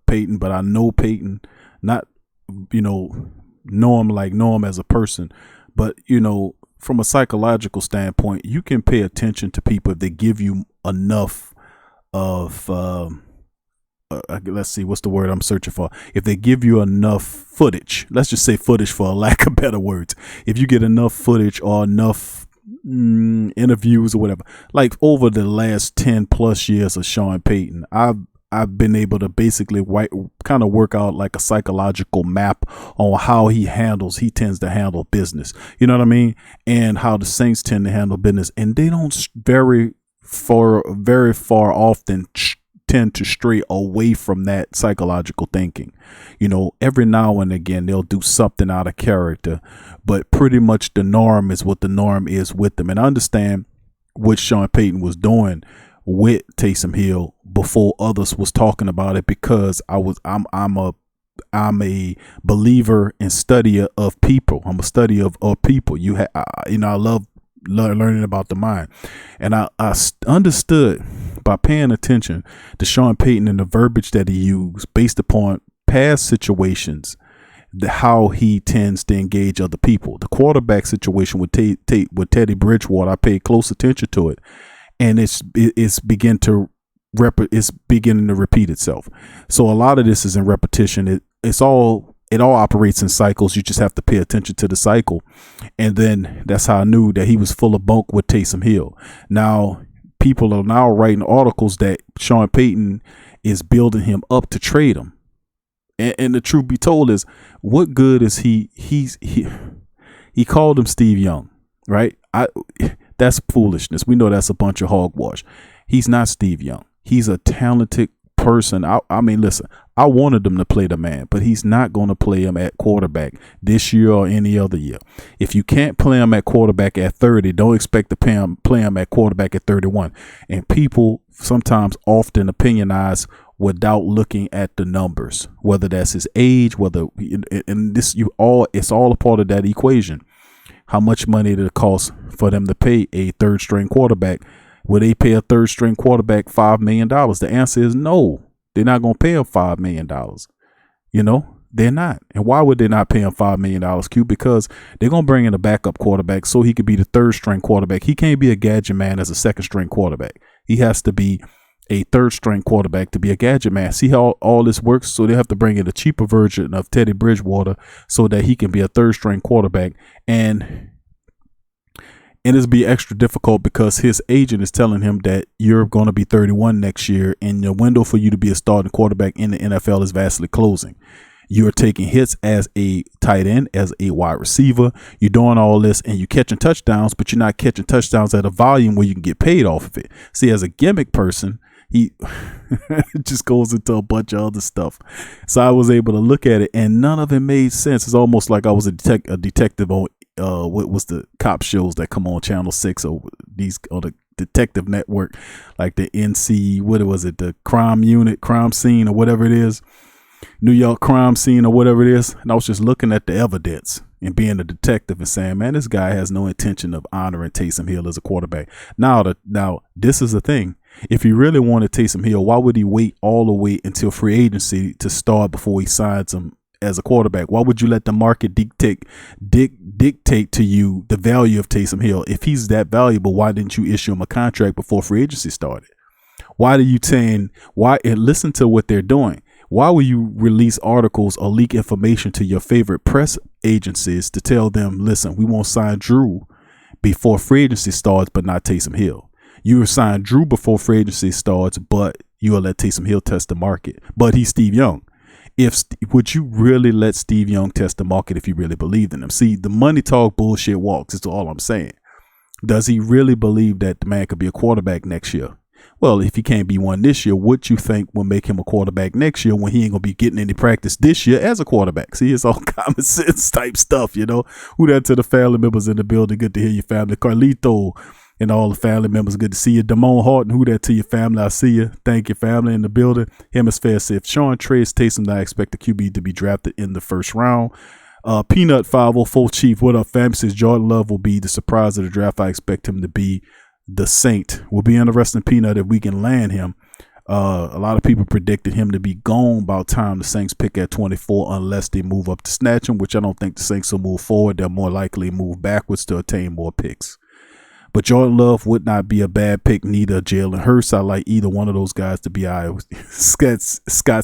Speaker 3: Peyton, but I know Peyton, not, you know him as a person, but, you know, from a psychological standpoint, you can pay attention to people if they give you enough of, let's see, what's the word I'm searching for? If they give you enough footage, let's just say footage for a lack of better words. If you get enough footage or enough interviews or whatever, like over the last 10 plus years of Sean Payton, I've been able to basically kind of work out like a psychological map on how he tends to handle business. You know what I mean? And how the Saints tend to handle business. And they don't very far often tend to stray away from that psychological thinking. You know, every now and again, they'll do something out of character, but pretty much the norm is what the norm is with them. And I understand what Sean Payton was doing with Taysom Hill before others was talking about it, because I'm a believer and studier of people. I'm a studier of people. I love learning about the mind, and I understood by paying attention to Sean Payton and the verbiage that he used based upon past situations, how he tends to engage other people. The quarterback situation with Teddy Bridgewater, I paid close attention to it. And it's beginning to repeat itself. So a lot of this is in repetition. It all operates in cycles. You just have to pay attention to the cycle. And then that's how I knew that he was full of bunk with Taysom Hill. Now people are now writing articles that Sean Payton is building him up to trade him. And the truth be told is, what good is he called him Steve Young, right? That's foolishness. We know that's a bunch of hogwash. He's not Steve Young. He's a talented person. I mean, listen, I wanted him to play the man, but he's not going to play him at quarterback this year or any other year. If you can't play him at quarterback at 30, don't expect to play him at quarterback at 31. And people sometimes often opinionize without looking at the numbers, whether that's his age, it's all a part of that equation. How much money did it cost for them to pay a third string quarterback? Will they pay a third string quarterback $5 million? The answer is no. They're not going to pay him $5 million. You know, they're not. And why would they not pay him $5 million, Q? Because they're going to bring in a backup quarterback so he could be the third string quarterback. He can't be a gadget man as a second string quarterback. He has to be a third string quarterback to be a gadget man. See how all this works? So they have to bring in a cheaper version of Teddy Bridgewater so that he can be a third string quarterback. And it's be extra difficult because his agent is telling him that you're going to be 31 next year, and the window for you to be a starting quarterback in the NFL is vastly closing. You're taking hits as a tight end, as a wide receiver. You're doing all this and you're catching touchdowns, but you're not catching touchdowns at a volume where you can get paid off of it. See, as a gimmick person, he just goes into a bunch of other stuff. So I was able to look at it and none of it made sense. It's almost like I was a detective on what was the cop shows that come on Channel 6 or the detective network, like the NC, what was it, the crime scene or whatever it is, New York crime scene or whatever it is. And I was just looking at the evidence and being a detective and saying, man, this guy has no intention of honoring Taysom Hill as a quarterback. Now this is the thing. If he really wanted Taysom Hill, why would he wait all the way until free agency to start before he signs him as a quarterback? Why would you let the market dictate to you the value of Taysom Hill? If he's that valuable, why didn't you issue him a contract before free agency started? Why are you saying why? And listen to what they're doing. Why will you release articles or leak information to your favorite press agencies to tell them, listen, we won't sign Drew before free agency starts, but not Taysom Hill. You will sign Drew before free agency starts, but you will let Taysom Hill test the market. But he's Steve Young. Would you really let Steve Young test the market if you really believed in him? See, the money talk bullshit walks. That's all I'm saying. Does he really believe that the man could be a quarterback next year? Well, if he can't be one this year, what you think will make him a quarterback next year when he ain't going to be getting any practice this year as a quarterback? See, it's all common sense type stuff, you know. Who that to the family members in the building? Good to hear your family. Carlito and all the family members, good to see you. Damone Horton, who that to your family? I see you. Thank you, family in the building. Hemisphere said, if Sean trades Taysom, I expect the QB to be drafted in the first round. Peanut 504 Chief, what up, fam? Says Jordan Love will be the surprise of the draft. I expect him to be the Saint. Will be interesting, Peanut, if we can land him. A lot of people predicted him to be gone by the time the Saints pick at 24 unless they move up to snatch him, which I don't think the Saints will move forward. They'll more likely move backwards to attain more picks. But Jordan Love would not be a bad pick, neither Jalen Hurts. I like either one of those guys to be I. Scott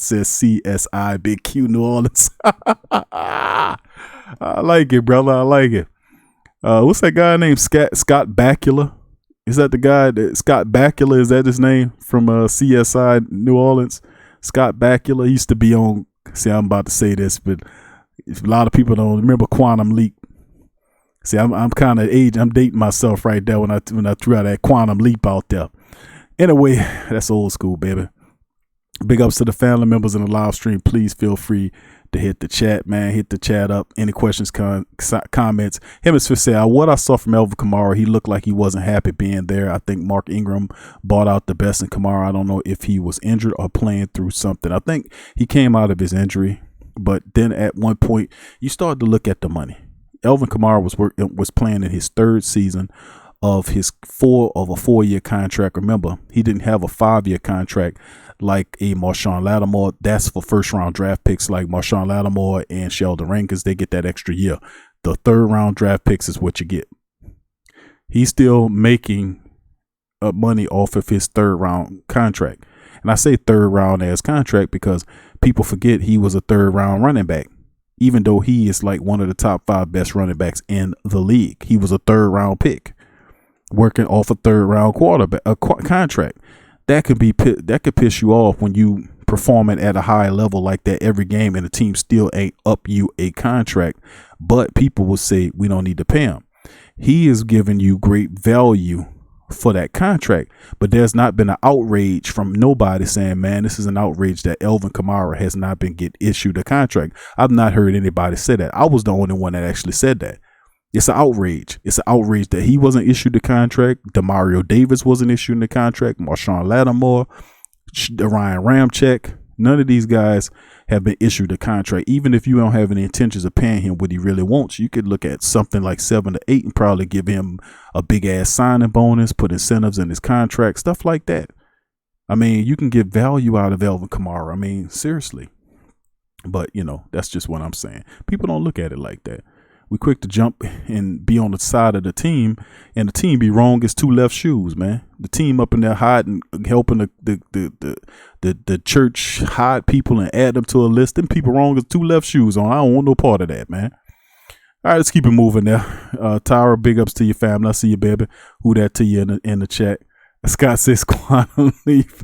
Speaker 3: says CSI, Big Q, New Orleans. I like it, brother. I like it. What's that guy named Scott Bakula? Is that the guy that Scott Bakula? Is that his name from CSI New Orleans? Scott Bakula used to be on. See, I'm about to say this, but a lot of people don't remember Quantum Leap. See, I'm kind of age. I'm dating myself right there when I threw out that Quantum Leap out there. Anyway, that's old school, baby. Big ups to the family members in the live stream. Please feel free to hit the chat, man. Hit the chat up. Any questions, comments? Hemisphere said, what I saw from Alvin Kamara, he looked like he wasn't happy being there. I think Mark Ingram bought out the best in Kamara. I don't know if he was injured or playing through something. I think he came out of his injury, but then at one point, you start to look at the money. Alvin Kamara was playing in his third season of a 4-year contract. Remember, he didn't have a 5-year contract like a Marshawn Lattimore. That's for first round draft picks like Marshawn Lattimore and Sheldon Rankins. They get that extra year. The third round draft picks is what you get. He's still making money off of his third round contract. And I say third round as contract because people forget he was a third round running back. Even though he is like one of the top 5 best running backs in the league, he was a third round pick working off a third round quarterback contract. That could piss you off when you performing at a high level like that every game and the team still ain't up you a contract. But people will say we don't need to pay him. He is giving you great value for that contract, but there's not been an outrage from nobody saying, man, this is an outrage that Alvin Kamara has not been issued a contract. I've not heard anybody say that. I was the only one that actually said that. It's an outrage. It's an outrage that he wasn't issued the contract. Demario Davis wasn't issued the contract. Marshawn Lattimore, Ryan Ramczyk, none of these guys have been issued a contract. Even if you don't have any intentions of paying him what he really wants, you could look at something like 7 to 8 and probably give him a big ass signing bonus, put incentives in his contract, stuff like that. I mean, you can get value out of Alvin Kamara. I mean, seriously. But, you know, that's just what I'm saying. People don't look at it like that. We quick to jump and be on the side of the team, and the team be wrong as 2 left shoes, man. The team up in there hiding, helping the church hide people and add them to a list. Them people wrong as 2 left shoes on. I don't want no part of that, man. All right, let's keep it moving there. Tyra, big ups to your family. I see you, baby. Who that to you in the chat? Scott says Quantum Leaf.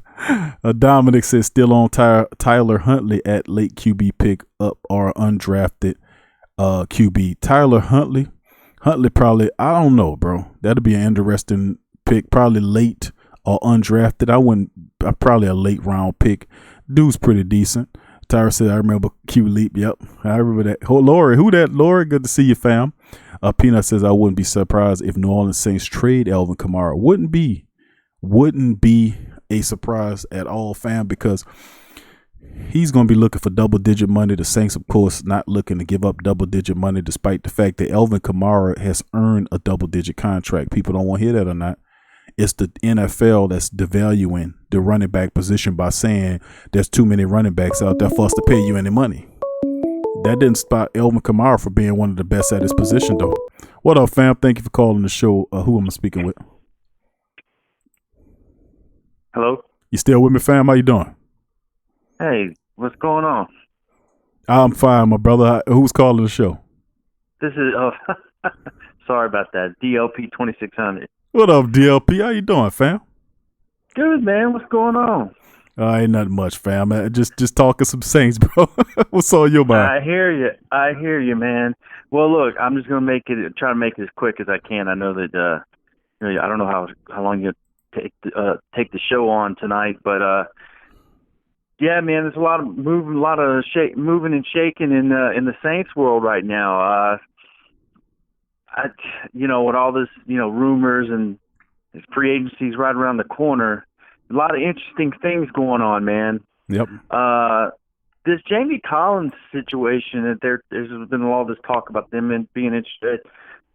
Speaker 3: Dominic says still on Tyler Huntley at late QB pick up or undrafted QB. Tyler Huntley probably, I don't know, bro. That'd be an interesting pick. Probably late or undrafted. Probably a late round pick. Dude's pretty decent. Tyra said, I remember Q Leap. Yep, I remember that. Oh, Lori, who that? Lori, good to see you, fam. Peanut says, I wouldn't be surprised if New Orleans Saints trade Alvin Kamara. Wouldn't be a surprise at all, fam, because he's going to be looking for double-digit money. The Saints, of course, not looking to give up double-digit money, despite the fact that Alvin Kamara has earned a double-digit contract. People don't want to hear that or not. It's the NFL that's devaluing the running back position by saying there's too many running backs out there for us to pay you any money. That didn't stop Alvin Kamara from being one of the best at his position, though. What up, fam? Thank you for calling the show. Who am I speaking with?
Speaker 7: Hello?
Speaker 3: You still with me, fam? How you doing?
Speaker 7: Hey, what's going on?
Speaker 3: I'm fine, my brother. Who's calling the show?
Speaker 7: This is Sorry about that. DLP 2600.
Speaker 3: What up, DLP? How you doing, fam?
Speaker 7: Good, man. What's going on?
Speaker 3: Ain't nothing much, fam. Just talking some Saints, bro. What's on your mind?
Speaker 7: I hear you, man. Well, look, I'm just gonna try to make it as quick as I can. I know that I don't know how long you take the show on tonight, but yeah, man, there's a lot of moving and shaking in the Saints world right now. With all this, rumors and free agency's right around the corner. A lot of interesting things going on, man.
Speaker 3: Yep.
Speaker 7: This Jamie Collins situation, that there's been all this talk about them being interested.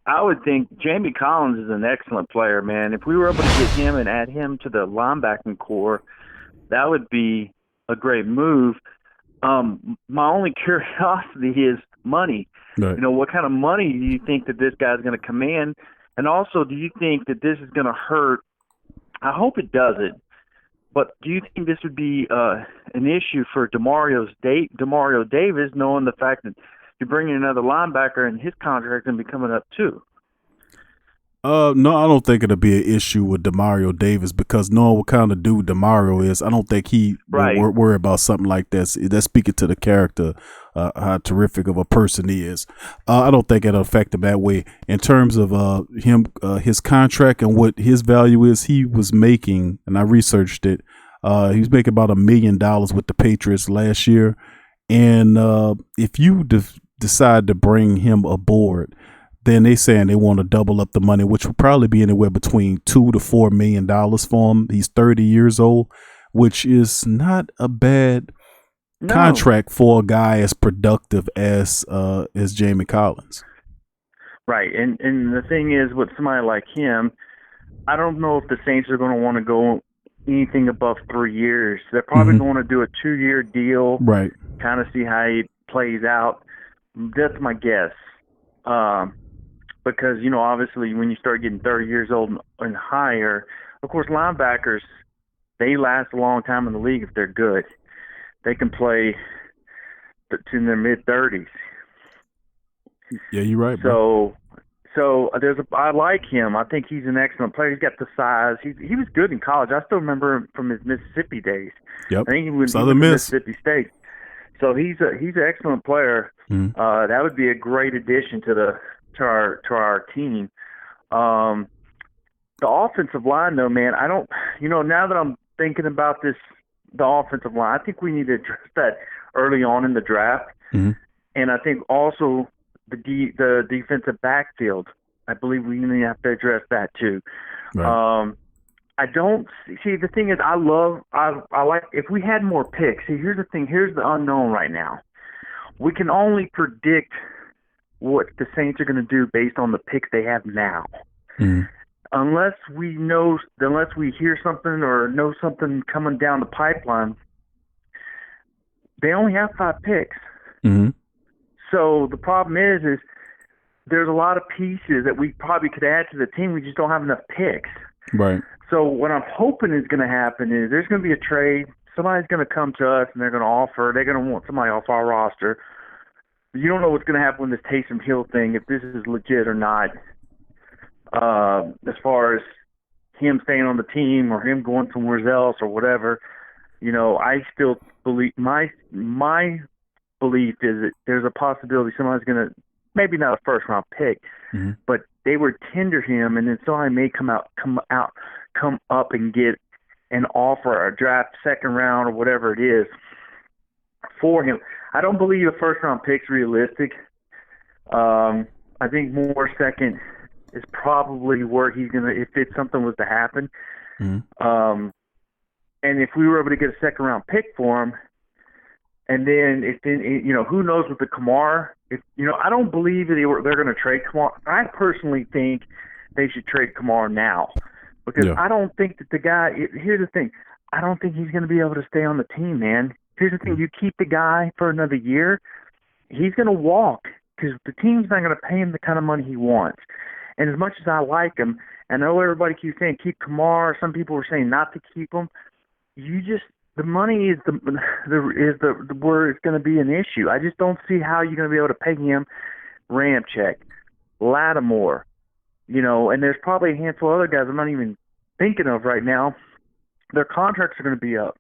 Speaker 7: I would think Jamie Collins is an excellent player, man. If we were able to get him and add him to the linebacking core, that would be a great move. My only curiosity is money.
Speaker 3: Right.
Speaker 7: What kind of money do you think that this guy's going to command? And also, do you think that this is going to hurt? I hope it doesn't. But do you think this would be an issue for Demario Davis, knowing the fact that you're bringing another linebacker and his contract is going to be coming up too?
Speaker 3: No, I don't think it'll be an issue with Demario Davis because knowing what kind of dude Demario is, I don't think he will worry about something like this. That's speaking to the character, how terrific of a person he is. I don't think it'll affect him that way. In terms of his contract and what his value is, he was making, and I researched it, he was making about $1 million with the Patriots last year. And if you decide to bring him aboard, then they saying they want to double up the money, which will probably be anywhere between $2 to $4 million for him. He's 30 years old, which is not a bad contract for a guy as productive as Jamie Collins.
Speaker 7: Right, and the thing is, with somebody like him, I don't know if the Saints are going to want to go anything above 3 years. They're probably going to do a 2-year deal,
Speaker 3: right?
Speaker 7: Kind of see how it plays out. That's my guess. Because, obviously when you start getting 30 years old and higher, of course, linebackers, they last a long time in the league if they're good. They can play in their mid-30s.
Speaker 3: Yeah, you're right, bro.
Speaker 7: So I like him. I think he's an excellent player. He's got the size. He was good in college. I still remember him from his Mississippi days.
Speaker 3: Yep.
Speaker 7: I think he was
Speaker 3: Southern Miss.
Speaker 7: Mississippi State. So he's an excellent player. That would be a great addition to our team. The offensive line, though, man, I don't. Now that I'm thinking about this, the offensive line, I think we need to address that early on in the draft, and I think also the defensive backfield. I believe we need to have to address that too. Right. I don't see. The thing is, I like if we had more picks. See, here's the thing. Here's the unknown right now. We can only predict what the Saints are going to do based on the picks they have now. Unless we hear something or know something coming down the pipeline, they only have 5 picks. So the problem is there's a lot of pieces that we probably could add to the team. We just don't have enough picks.
Speaker 3: Right.
Speaker 7: So what I'm hoping is going to happen is there's going to be a trade. Somebody's going to come to us and they're going to offer. They're going to want somebody off our roster. You don't know what's going to happen with this Taysom Hill thing, if this is legit or not, as far as him staying on the team or him going somewhere else or whatever. I still believe my belief is that there's a possibility somebody's going to, maybe not a first-round pick, but they would tender him, and then somebody may come up and get an offer, a draft second round or whatever it is for him. I don't believe a first-round pick's realistic. I think more second is probably where he's going to, if something was to happen. And if we were able to get a second-round pick for him, and then who knows with the Kamara? I don't believe that they're going to trade Kamara. I personally think they should trade Kamara now because I don't think that the guy. Here's the thing: I don't think he's going to be able to stay on the team, man. Here's the thing: you keep the guy for another year, he's going to walk because the team's not going to pay him the kind of money he wants. And as much as I like him, I know everybody keeps saying keep Kamara. Some people were saying not to keep him. The money is where it's going to be an issue. I just don't see how you're going to be able to pay him Ramczyk, Lattimore, and there's probably a handful of other guys I'm not even thinking of right now. Their contracts are going to be up.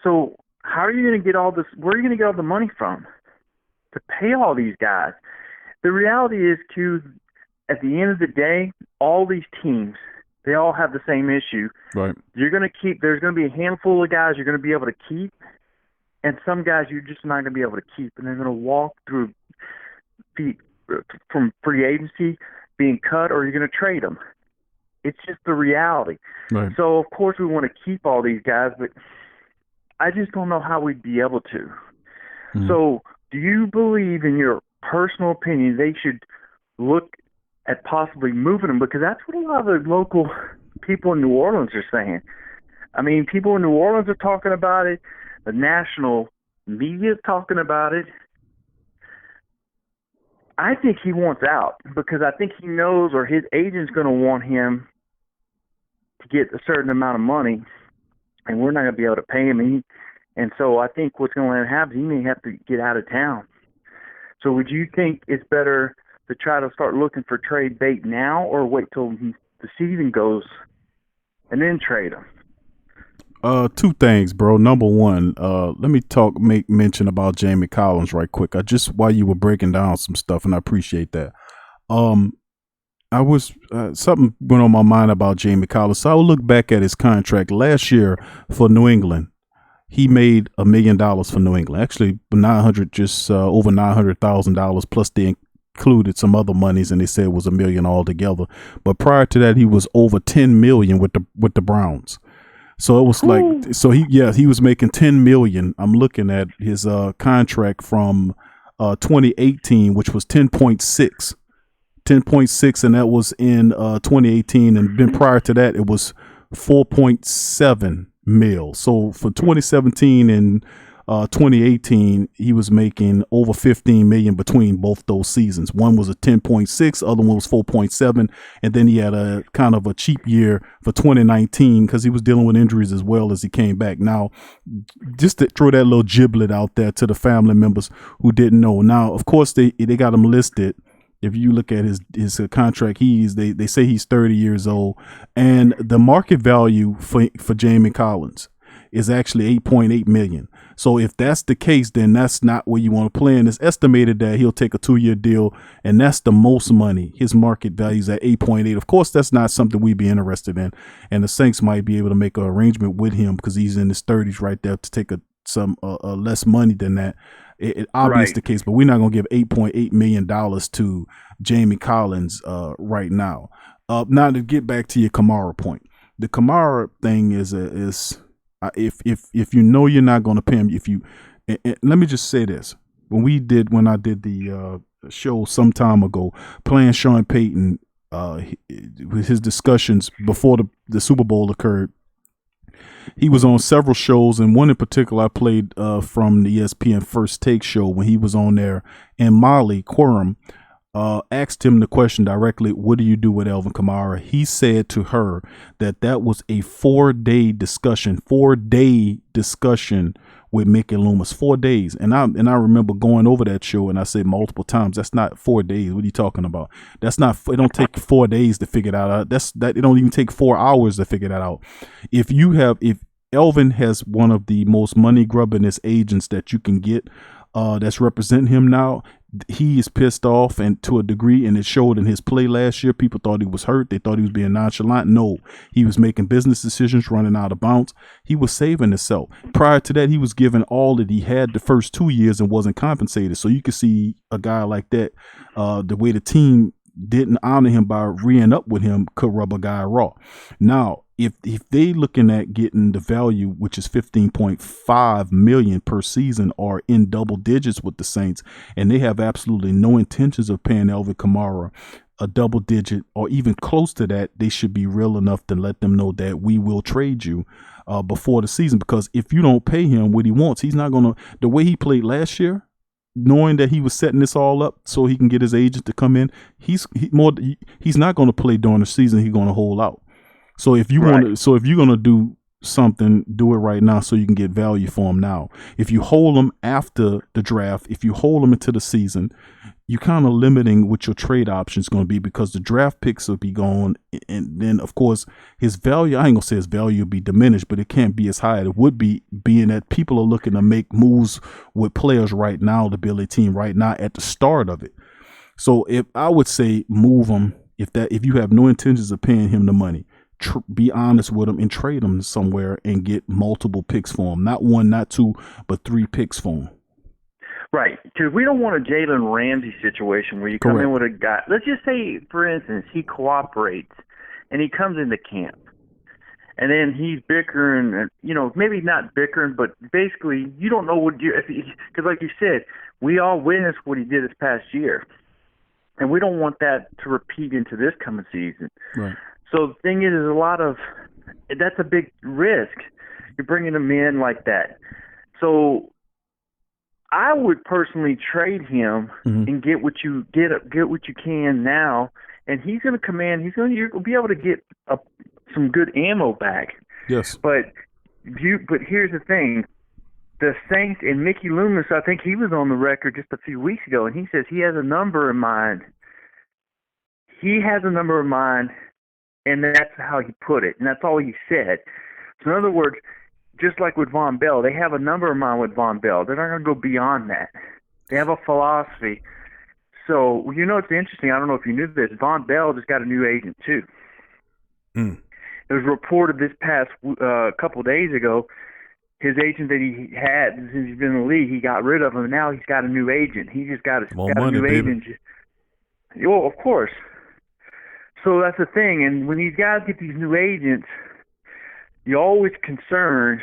Speaker 7: So how are you going to get all this? Where are you going to get all the money from to pay all these guys? The reality is, Q, at the end of the day, all these teams, they all have the same issue.
Speaker 3: Right.
Speaker 7: You're going to keep. There's going to be a handful of guys you're going to be able to keep, and some guys you're just not going to be able to keep, and they're going to walk through from free agency, being cut, or you're going to trade them. It's just the reality.
Speaker 3: Right.
Speaker 7: So, of course, we want to keep all these guys, but I just don't know how we'd be able to.
Speaker 3: Mm-hmm.
Speaker 7: So, do you believe, in your personal opinion, they should look at possibly moving them? Because that's what a lot of the local people in New Orleans are saying. I mean, people in New Orleans are talking about it. The national media is talking about it. I think he wants out because I think he knows, or his agent's going to want him to get a certain amount of money, and we're not going to be able to pay him. And so I think what's going to happen is he may have to get out of town. So would you think it's better to try to start looking for trade bait now, or wait till the season goes and then trade him?
Speaker 3: Two things, bro. Number one, let me make mention about Jamie Collins right quick. While you were breaking down some stuff, and I appreciate that. I was something went on my mind about Jamie Collins. So I'll look back at his contract last year for New England. He made $1 million for New England. Actually, over $900,000 plus they included some other monies, and they said it was $1 million altogether. But prior to that, he was over $10 million with the Browns. So it was he was making $10 million. I'm looking at his contract from 2018, which was 10.6, and that was in 2018. And then prior to that, it was 4.7 mil. So for 2017 and 2018, he was making over 15 million between both those seasons. One was a 10.6, other one was 4.7, and then he had a kind of a cheap year for 2019 because he was dealing with injuries as well as he came back. Now, just to throw that little giblet out there to the family members who didn't know. Now, of course, they got him listed. If you look at his contract, they say he's 30 years old, and the market value for Jamie Collins is actually 8.8 million. So if that's the case, then that's not where you want to play. And it's estimated that he'll take a 2-year deal, and that's the most money. His market value is at 8.8. Of course, that's not something we'd be interested in. And the Saints might be able to make an arrangement with him because he's in his 30s right there to take some less money than that. It obvious
Speaker 7: Right.
Speaker 3: the case, but we're not going to give $8.8 million to Jamie Collins right now. Now to get back to your Kamara point, the Kamara thing is if you know you're not going to pay him, and let me just say this: when I did the show some time ago, playing Sean Payton, with his discussions before the Super Bowl occurred. He was on several shows, and one in particular I played from the ESPN First Take show when he was on there, and Molly Quorum asked him the question directly, what do you do with Alvin Kamara? He said to her that was a 4-day discussion with Mickey Loomis, 4 days. And I remember going over that show, and I said multiple times, that's not 4 days. What are you talking about? That's not, it don't take 4 days to figure that out. It don't even take 4 hours to figure that out. If Elvin has one of the most money grubbingest agents that you can get, that's representing him now, he is pissed off, and to a degree, and it showed in his play last year. People thought he was hurt. They thought he was being nonchalant. No, he was making business decisions, running out of bounds. He was saving himself. Prior to that, he was giving all that he had the first 2 years and wasn't compensated. So you could see a guy like that, the way the team didn't honor him by re-ing up with him could rub a guy raw. Now, if they looking at getting the value, which is 15.5 million per season, or in double digits with the Saints, and they have absolutely no intentions of paying Alvin Kamara a double digit or even close to that, they should be real enough to let them know that we will trade you before the season. Because if you don't pay him what he wants, he's not gonna, the way he played last year, knowing that he was setting this all up so he can get his agent to come in, he's not going to play during the season. He's going to hold out. So if you want to, so if you're going to do something, do it right now so you can get value for them now. If you hold them after the draft, if you hold them into the season, you're kind of limiting what your trade options going to be, because the draft picks will be gone. And then, of course, his value, I ain't going to say his value will be diminished, but it can't be as high as it would be, being that people are looking to make moves with players right now to build a team right now at the start of it. So if I would say move him, if you have no intentions of paying him the money, be honest with him and trade him somewhere and get multiple picks for him. Not one, not two, but 3 picks for him.
Speaker 7: Right, because we don't want a Jalen Ramsey situation where you come in with a guy. Let's just say, for instance, he cooperates and he comes into camp, and then he's bickering. Maybe not bickering, but basically, you don't know what you. Because, like you said, we all witnessed what he did this past year, and we don't want that to repeat into this coming season.
Speaker 3: Right.
Speaker 7: So the thing is that's a big risk. You're bringing him in like that. So I would personally trade him and get what you can now, and he's going to come in. You're going to be able to get some good ammo back.
Speaker 3: Yes.
Speaker 7: But here's the thing: the Saints and Mickey Loomis. I think he was on the record just a few weeks ago, and he says he has a number in mind. He has a number in mind, and that's how he put it, and that's all he said. So in other words, just like with Von Bell, they have a number in mind with Von Bell. They're not going to go beyond that. They have a philosophy. So, it's interesting. I don't know if you knew this. Von Bell just got a new agent, too. It was reported this past couple of days ago, his agent that he had since he's been in the league, he got rid of him, and now he's got a new agent. He just got a new agent. Well, of course. So that's the thing. And when these guys get these new agents, you're always concerned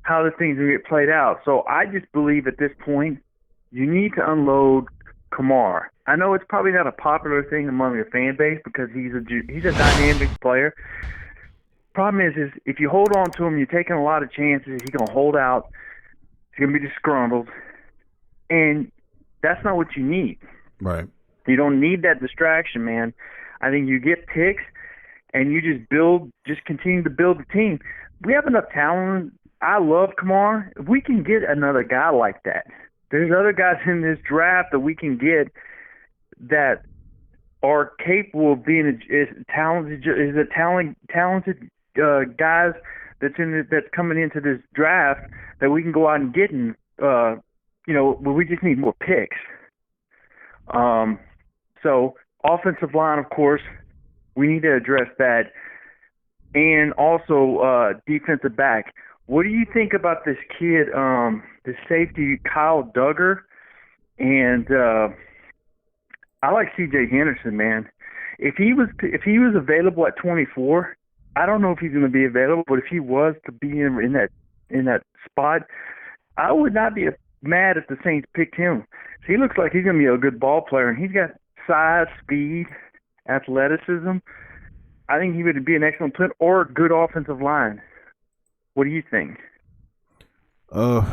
Speaker 7: how the things will get played out. So I just believe at this point you need to unload Kamar. I know it's probably not a popular thing among your fan base because he's a dynamic player. Problem is if you hold on to him, you're taking a lot of chances. He's going to hold out. He's going to be disgruntled. And that's not what you need.
Speaker 3: Right.
Speaker 7: You don't need that distraction, man. I think you get picks and you just continue to build the team. We have enough talent. I love Kamar. If we can get another guy like that, there's other guys in this draft that we can get that are capable of being talented guys that's coming into this draft that we can go out and get, and we just need more picks. So offensive line, of course, we need to address that, and also defensive back. What do you think about this kid, this safety Kyle Duggar? And I like C.J. Henderson, man. If he was available at 24, I don't know if he's going to be available, but if he was to be in that spot, I would not be mad if the Saints picked him. He looks like he's going to be a good ball player, and he's got size, speed, athleticism. I think he would be an excellent player or a good offensive line. What do you think?
Speaker 3: I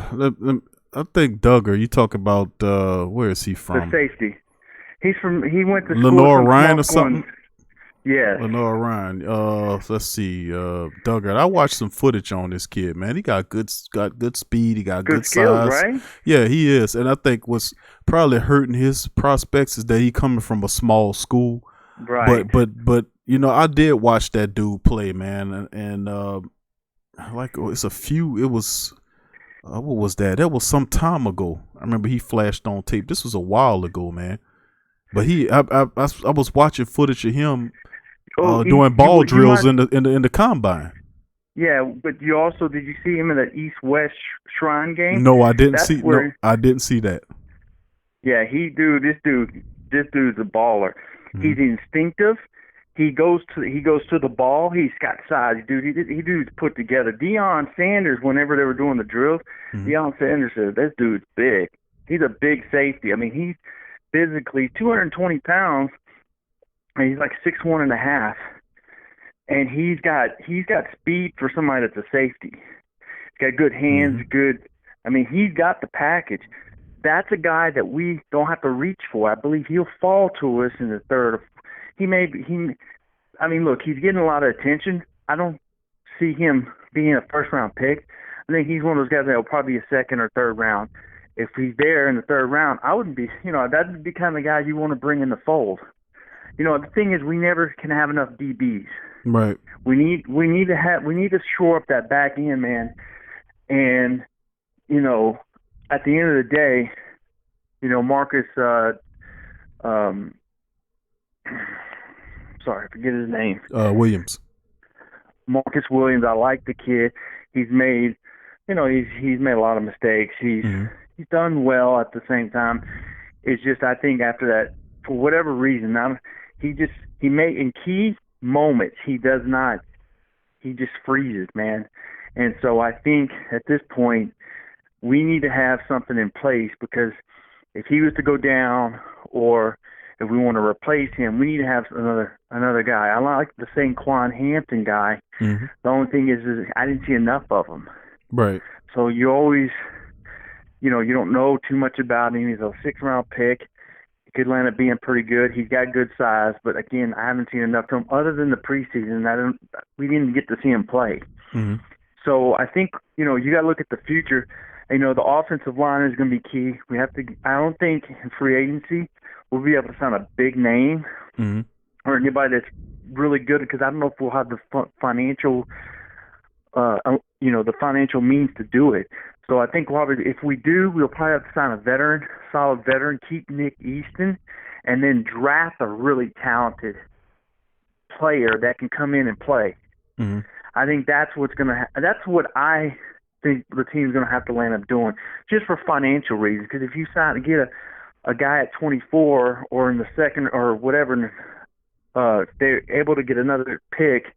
Speaker 3: think Duggar. You talk about where is he from?
Speaker 7: The safety. He went to
Speaker 3: Lenore Ryan or something.
Speaker 7: Yeah,
Speaker 3: Lenore Ryan. Let's see. Duggar. I watched some footage on this kid, man. He got good speed. He got good
Speaker 7: skills,
Speaker 3: size.
Speaker 7: right?
Speaker 3: Yeah, he is. And I think what's probably hurting his prospects is that he coming from a small school.
Speaker 7: Right.
Speaker 3: But I did watch that dude play, man, and it's a few. It was what was that? That was some time ago. I remember he flashed on tape. This was a while ago, man. But I was watching footage of him doing ball drills in the combine.
Speaker 7: Yeah, but did you see him in the East-West Shrine game?
Speaker 3: No, I didn't see. No, I didn't see that.
Speaker 7: Yeah, this dude's a baller. Mm-hmm. He's instinctive. He goes to the ball. He's got size, dude. He dude's put together. Deion Sanders, whenever they were doing the drills, Deion Sanders said, "This dude's big. He's a big safety. I mean, he's physically 220 pounds, and he's like 6'1.5", and he's got speed for somebody that's a safety. He's got good hands, good. I mean, he's got the package. That's a guy that we don't have to reach for. I believe he'll fall to us in the third. I mean, look, he's getting a lot of attention. I don't see him being a first-round pick. I think he's one of those guys that will probably be a second or third round. If he's there in the third round, I wouldn't be, that'd be kind of the guy you want to bring in the fold. The thing is, we never can have enough DBs.
Speaker 3: Right.
Speaker 7: We need to shore up that back end, man. And at the end of the day, Marcus, sorry, I forget his name.
Speaker 3: Williams.
Speaker 7: Marcus Williams. I like the kid. He's made, he's made a lot of mistakes. He's done well at the same time. It's just, I think after that, for whatever reason, he made in key moments, he just freezes, man. And so I think at this point, we need to have something in place, because if he was to go down, or if we want to replace him, we need to have another guy. I like the same Quan Hampton guy. The only thing is I didn't see enough of him.
Speaker 3: Right.
Speaker 7: So you always, you don't know too much about him. He's a 6th-round pick. He could end up being pretty good. He's got good size, but again, I haven't seen enough of him other than the preseason. We didn't get to see him play. So I think, you got to look at the future. The offensive line is going to be key. I don't think in free agency we'll be able to sign a big name or anybody that's really good, because I don't know if we'll have the financial, the financial means to do it. So I think if we do, we'll probably have to sign a solid veteran, keep Nick Easton, and then draft a really talented player that can come in and play. I think that's what I think the team's going to have to land up doing, just for financial reasons. Because if you get a guy at 24 or in the second or whatever, they're able to get another pick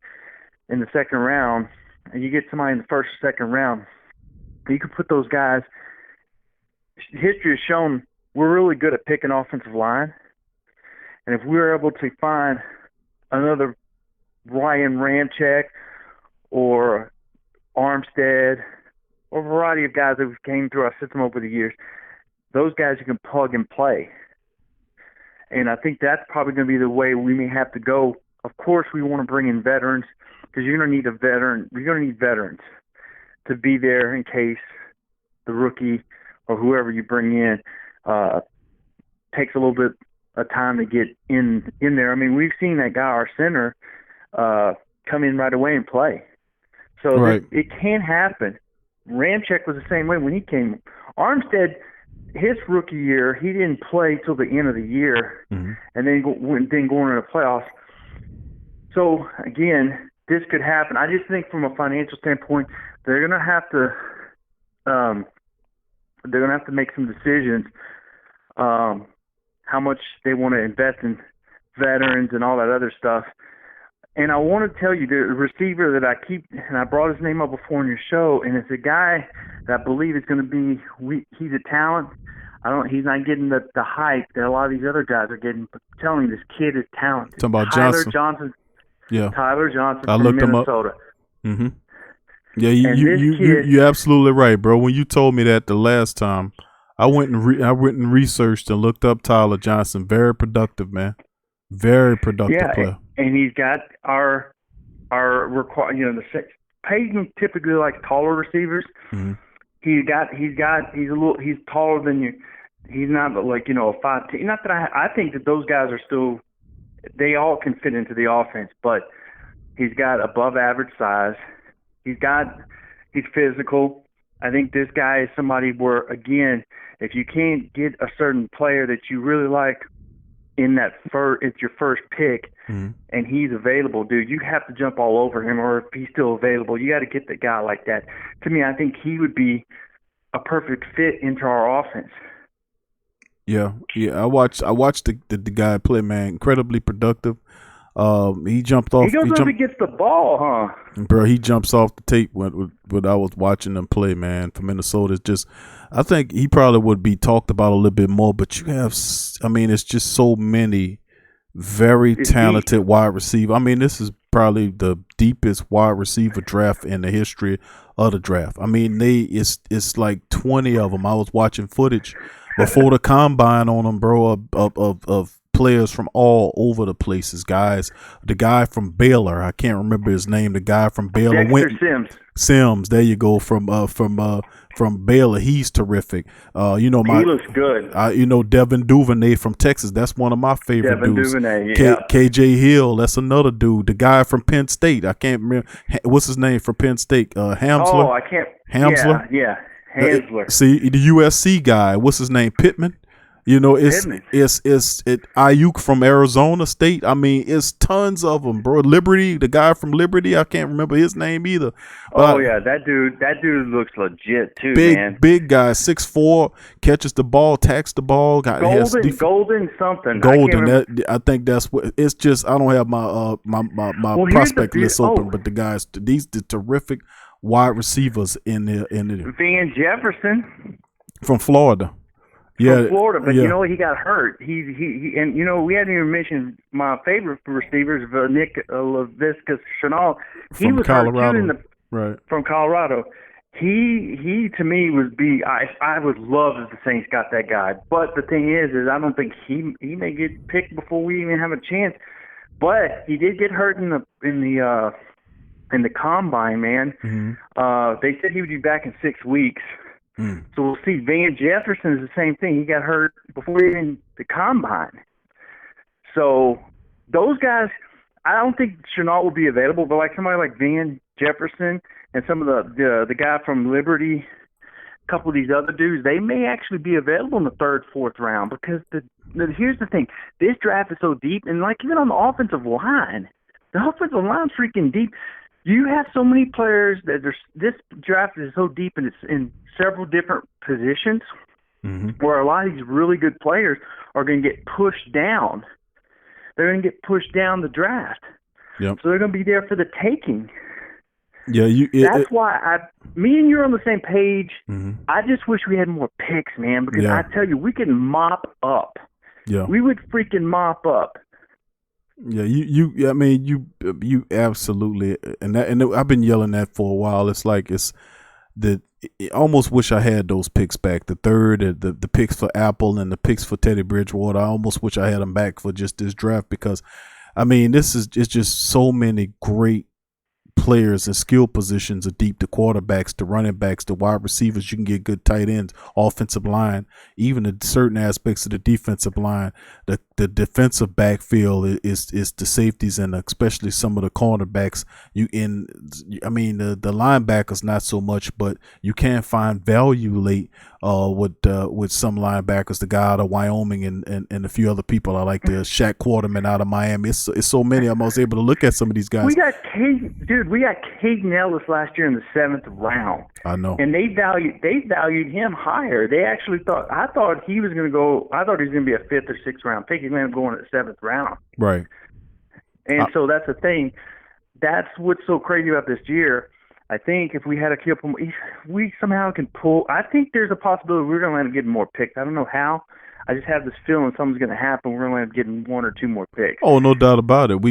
Speaker 7: in the second round, and you get somebody in the first or second round, you can put those guys. History has shown we're really good at picking offensive line, and if we're able to find another Ryan Ramczyk or Armstead or a variety of guys that came through our system over the years, those guys you can plug and play. And I think that's probably going to be the way we may have to go. Of course, we want to bring in veterans, because you're going to need You're going to need veterans to be there in case the rookie or whoever you bring in takes a little bit of time to get in there. I mean, we've seen that guy, our center, come in right away and play. So it can happen. Ramczyk was the same way when he came. Armstead, his rookie year, he didn't play till the end of the year, and then going into the playoffs. So again, this could happen. I just think from a financial standpoint, they're going to have to make some decisions. How much they want to invest in veterans and all that other stuff. And I want to tell you, the receiver that I keep, and I brought his name up before in your show, and it's a guy that I believe is going to be, he's a talent. He's not getting the hype that a lot of these other guys are getting. But I'm telling you, this kid is talented.
Speaker 3: Talking about
Speaker 7: Tyler Johnson.
Speaker 3: Yeah.
Speaker 7: Tyler Johnson
Speaker 3: I
Speaker 7: from
Speaker 3: looked
Speaker 7: Minnesota.
Speaker 3: him up. Yeah, you're absolutely right, bro. When you told me that the last time, I went and researched and looked up Tyler Johnson. Very productive, man. Very productive player.
Speaker 7: And he's got our Peyton typically likes taller receivers. He's taller than you. He's not like, a 5'10". Not that I think that those guys are still, they all can fit into the offense, but he's got above average size. He's physical. I think this guy is somebody where, again, if you can't get a certain player that you really like in that it's your first pick, and he's available, dude, you have to jump all over him. Or if he's still available, you got to get the guy like that. To me, I think he would be a perfect fit into our offense.
Speaker 3: Yeah. I watched the guy play, man. Incredibly productive. He jumped off.
Speaker 7: He goes up and gets the ball, huh?
Speaker 3: Bro, he jumps off the tape when I was watching him play, man, for Minnesota. It's just, I think he probably would be talked about a little bit more, but it's just so many very talented wide receiver. I mean, this is probably the deepest wide receiver draft in the history of the draft. I mean, it's like 20 of them. I was watching footage before the combine on them, bro, of players from all over the places, guys. The guy from Baylor, I can't remember his name. The guy from Baylor,
Speaker 7: Dexter
Speaker 3: Sims. There you go. From Baylor, he's terrific. He
Speaker 7: looks good.
Speaker 3: Devin Duvernay from Texas. That's one of my favorite dudes.
Speaker 7: Duvernay, yeah.
Speaker 3: KJ Hill. That's another dude. The guy from Penn State. I can't remember what's his name from Penn State. Hamsler.
Speaker 7: Oh, I can't.
Speaker 3: Hamsler.
Speaker 7: Yeah. Hamsler.
Speaker 3: See the USC guy. What's his name? Pittman. It's Ayuk from Arizona State. I mean, it's tons of them, bro. Liberty, the guy from Liberty, I can't remember his name either.
Speaker 7: That dude looks legit too, man.
Speaker 3: Big guy, 6'4", catches the ball, tacks the ball.
Speaker 7: Golden something.
Speaker 3: I think that's what it's just. I don't have my prospect list open, but the guys, the terrific wide receivers in the
Speaker 7: Van Jefferson
Speaker 3: from Florida.
Speaker 7: From Florida, but he got hurt. He and we hadn't even mentioned my favorite receivers, Nick Laviska Shenault. He was
Speaker 3: Colorado.
Speaker 7: Hurt too from Colorado. He to me I would love if the Saints got that guy. But the thing is I don't think he may get picked before we even have a chance. But he did get hurt in the combine, man.
Speaker 3: Mm-hmm.
Speaker 7: They said he would be back in 6 weeks. So we'll see. Van Jefferson is the same thing. He got hurt before even the combine. So those guys, I don't think Shenault will be available, but like somebody like Van Jefferson and some of the guy from Liberty, a couple of these other dudes, they may actually be available in the third, fourth round because here's the thing. This draft is so deep, and like even on the offensive line, the offensive line's freaking deep. You have so many players that this draft is so deep and it's in several different positions where a lot of these really good players are going to get pushed down. They're going to get pushed down the draft.
Speaker 3: Yep.
Speaker 7: So they're going to be there for the taking.
Speaker 3: Yeah,
Speaker 7: that's why me and you're on the same page. I just wish we had more picks, man, because I tell you, we can mop up.
Speaker 3: Yeah.
Speaker 7: We would freaking mop up.
Speaker 3: Yeah, you absolutely, and I've been yelling that for a while. It's like I almost wish I had those picks back. The third, the picks for Apple and the picks for Teddy Bridgewater. I almost wish I had them back for just this draft because, it's just so many great players and skill positions are deep. The quarterbacks, the running backs, the wide receivers. You can get good tight ends, offensive line, even the certain aspects of the defensive line. The defensive backfield is the safeties and especially some of the cornerbacks. The linebackers not so much, but you can find value late with some linebackers. The guy out of Wyoming and a few other people. I like the Shaq Quarterman out of Miami. It's so many. I was able to look at some of these guys.
Speaker 7: We got Caden Ellis last year in the 7th round.
Speaker 3: I know.
Speaker 7: And they valued him higher. They actually I thought he was going to be a 5th or 6th round pick. He's going to go in the 7th round.
Speaker 3: Right.
Speaker 7: And so that's the thing. That's what's so crazy about this year. I think if we had a couple more, we somehow can pull. I think there's a possibility we're going to end up getting more picks. I don't know how. I just have this feeling something's going to happen. We're going to end up getting 1 or 2 more picks.
Speaker 3: Oh, no doubt about it.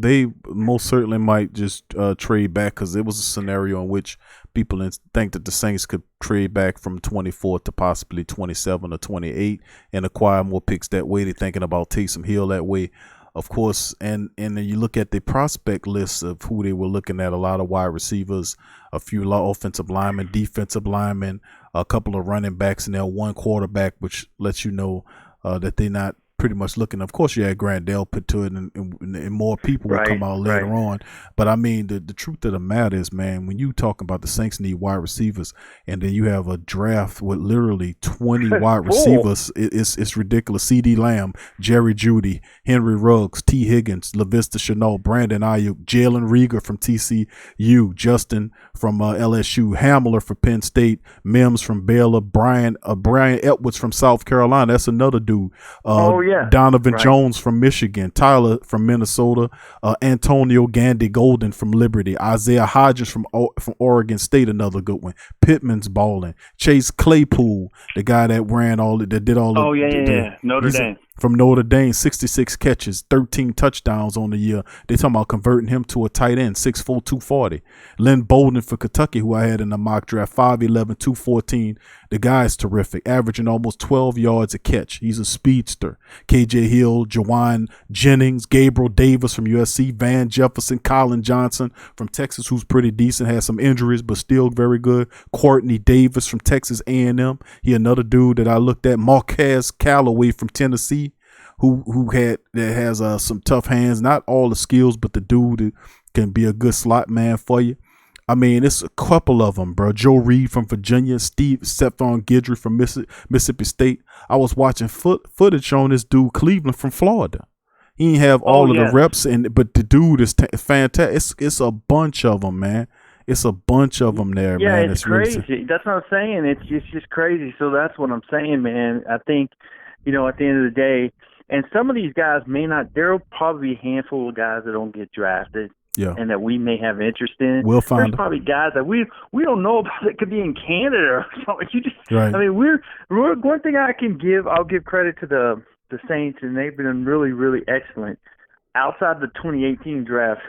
Speaker 3: They most certainly might just trade back because there was a scenario in which people think that the Saints could trade back from 24 to possibly 27 or 28 and acquire more picks that way. They're thinking about Taysom Hill that way. Of course, and then you look at the prospect list of who they were looking at, a lot of wide receivers, a few offensive linemen, defensive linemen, a couple of running backs, and then one quarterback, which lets you know that they're not pretty much looking. Of course, you had Grandel put to it, and more people will come out later on. But the truth of the matter is, man, when you talk about the Saints need wide receivers, and then you have a draft with literally 20 wide receivers, it's ridiculous. C.D. Lamb, Jerry Jeudy, Henry Ruggs, T. Higgins, Laviska Shenault, Brandon Ayuk, Jalen Reagor from TCU, Justin from LSU, Hamler from Penn State, Mims from Baylor, Brian Edwards from South Carolina. That's another dude. Donovan Jones from Michigan, Tyler from Minnesota, Antonio Gandy-Golden from Liberty, Isaiah Hodgins from Oregon State, another good one. Pittman's balling. Chase Claypool, the guy that did all
Speaker 7: Notre Dame.
Speaker 3: from Notre Dame, 66 catches, 13 touchdowns on the year. They talking about converting him to a tight end, 6'4", 240. Lynn Bowden for Kentucky, who I had in the mock draft, 5'11", 214. The guy's terrific, averaging almost 12 yards a catch. He's a speedster. KJ Hill, Jawan Jennings, Gabriel Davis from USC, Van Jefferson, Colin Johnson from Texas, who's pretty decent, has some injuries but still very good. Courtney Davis from Texas A&M. He another dude that I looked at. Marquez Callaway from Tennessee, who has some tough hands. Not all the skills, but the dude that can be a good slot man for you. I mean, it's a couple of them, bro. Joe Reed from Virginia, Stephon Guidry from Mississippi State. I was watching footage on this dude, Cleveland from Florida. He didn't have all of the reps, but the dude is fantastic. It's a bunch of them, man. It's a bunch of them there, man.
Speaker 7: Yeah, it's crazy. Really, that's what I'm saying. It's just crazy. So that's what I'm saying, man. I think, at the end of the day, and some of these guys may not. There'll probably be a handful of guys that don't get drafted. Yeah. And that we may have interest in.
Speaker 3: We'll find
Speaker 7: There's probably guys that we don't know about that could be in Canada or something. Right. I mean, we're one thing I'll give credit to the Saints, and they've been really, really excellent. Outside the 2018 draft,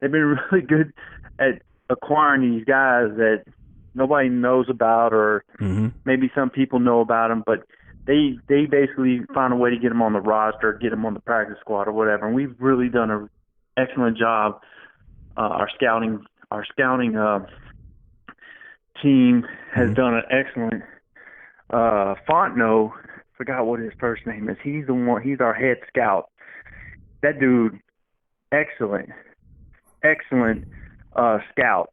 Speaker 7: they've been really good at acquiring these guys that nobody knows about, or maybe some people know about them, but they basically find a way to get them on the roster, get them on the practice squad or whatever. And we've really done an excellent job. Our scouting team has done an excellent. Fontenot, forgot what his first name is. He's the one. He's our head scout. That dude, excellent scout.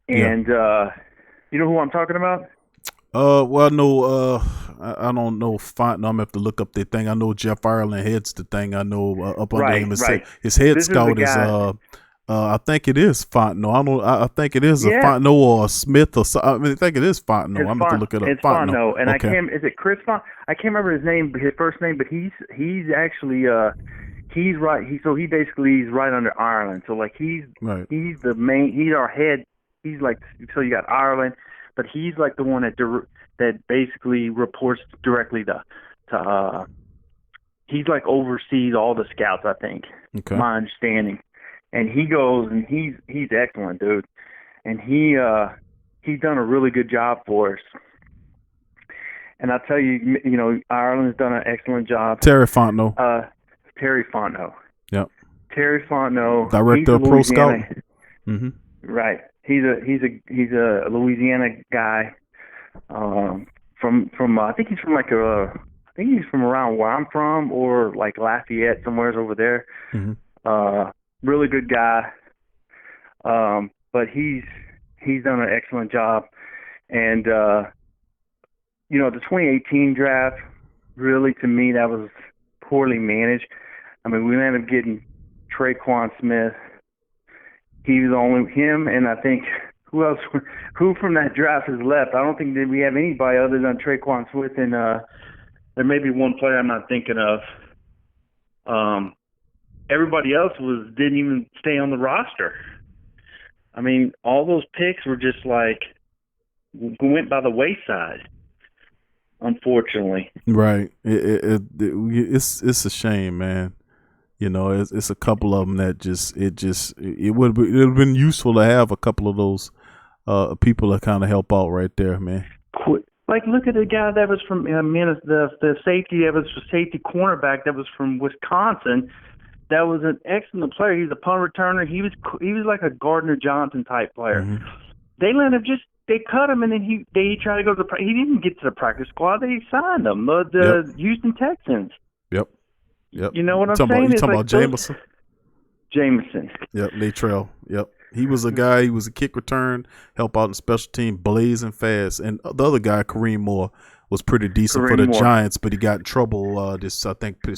Speaker 7: And you know who I'm talking about?
Speaker 3: Well, no, I don't know Fontenot. I'm gonna have to look up the thing. I know Jeff Ireland heads the thing. I know up under him his head scout is I think it is Fontenot. I think it is a Fontenot or a Smith or something. I think it is Fontenot. I'm going to look it up.
Speaker 7: It's Fontenot. And okay. Is it Chris Fontenot? I can't remember his name, his first name, but he's actually he's right. He's right under Ireland. So like he's the main. He's our head. He's like, so you got Ireland, but he's like the one that basically reports directly to he's like oversees all the scouts, I think. Okay. My understanding. And he goes, and he's excellent, dude. And he's done a really good job for us. And I'll tell you, Ireland's done an excellent job.
Speaker 3: Terry Fontenot.
Speaker 7: Terry Fontenot.
Speaker 3: Yep.
Speaker 7: Terry Fontenot.
Speaker 3: Director of Pro Scout. Mm-hmm.
Speaker 7: Right. He's a Louisiana guy. From I think he's from around where I'm from, or like Lafayette, somewhere over there. Mm-hmm. Really good guy, but he's done an excellent job. And the 2018 draft, really, to me, that was poorly managed. I mean, we ended up getting Traquan Smith. He was only him, and I think who from that draft has left. I don't think that we have anybody other than Traquan Smith, and there may be one player I'm not thinking of. Everybody else didn't even stay on the roster. I mean, all those picks were just like went by the wayside, unfortunately.
Speaker 3: Right. It's a shame, man. It's a couple of them that it would have been useful to have a couple of those people to kind of help out right there, man.
Speaker 7: Like, look at the guy that was from the safety cornerback that was from Wisconsin. That was an excellent player. He's a punt returner. He was like a Gardner Johnson type player. Mm-hmm. They cut him, and then they tried to go to he didn't get to the practice squad. They signed him. The Houston Texans.
Speaker 3: Yep.
Speaker 7: You know what I'm saying?
Speaker 3: You talking about Jameson?
Speaker 7: Jameson.
Speaker 3: Yep. Latrell. Yep. He was a guy. He was a kick return, help out in special team, blazing fast. And the other guy, Kareem Moore, was pretty decent for the Giants, but he got in trouble this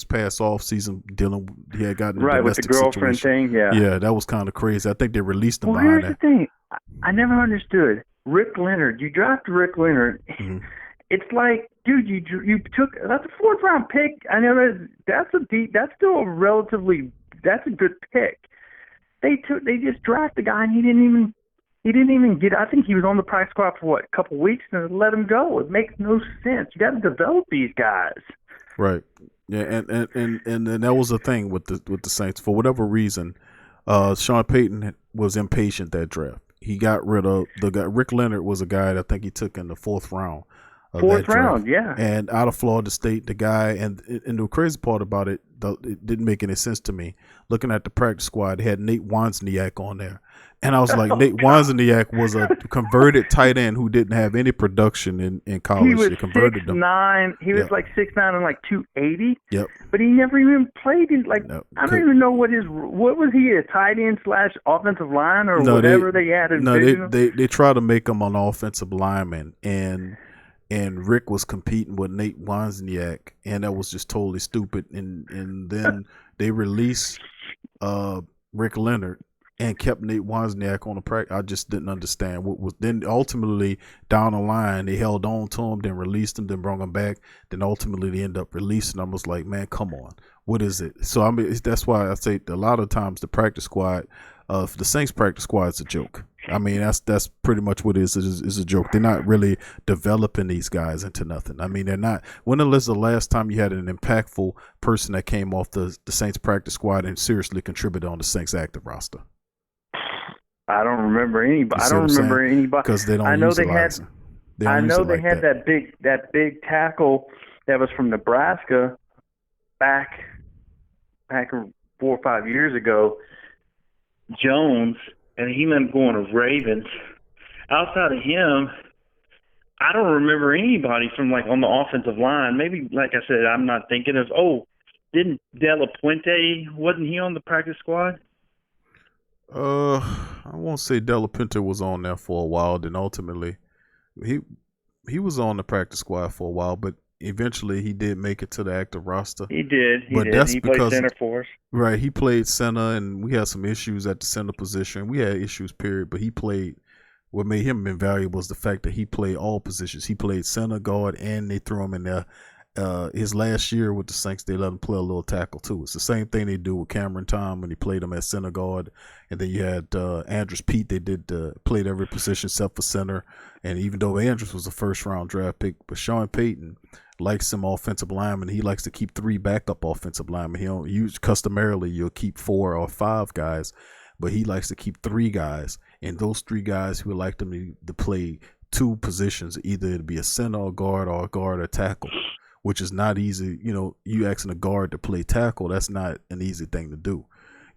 Speaker 3: past off season he had gotten a
Speaker 7: with the girlfriend
Speaker 3: situation.
Speaker 7: thing.
Speaker 3: Yeah, that was kind of crazy. I think they released him
Speaker 7: here's
Speaker 3: behind that.
Speaker 7: The thing. I never understood Rick Leonard. You drafted Rick Leonard. Mm-hmm. It's like, dude, you took that's a 4th round pick. I know that's still a relatively that's a good pick. They just drafted the guy, and he didn't even get. I think he was on the practice squad for a couple weeks, and let him go. It makes no sense. You got to develop these guys.
Speaker 3: Right. Yeah, and that was the thing with the Saints. For whatever reason, Sean Payton was impatient that draft. He got rid of the guy. Rick Leonard was a guy that I think he took in the fourth round.
Speaker 7: Fourth round, yeah.
Speaker 3: And out of Florida State, the guy, and the crazy part about it, it didn't make any sense to me. Looking at the practice squad, they had Nate Wozniak on there. And I was like, Nate Wozniak was a converted tight end who didn't have any production in college.
Speaker 7: He was
Speaker 3: They converted
Speaker 7: 6'9". He was like 6'9" and like 280.
Speaker 3: Yep.
Speaker 7: But he never even played in I don't even know what was he, a tight end / offensive line or whatever they had in
Speaker 3: they try to make him an offensive lineman, and Rick was competing with Nate Wozniak, and that was just totally stupid. And then they released Rick Leonard and kept Nate Wozniak on the practice. I just didn't understand what was. Then ultimately down the line they held on to him, then released him, then brought him back. Then ultimately they ended up releasing him. I was like, man, come on, what is it? So I mean, that's why I say a lot of times the practice squad, the Saints practice squad is a joke. I mean, that's pretty much what it is a joke. They're not really developing these guys into nothing. I mean, they're not. When was the last time you had an impactful person that came off the Saints practice squad and seriously contributed on the Saints active roster?
Speaker 7: I don't remember anybody.
Speaker 3: Because they don't.
Speaker 7: I know they
Speaker 3: utilize
Speaker 7: had.
Speaker 3: They
Speaker 7: I know they
Speaker 3: like
Speaker 7: had that big tackle that was from Nebraska back 4 or 5 years ago, Jones, and he ended up going to Ravens. Outside of him, I don't remember anybody from on the offensive line. Maybe, like I said, I'm not thinking of. Didn't De La Puente, wasn't he on the practice squad?
Speaker 3: I won't say De La Puente was on there for a while. Then ultimately, he was on the practice squad for a while, but eventually he did make it to the active roster.
Speaker 7: He did.
Speaker 3: That's
Speaker 7: he
Speaker 3: because,
Speaker 7: played center for us.
Speaker 3: Right, he played center, and we had some issues at the center position. We had issues, period, but he played. What made him invaluable is the fact that he played all positions. He played center, guard, and they threw him in there. His last year with the Saints, they let him play a little tackle too. It's the same thing they do with Cameron Tom when he played him at center guard, and then you had Andrews Pete. They played every position except for center. And even though Andrews was a first round draft pick, but Sean Payton likes some offensive linemen. He likes to keep 3 backup offensive linemen. He don't use customarily you'll keep 4 or 5 guys, but he likes to keep 3 guys, and those 3 guys he would like them to play 2 positions, either to be a center or guard or a guard or tackle, which is not easy. You asking a guard to play tackle, that's not an easy thing to do.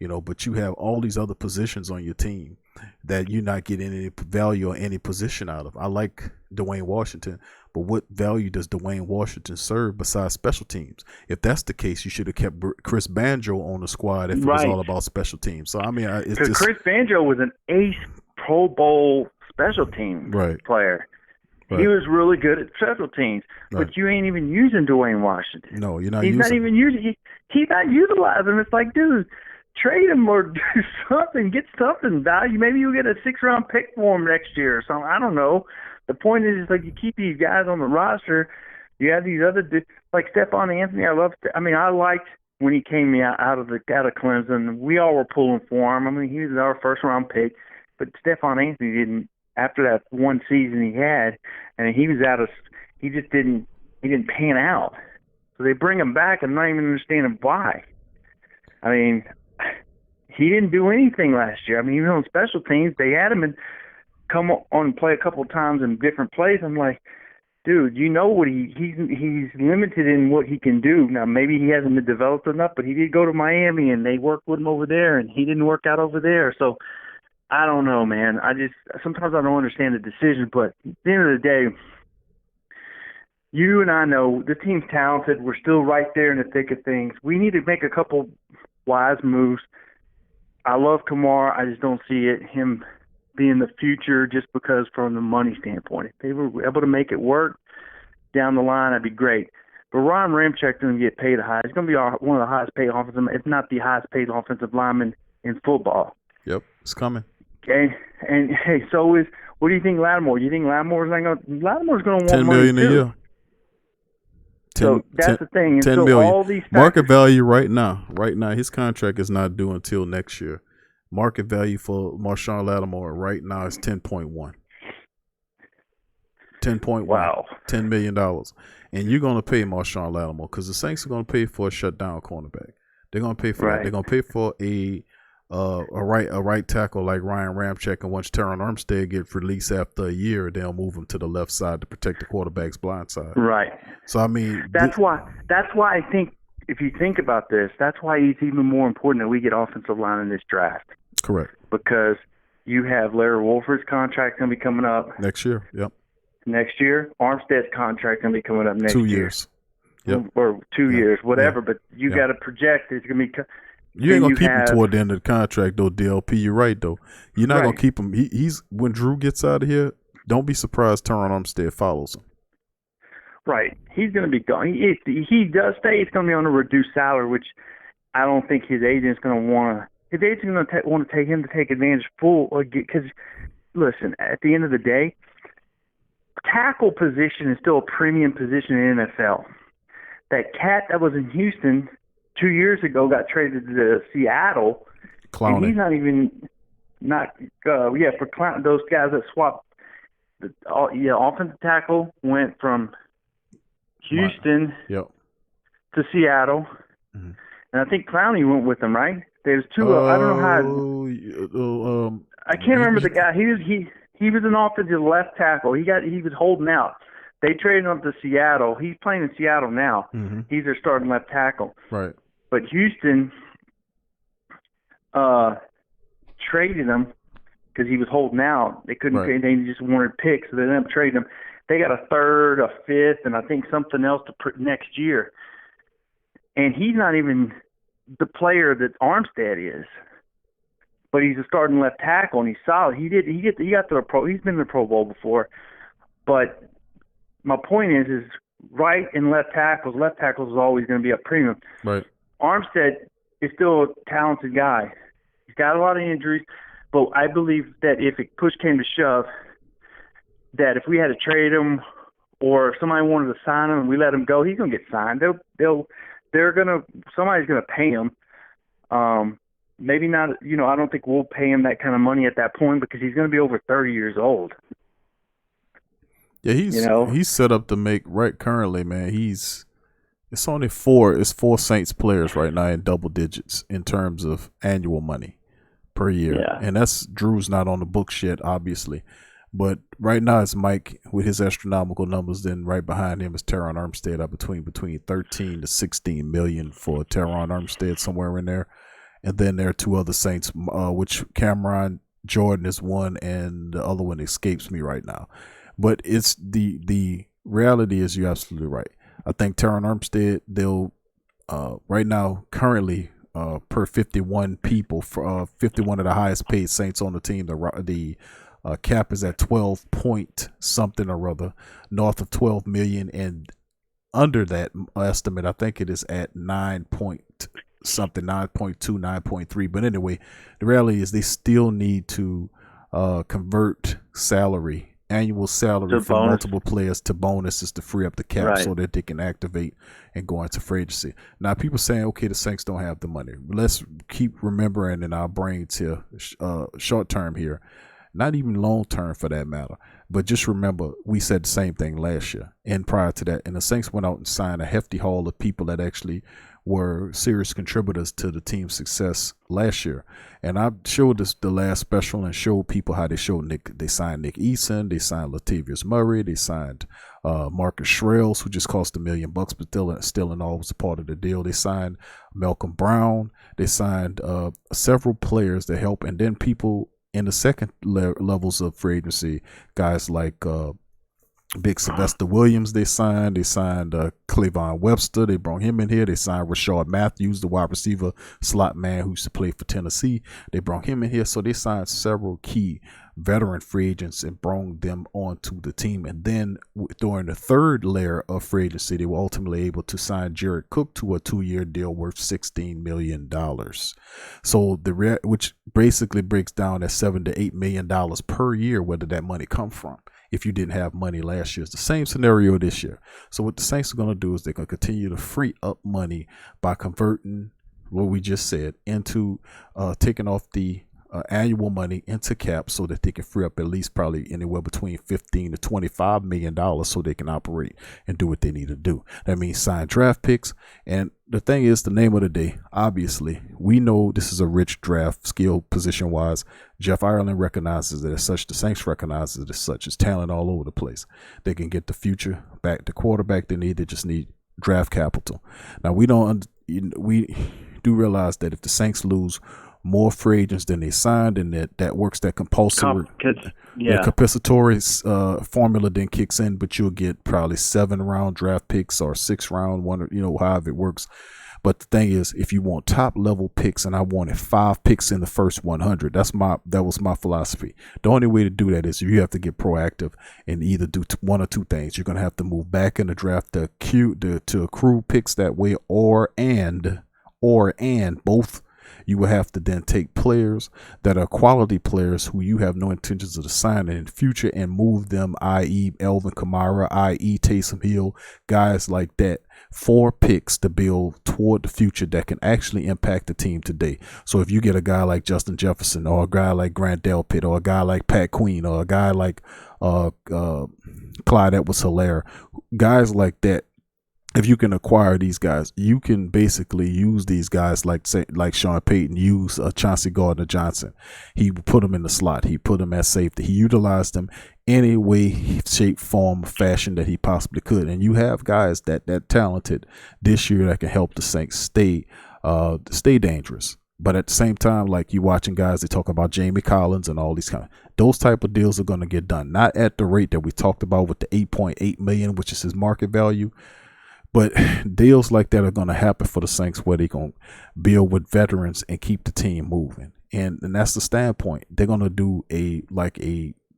Speaker 3: But you have all these other positions on your team that you're not getting any value or any position out of. I like Dwayne Washington, but what value does Dwayne Washington serve besides special teams? If that's the case, you should have kept Chris Banjo on the squad if it was all about special teams. So, I mean, it's just...
Speaker 7: Chris Banjo was an ace Pro Bowl special team player. Right. He was really good at special teams, but you ain't even using Dwayne Washington.
Speaker 3: No, you're not.
Speaker 7: He's not even using. He's not utilizing him. It's like, dude, trade him or do something. Get something value. Maybe you'll get a 6th-round pick for him next year or something. I don't know. The point is, you keep these guys on the roster. You have these other like Stephon Anthony. I liked when he came out of Clemson. We all were pulling for him. I mean, he was our 1st-round pick, but Stephon Anthony didn't. After that one season he had, and he just didn't pan out. So they bring him back and not even understanding why. I mean, he didn't do anything last year. I mean, even on special teams, they had him come on and play a couple of times in different plays. I'm like, dude, what he's limited in what he can do. Now, maybe he hasn't been developed enough, but he did go to Miami, and they worked with him over there, and he didn't work out over there. So, I don't know, man. Sometimes I don't understand the decision, but at the end of the day, you and I know the team's talented. We're still right there in the thick of things. We need to make a couple wise moves. I love Kamara. I just don't see him being the future just because from the money standpoint. If they were able to make it work down the line, that'd be great. But Ron Ramczyk doesn't get paid high. He's going to be one of the highest paid offensive, if not the highest paid offensive lineman in football.
Speaker 3: Yep, it's coming.
Speaker 7: And hey, what do you think Lattimore? Do you think Lattimore's going to want
Speaker 3: $10
Speaker 7: money
Speaker 3: million a year?
Speaker 7: So that's the thing. And
Speaker 3: 10
Speaker 7: so
Speaker 3: million.
Speaker 7: all these
Speaker 3: market value right now, his contract is not due until next year. Market value for Marshawn Lattimore right now is 10.1. 10.1.
Speaker 7: Wow.
Speaker 3: $10 million. and you're going to pay Marshawn Lattimore because the Saints are going to pay for a shutdown cornerback. They're going to pay for that. They're going to pay for a right tackle like Ryan Ramczyk, and once Terron Armstead gets released after a year, they'll move him to the left side to protect the quarterback's blind side.
Speaker 7: Right.
Speaker 3: So I mean,
Speaker 7: that's why I think if you think about this, that's why it's even more important that we get offensive line in this draft.
Speaker 3: Correct.
Speaker 7: Because you have Larry Wolford's contract going to be coming up
Speaker 3: next year. Yep.
Speaker 7: Next year, Armstead's contract going to be coming up next year.
Speaker 3: 2 years. Yep.
Speaker 7: Or 2 years, whatever.
Speaker 3: Yep.
Speaker 7: But you got to project it's going to be.
Speaker 3: You ain't gonna keep him toward the end of the contract, though, DLP. You're right, though. You're not gonna keep him. He's when Drew gets out of here. Don't be surprised. Terron Armstead follows him.
Speaker 7: Right, he's gonna be gone. If he does stay, it's gonna be on a reduced salary, which I don't think his agent's gonna want to. His agent's gonna want to take him to take advantage full. Because listen, at the end of the day, tackle position is still a premium position in the NFL. That cat that was in Houston 2 years ago got traded to Seattle.
Speaker 3: Clowney.
Speaker 7: And he's not even for Clown. Those guys that swapped. Offensive tackle went from Houston to Seattle, and I think Clowney went with them. Right? There's two. I don't know how. I can't remember the guy. He was an offensive left tackle. He was holding out. They traded him to Seattle. He's playing in Seattle now.
Speaker 3: Mm-hmm.
Speaker 7: He's their starting left tackle.
Speaker 3: Right.
Speaker 7: But Houston traded him because he was holding out. They couldn't trade. They just wanted picks, so they ended up trading him. They got a third, a fifth, and I think something else next year. And he's not even the player that Armstead is, but he's a starting left tackle, and he's solid. He got to the Pro. He's been in the Pro Bowl before. But my point is right and left tackles. Left tackles is always going to be a premium.
Speaker 3: Right.
Speaker 7: Armstead is still a talented guy. He's got a lot of injuries, but I believe that if push came to shove, that if we had to trade him or if somebody wanted to sign him and we let him go, he's going to get signed. Somebody's going to pay him. Maybe not, I don't think we'll pay him that kind of money at that point because he's going to be over 30 years old.
Speaker 3: Yeah, he's set up to make currently, man. It's only four Saints players right now in double digits in terms of annual money per year.
Speaker 7: Yeah.
Speaker 3: And that's Drew's not on the books yet, obviously. But right now it's Mike with his astronomical numbers. Then right behind him is Terron Armstead up between 13 to 16 million for Terron Armstead, somewhere in there. And then there are two other Saints, which Cameron Jordan is one, and the other one escapes me right now. But it's the reality is you're absolutely right. I think Terron Armstead, they'll right now currently per 51 people for 51 of the highest paid Saints on the team. The cap is at 12 point something or other, north of 12 million, and under that estimate, I think it is at 9 point something, 9.2, 9.3. But anyway, the reality is they still need to convert annual salary for multiple players to bonuses to free up the cap so that they can activate and go into free agency. Now, people saying, okay, the Saints don't have the money. Let's keep remembering in our brains here, short term here, not even long term for that matter. But just remember, we said the same thing last year and prior to that. And the Saints went out and signed a hefty haul of people that actually were serious contributors to the team's success last year. And I showed this the last special and showed people how they signed Nick Eason, they signed Latavius Murray, they signed Marcus Shrells, who just cost $1 million, but still in all was a part of the deal. They signed Malcolm Brown, they signed several players that help, and then people in the second levels of free agency, guys like Big Sylvester Williams, they signed Cleavon Webster, they brought him in here. They signed Rashard Matthews, the wide receiver slot man who used to play for Tennessee. They brought him in here. So they signed several key veteran free agents and brought them onto the team. And then during the third layer of free agency, they were ultimately able to sign Jared Cook to a 2-year deal worth $16 million. So which basically breaks down at $7 to $8 million per year, where did that money come from? If you didn't have money last year. It's the same scenario this year. So what the Saints are going to do is they're going to continue to free up money by converting what we just said into taking off the annual money into cap so that they can free up at least probably anywhere between $15 to $25 million so they can operate and do what they need to do. That means sign draft picks. And the thing is, the name of the day, obviously, we know this is a rich draft skill position wise. Jeff Ireland recognizes it as such. The Saints recognizes it as such. It's talent all over the place. They can get the future back, the quarterback they need. They just need draft capital. Now, we do realize that if the Saints lose more free agents than they signed, and that works that compulsory compensatory formula then kicks in, but you'll get probably 7-round draft picks or 6-round one, or however it works. But the thing is, if you want top level picks, and I wanted 5 picks in the first 100, that was my philosophy. The only way to do that is you have to get proactive and either do one or two things. You're going to have to move back in the draft to accrue picks that way, or both. You will have to then take players that are quality players who you have no intentions of signing in the future and move them, i.e. Elvin Kamara, i.e. Taysom Hill, guys like that, 4 picks to build toward the future that can actually impact the team today. So if you get a guy like Justin Jefferson, or a guy like Grant Delpit, or a guy like Pat Queen, or a guy like Clyde Edwards-Helaire, guys like that, if you can acquire these guys, you can basically use these guys like Sean Payton use Chauncey Gardner-Johnson. He put them in the slot. He put them at safety. He utilized them any way, shape, form, fashion that he possibly could. And you have guys that talented this year that can help the Saints stay dangerous. But at the same time, like you watching guys, they talk about Jamie Collins and all these those type of deals are going to get done. Not at the rate that we talked about with the $8.8 million, which is his market value. But deals like that are going to happen for the Saints, where they're going to build with veterans and keep the team moving. And that's the standpoint. They're going to do a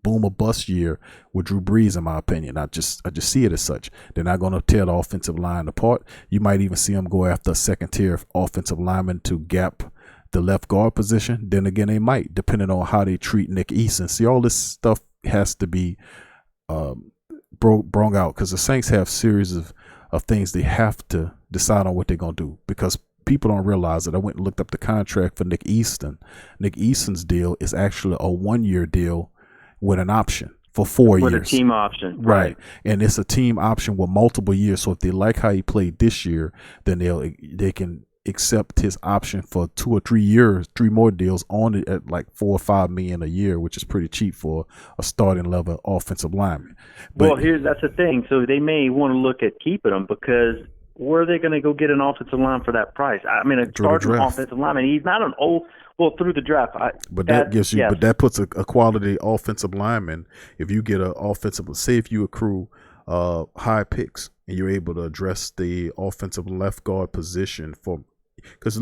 Speaker 3: boom or bust year with Drew Brees, in my opinion. I just see it as such. They're not going to tear the offensive line apart. You might even see them go after a second-tier offensive lineman to gap the left guard position. Then again, they might, depending on how they treat Nick Eason. See, all this stuff has to be brung out, because the Saints have series of things they have to decide on what they're going to do, because people don't realize that I went and looked up the contract for Nick Easton. Nick Easton's deal is actually a 1-year deal with an option for 4 years.
Speaker 7: With a team option.
Speaker 3: Right. And it's a team option with multiple years. So if they like how he played this year, then they can accept his option for 2 or 3 years, 3 more deals on it at like $4 or $5 million a year, which is pretty cheap for a starting level offensive lineman. But,
Speaker 7: that's the thing. So they may want to look at keeping him, because where are they going to go get an offensive line for that price? I mean, a starting offensive lineman, he's not an old, through the draft.
Speaker 3: But that puts a quality offensive lineman. If you get an offensive, say if you accrue high picks and you're able to address the offensive left guard position because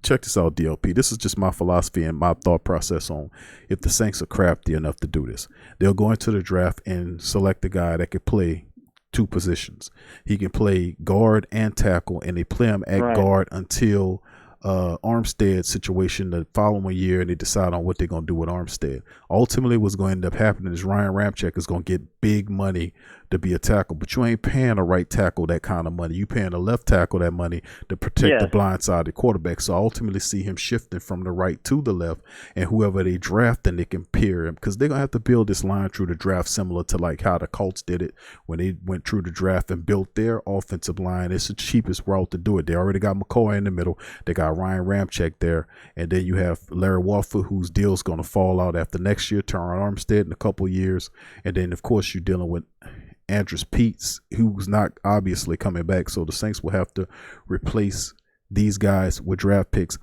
Speaker 3: check this out, DLP. This is just my philosophy and my thought process on if the Saints are crafty enough to do this. They'll go into the draft and select a guy that could play 2 positions. He can play guard and tackle, and they play him at guard until Armstead situation the following year, and they decide on what they're going to do with Armstead. Ultimately, what's going to end up happening is Ryan Ramczyk is going to get big money to be a tackle, but you ain't paying a right tackle that kind of money. You paying a left tackle that money to protect the blind side of the quarterback. So I ultimately see him shifting from the right to the left, and whoever they draft, then they can pair him, because they're going to have to build this line through the draft, similar to like how the Colts did it when they went through the draft and built their offensive line. It's the cheapest route to do it. They already got McCoy in the middle. They got Ryan Ramczyk there, and then you have Larry Warford, whose deal's going to fall out after next year, Terron Armstead in a couple of years, and then of course you're dealing with Andrus Peats, who's not obviously coming back. So the Saints will have to replace these guys with draft picks.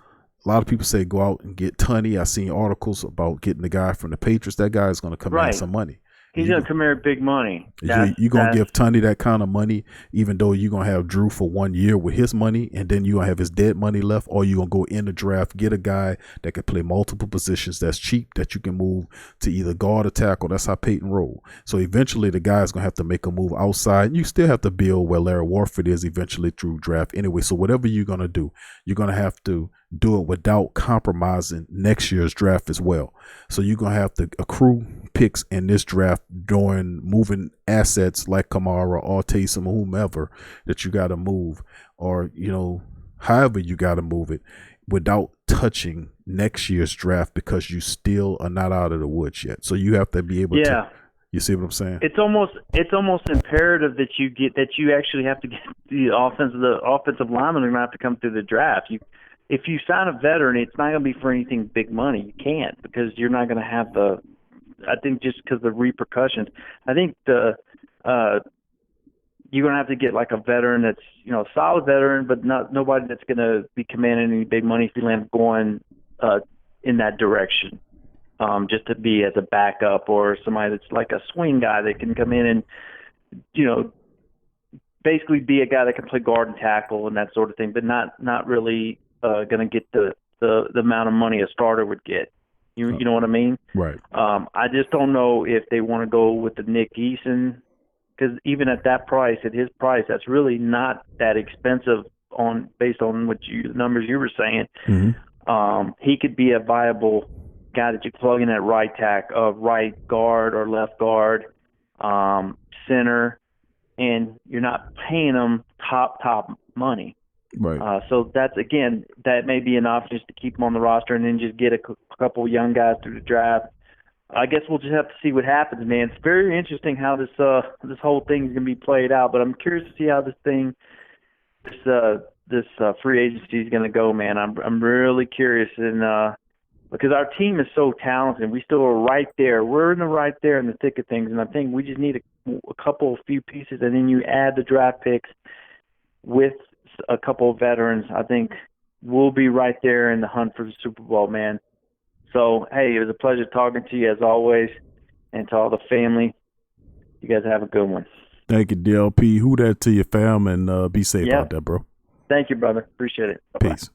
Speaker 3: A lot of people say go out and get Tunney. I've seen articles about getting the guy from the Patriots. That guy is going to come in some money.
Speaker 7: He's going to come here with big money.
Speaker 3: You're going to give Tunney that kind of money, even though you're going to have Drew for 1 year with his money, and then you're going to have his dead money left, or you're going to go in the draft, get a guy that can play multiple positions that's cheap, that you can move to either guard or tackle. That's how Peyton rolled. So eventually the guy's going to have to make a move outside. You still have to build where Larry Warford is eventually through draft anyway. So whatever you're going to do, you're going to have to do it without compromising next year's draft as well. So you're going to have to accrue picks in this draft during moving assets like Kamara or Taysom or whomever that you got to move, or, however you got to move it, without touching next year's draft because you still are not out of the woods yet. So you have to be able to. You see what I'm saying?
Speaker 7: It's almost imperative that you actually have to get the offensive linemen are going to have to come through the draft. If you sign a veteran, it's not going to be for anything big money. You can't, because you're not going to have I think just because of the repercussions. I think you're going to have to get like a veteran that's, a solid veteran, but nobody that's going to be commanding any big money if you end up going in that direction. Just to be as a backup, or somebody that's like a swing guy that can come in and, basically be a guy that can play guard and tackle and that sort of thing, but not really going to get the amount of money a starter would get. You know what I mean?
Speaker 3: Right.
Speaker 7: I just don't know if they want to go with the Nick Eason, because even at that price, at his price, that's really not that expensive based on the numbers you were saying.
Speaker 3: Mm-hmm.
Speaker 7: He could be a viable guy that you plug in at right guard or left guard, center, and you're not paying him top money.
Speaker 3: Right.
Speaker 7: So that may be an option, just to keep him on the roster and then just get a couple young guys through the draft. I guess we'll just have to see what happens, man. It's very interesting how this whole thing is going to be played out, but I'm curious to see how this free agency is going to go, man. I'm really curious, and because our team is so talented, we still are right there. We're right there in the thick of things, and I think we just need a few pieces, and then you add the draft picks with a couple of veterans. I think we'll be right there in the hunt for the Super Bowl, man. So, hey, it was a pleasure talking to you as always, and to all the family. You guys have a good one.
Speaker 3: Thank you, DLP. Who that to your fam, and be safe out there, bro.
Speaker 7: Thank you, brother. Appreciate it. Bye-bye.
Speaker 3: Peace.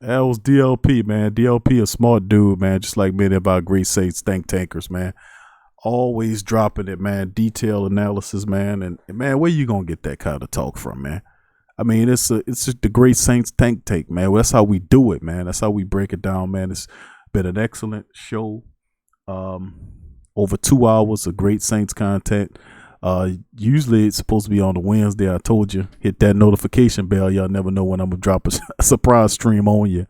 Speaker 3: That was DLP, man. DLP a smart dude, man, just like many of our great Saints think tankers, man. Always dropping it, man. Detailed analysis, man. And man, where you gonna get that kind of talk from, man? I mean, it's just the great Saints tank take, man. Well, that's how we do it, man. That's how we break it down, man. It's been an excellent show. Over 2 hours of great Saints content. Usually it's supposed to be on the Wednesday. I told you, hit that notification bell. Y'all never know when I'm gonna drop a surprise stream on you,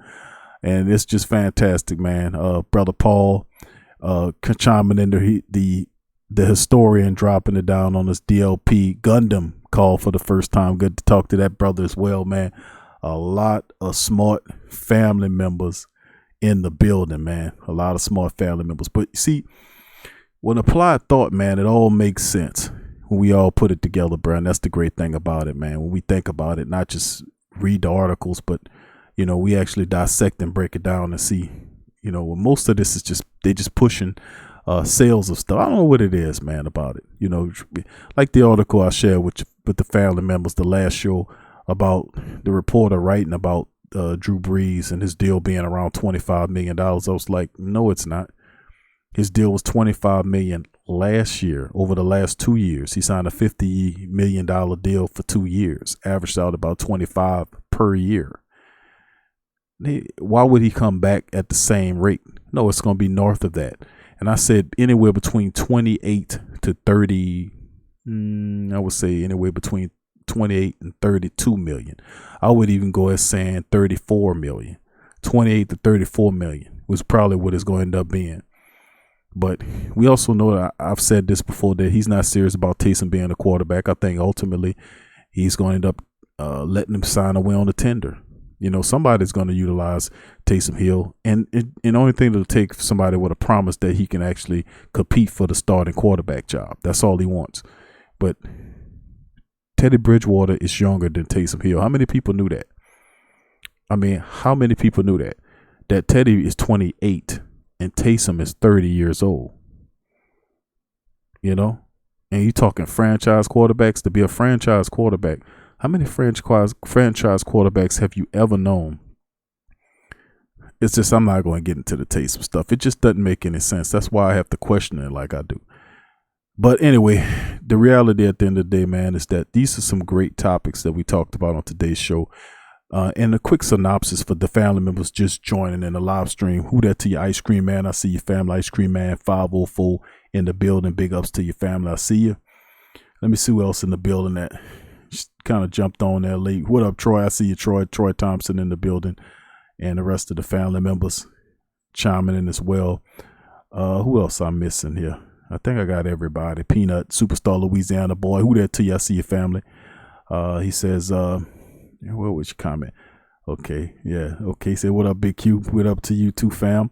Speaker 3: and it's just fantastic, man. Brother Paul, chiming in the historian, dropping it down on this DLP Gundam call for the first time. Good to talk to that brother as well, man. A lot of smart family members in the building, man. A lot of smart family members. But you see, when applied thought, man, it all makes sense when we all put it together, bro. And that's the great thing about it, man. When we think about it, not just read the articles, but, we actually dissect and break it down and see, most of this is they just pushing sales of stuff. I don't know what it is, man, about it. Like the article I shared with the family members, the last show, about the reporter writing about Drew Brees and his deal being around $25 million. I was like, no, it's not. His deal was $25 million last year. Over the last 2 years, he signed a $50 million deal for 2 years, averaged out about 25 per year. Why would he come back at the same rate? No, it's going to be north of that. And I said anywhere between 28 to 30. I would say anywhere between 28 and 32 million. I would even go as saying 34 million. 28 to 34 million was probably what it's going to end up being. But we also know that I've said this before, that he's not serious about Taysom being a quarterback. I think ultimately he's going to end up letting him sign away on the tender. Somebody's going to utilize Taysom Hill, and the only thing it'll take somebody with a promise that he can actually compete for the starting quarterback job. That's all he wants. But Teddy Bridgewater is younger than Taysom Hill. How many people knew that? I mean, how many people knew that? That Teddy is 28 and Taysom is 30 years old. And you're talking franchise quarterbacks. To be a franchise quarterback, how many franchise quarterbacks have you ever known? It's just, I'm not going to get into the Taysom stuff. It just doesn't make any sense. That's why I have to question it like I do. But anyway, the reality at the end of the day, man, is that these are some great topics that we talked about on today's show. And a quick synopsis for the family members just joining in the live stream. Who that to your Ice Cream Man? I see your family. Ice Cream Man 504 in the building. Big ups to your family. I see you. Let me see who else in the building that just kind of jumped on there late. What up, Troy? I see you, Troy. Troy Thompson in the building. and the rest of the family members chiming in as well. Who else I'm missing here? I think I got everybody. Peanut, Superstar Louisiana boy. Who that to you? I see your family. He says, what was your comment? Okay, yeah. Okay, say what up, Big Q? What up to you too, fam?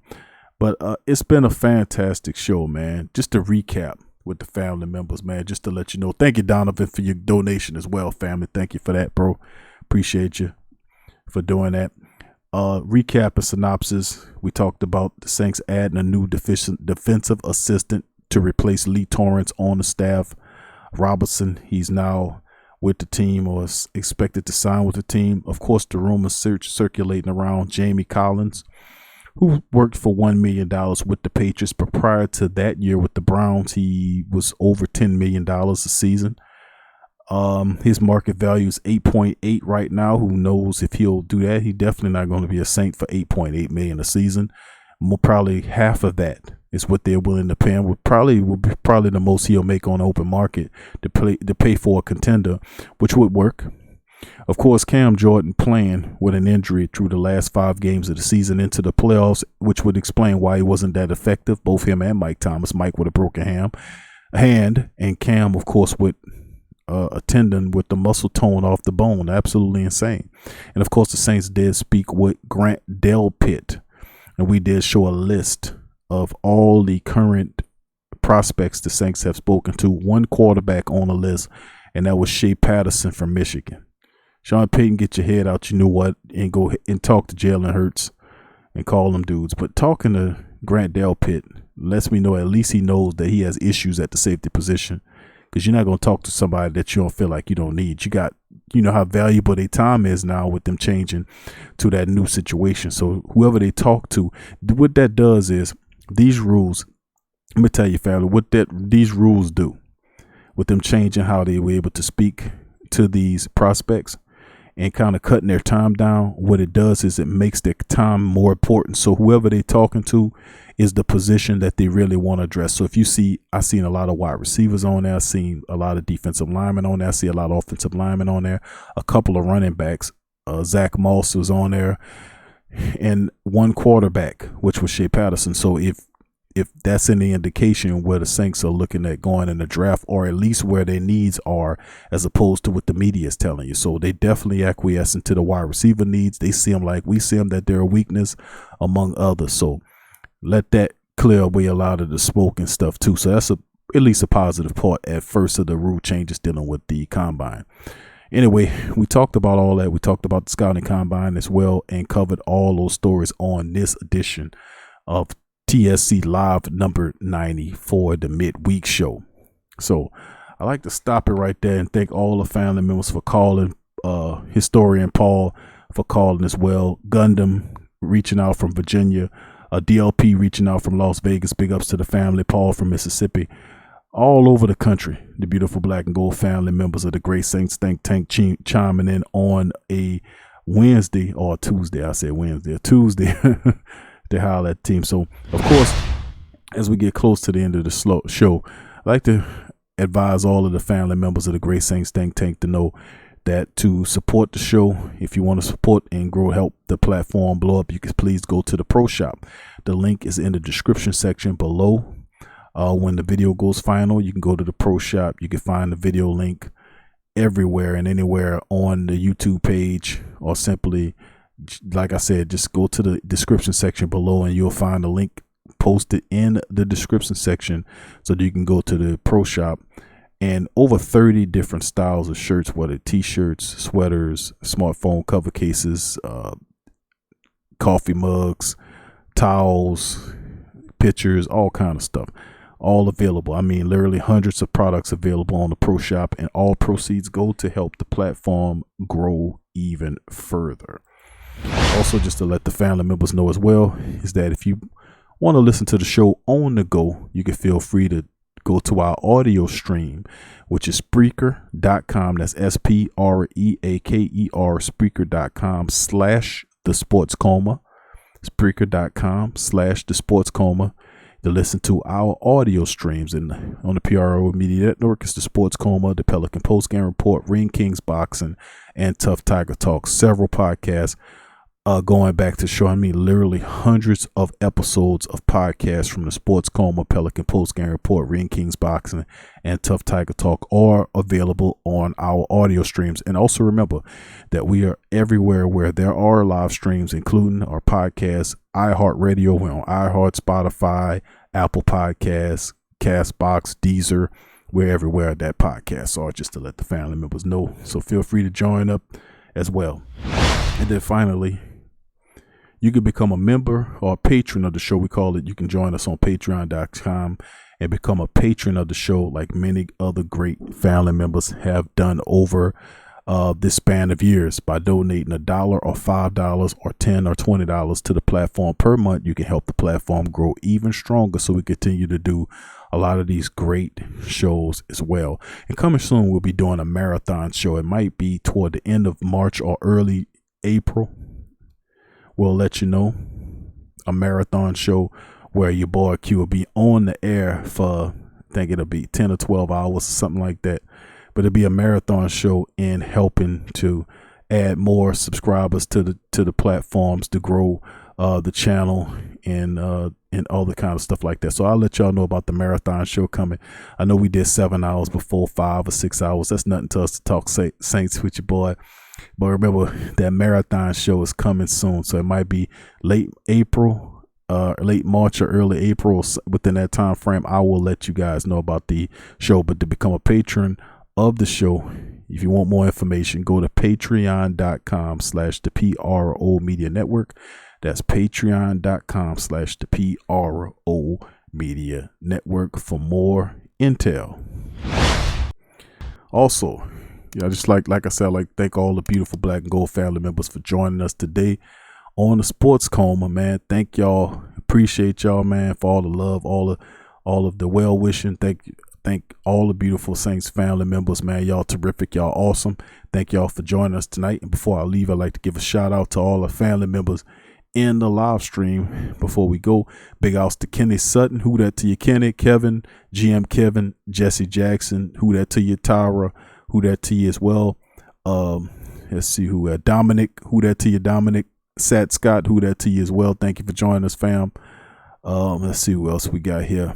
Speaker 3: But it's been a fantastic show, man. Just to recap with the family members, man, just to let you know. Thank you, Donovan, for your donation as well, family. Thank you for that, bro. Appreciate you for doing that. Recap and synopsis. We talked about the Saints adding a new defensive assistant to replace Lee Torrance on the staff. Robertson, he's now with the team or is expected to sign with the team. Of course, the rumors circulating around Jamie Collins, who worked for $1 million with the Patriots, but prior to that year with the Browns, he was over $10 million a season. His market value is 8.8 right now. Who knows if he'll do that? He definitely not going to be a Saint for 8.8 million a season. Probably half of that is what they're willing to pay him. Will be the most he'll make on the open market to pay for a contender, which would work. Of course, Cam Jordan playing with an injury through the last 5 games of the season into the playoffs, which would explain why he wasn't that effective. Both him and Mike Thomas. Mike with a broken hand, and Cam, of course, with a tendon with the muscle torn off the bone. Absolutely insane. And of course, the Saints did speak with Grant Delpit, and we did show a list of all the current prospects the Saints have spoken to. One quarterback on the list, and that was Shea Patterson from Michigan. Sean Payton, get your head out, you know what, and go and talk to Jalen Hurts and call them dudes. But talking to Grant Delpit lets me know at least he knows that he has issues at the safety position, because you're not going to talk to somebody that you don't feel like you don't need. You know how valuable their time is now with them changing to that new situation. So whoever they talk to, what that does is these rules, let me tell you, family, what these rules do with them changing how they were able to speak to these prospects and kind of cutting their time down. What it does is it makes their time more important. So whoever they're talking to is the position that they really want to address. So if you see, I've seen a lot of wide receivers on there. I've seen a lot of defensive linemen on there. I see a lot of offensive linemen on there. A couple of running backs. Zach Moss was on there. And one quarterback, which was Shea Patterson. So if that's any indication where the Saints are looking at going in the draft, or at least where their needs are, as opposed to what the media is telling you. So they definitely acquiesce into the wide receiver needs. They see them like we see them, that they're a weakness among others. So let that clear away a lot of the smoke and stuff too. So that's at least a positive part at first of the rule changes dealing with the combine. Anyway, we talked about all that. We talked about the scouting combine as well, and covered all those stories on this edition of TSC Live number 90 for the midweek show. So I like to stop it right there and thank all the family members for calling. Historian Paul for calling as well. Gundam reaching out from Virginia. DLP reaching out from Las Vegas. Big ups to the family. Paul from Mississippi. All over the country, the beautiful Black and Gold family members of the Great Saints Think Tank chiming in on a Wednesday or Tuesday. I said Wednesday or Tuesday. To holler at the team. So, of course, as we get close to the end of the show, I'd like to advise all of the family members of the Great Saints Think Tank to know that to support the show, if you want to support and grow, help the platform blow up, you can please go to the Pro Shop. The link is in the description section below. When the video goes final, you can go to the Pro Shop. You can find the video link everywhere and anywhere on the YouTube page, or simply, like I said, just go to the description section below and you'll find a link posted in the description section so that you can go to the Pro Shop. And over 30 different styles of shirts, whether t-shirts, sweaters, smartphone cover cases, coffee mugs, towels, pictures, all kind of stuff, all available. I mean, literally hundreds of products available on the Pro Shop, and all proceeds go to help the platform grow even further. Also, just to let the family members know as well, is that if you want to listen to the show on the go, you can feel free to go to our audio stream, which is Spreaker.com. That's Spreaker, Spreaker.com/thesportscoma. Spreaker.com/thesportscoma to listen to our audio streams. And on the PRO Media Network, it's the Sports Coma, the Pelican Postgame Report, Ring Kings Boxing, and Tough Tiger Talk. Several podcasts going back to show, I mean, literally hundreds of episodes of podcasts from the Sports Coma, Pelican Post Game Report, Ring Kings Boxing, and Tough Tiger Talk are available on our audio streams. And also remember that we are everywhere where there are live streams, including our podcasts, iHeartRadio. We're on iHeart, Spotify, Apple Podcasts, Castbox, Deezer. We're everywhere that podcasts are, just to let the family members know. So feel free to join up as well. And then finally, you can become a member or a patron of the show. We call it. You can join us on patreon.com and become a patron of the show, like many other great family members have done over this span of years. By donating $1 or $5 or $10 or $20 to the platform per month, you can help the platform grow even stronger, so we continue to do a lot of these great shows as well. And coming soon, we'll be doing a marathon show. It might be toward the end of March or early April. We'll let you know. A marathon show where your boy Q will be on the air for, I think it'll be 10 or 12 hours or something like that. But it'll be a marathon show in helping to add more subscribers to the platforms, to grow the channel and all the kind of stuff like that. So I'll let y'all know about the marathon show coming. I know we did 7 hours before, 5 or 6 hours. That's nothing to us to talk Saints with your boy. But remember, that marathon show is coming soon. So it might be late April, late March or early April. Within that time frame, I will let you guys know about the show. But to become a patron of the show, if you want more information, go to patreon.com/the PRO Media Network. That's patreon.com/the PRO Media Network for more intel. Also, I just like I said, I'd like to thank all the beautiful Black and Gold family members for joining us today on the Sports Coma, man. Thank y'all. Appreciate y'all, man, for all the love, all of the well wishing. Thank all the beautiful Saints family members, man. Y'all terrific. Y'all awesome. Thank y'all for joining us tonight. And before I leave, I'd like to give a shout out to all the family members in the live stream. Before we go, big outs to Kenny Sutton. Who that to you, Kenny? Kevin, GM Kevin, Jesse Jackson. Who that to you, Tyra? Who that to you as well? Let's see who Dominic. Who that to you, Dominic? Sat Scott. Who that to you as well? Thank you for joining us, fam. Let's see who else we got here.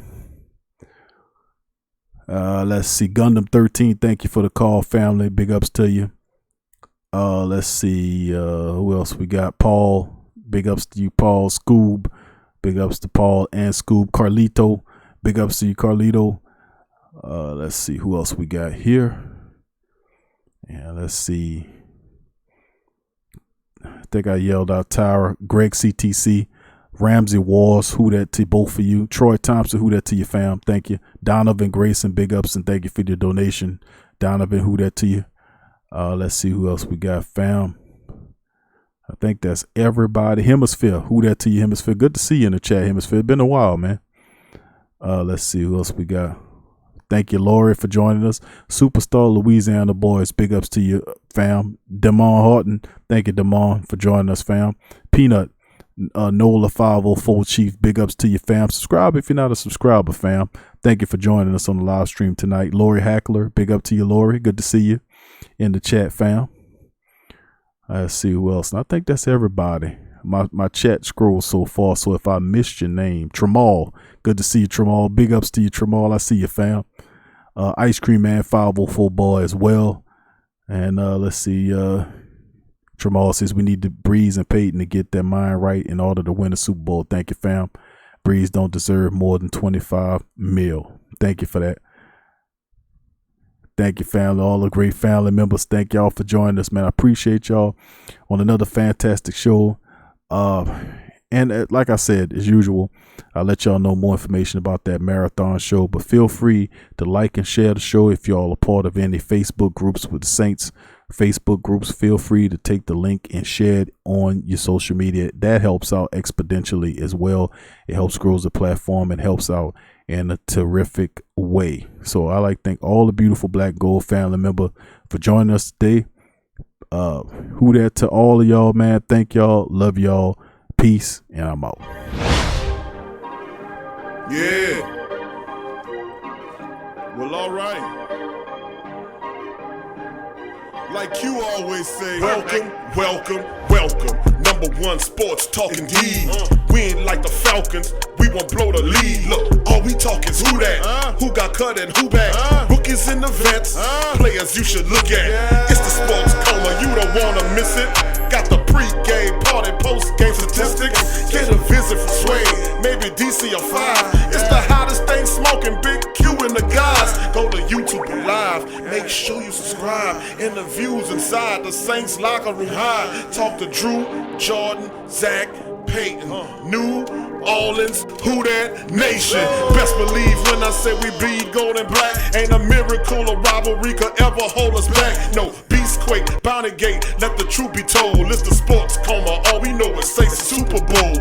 Speaker 3: Let's see, Gundam 13. Thank you for the call, family. Big ups to you. Let's see who else we got. Paul. Big ups to you, Paul. Scoob. Big ups to Paul and Scoob. Carlito. Big ups to you, Carlito. Let's see who else we got here. Yeah, let's see. I think I yelled out Tyra. Greg CTC. Ramsey Walls. Who that to both of you. Troy Thompson. Who that to you, fam. Thank you. Donovan Grayson. Big ups and thank you for your donation. Donovan, who that to you. Let's see who else we got, fam. I think that's everybody. Hemisphere. Who that to you, Hemisphere. Good to see you in the chat, Hemisphere. Been a while, man. Let's see who else we got. Thank you, Lori, for joining us. Superstar Louisiana Boys. Big ups to you, fam. Damon Horton. Thank you, Damon, for joining us, fam. Peanut. Nola 504 Chief. Big ups to you, fam. Subscribe if you're not a subscriber, fam. Thank you for joining us on the live stream tonight. Lori Hackler. Big up to you, Lori. Good to see you in the chat, fam. Let's see who else. And I think that's everybody. My chat scrolls so far, so if I missed your name, Tremal, good to see you, Tremal. Big ups to you, Tremal. I see you, fam. Ice Cream Man 504 boy as well. And let's see. Tremal says we need to Breeze and Peyton to get their mind right in order to win the Super Bowl. Thank you, fam. Breeze don't deserve more than 25 mil. Thank you for that. Thank you, family. All the great family members. Thank y'all for joining us, man. I appreciate y'all on another fantastic show. And like I said, as usual, I'll let y'all know more information about that marathon show. But feel free to like and share the show if y'all are part of any Facebook groups with the Saints Facebook groups. Feel free to take the link and share it on your social media. That helps out exponentially as well. It helps grow the platform and helps out in a terrific way. So I like to thank all the beautiful Black Gold family member for joining us today. Who that to all of y'all, man. Thank y'all. Love y'all. Peace. And I'm out.
Speaker 1: Yeah. Well, all right. Like you always say, welcome, welcome, welcome. Number one sports talking D. We ain't like the Falcons, we won't blow the lead. Look, all we talk is who that, who got cut and who back. Rookies and the vets, players you should look at. It's the sports coma, you don't wanna miss it. Got the pre-game party, post-game statistics. Get a visit from Sway, maybe DC or 5. It's the hottest thing smoking, Big Q and the guys. Go to YouTube Live, make sure you subscribe. Interviews inside the Saints locker room high. Talk to Drew, Jordan, Zach, Peyton, New Orleans, who that nation. Best believe when I say we bleed gold and black. Ain't a miracle or rivalry could ever hold us back. No, Beastquake, Bounty Gate, let the truth be told. It's the sports coma, all we know is say Super Bowl.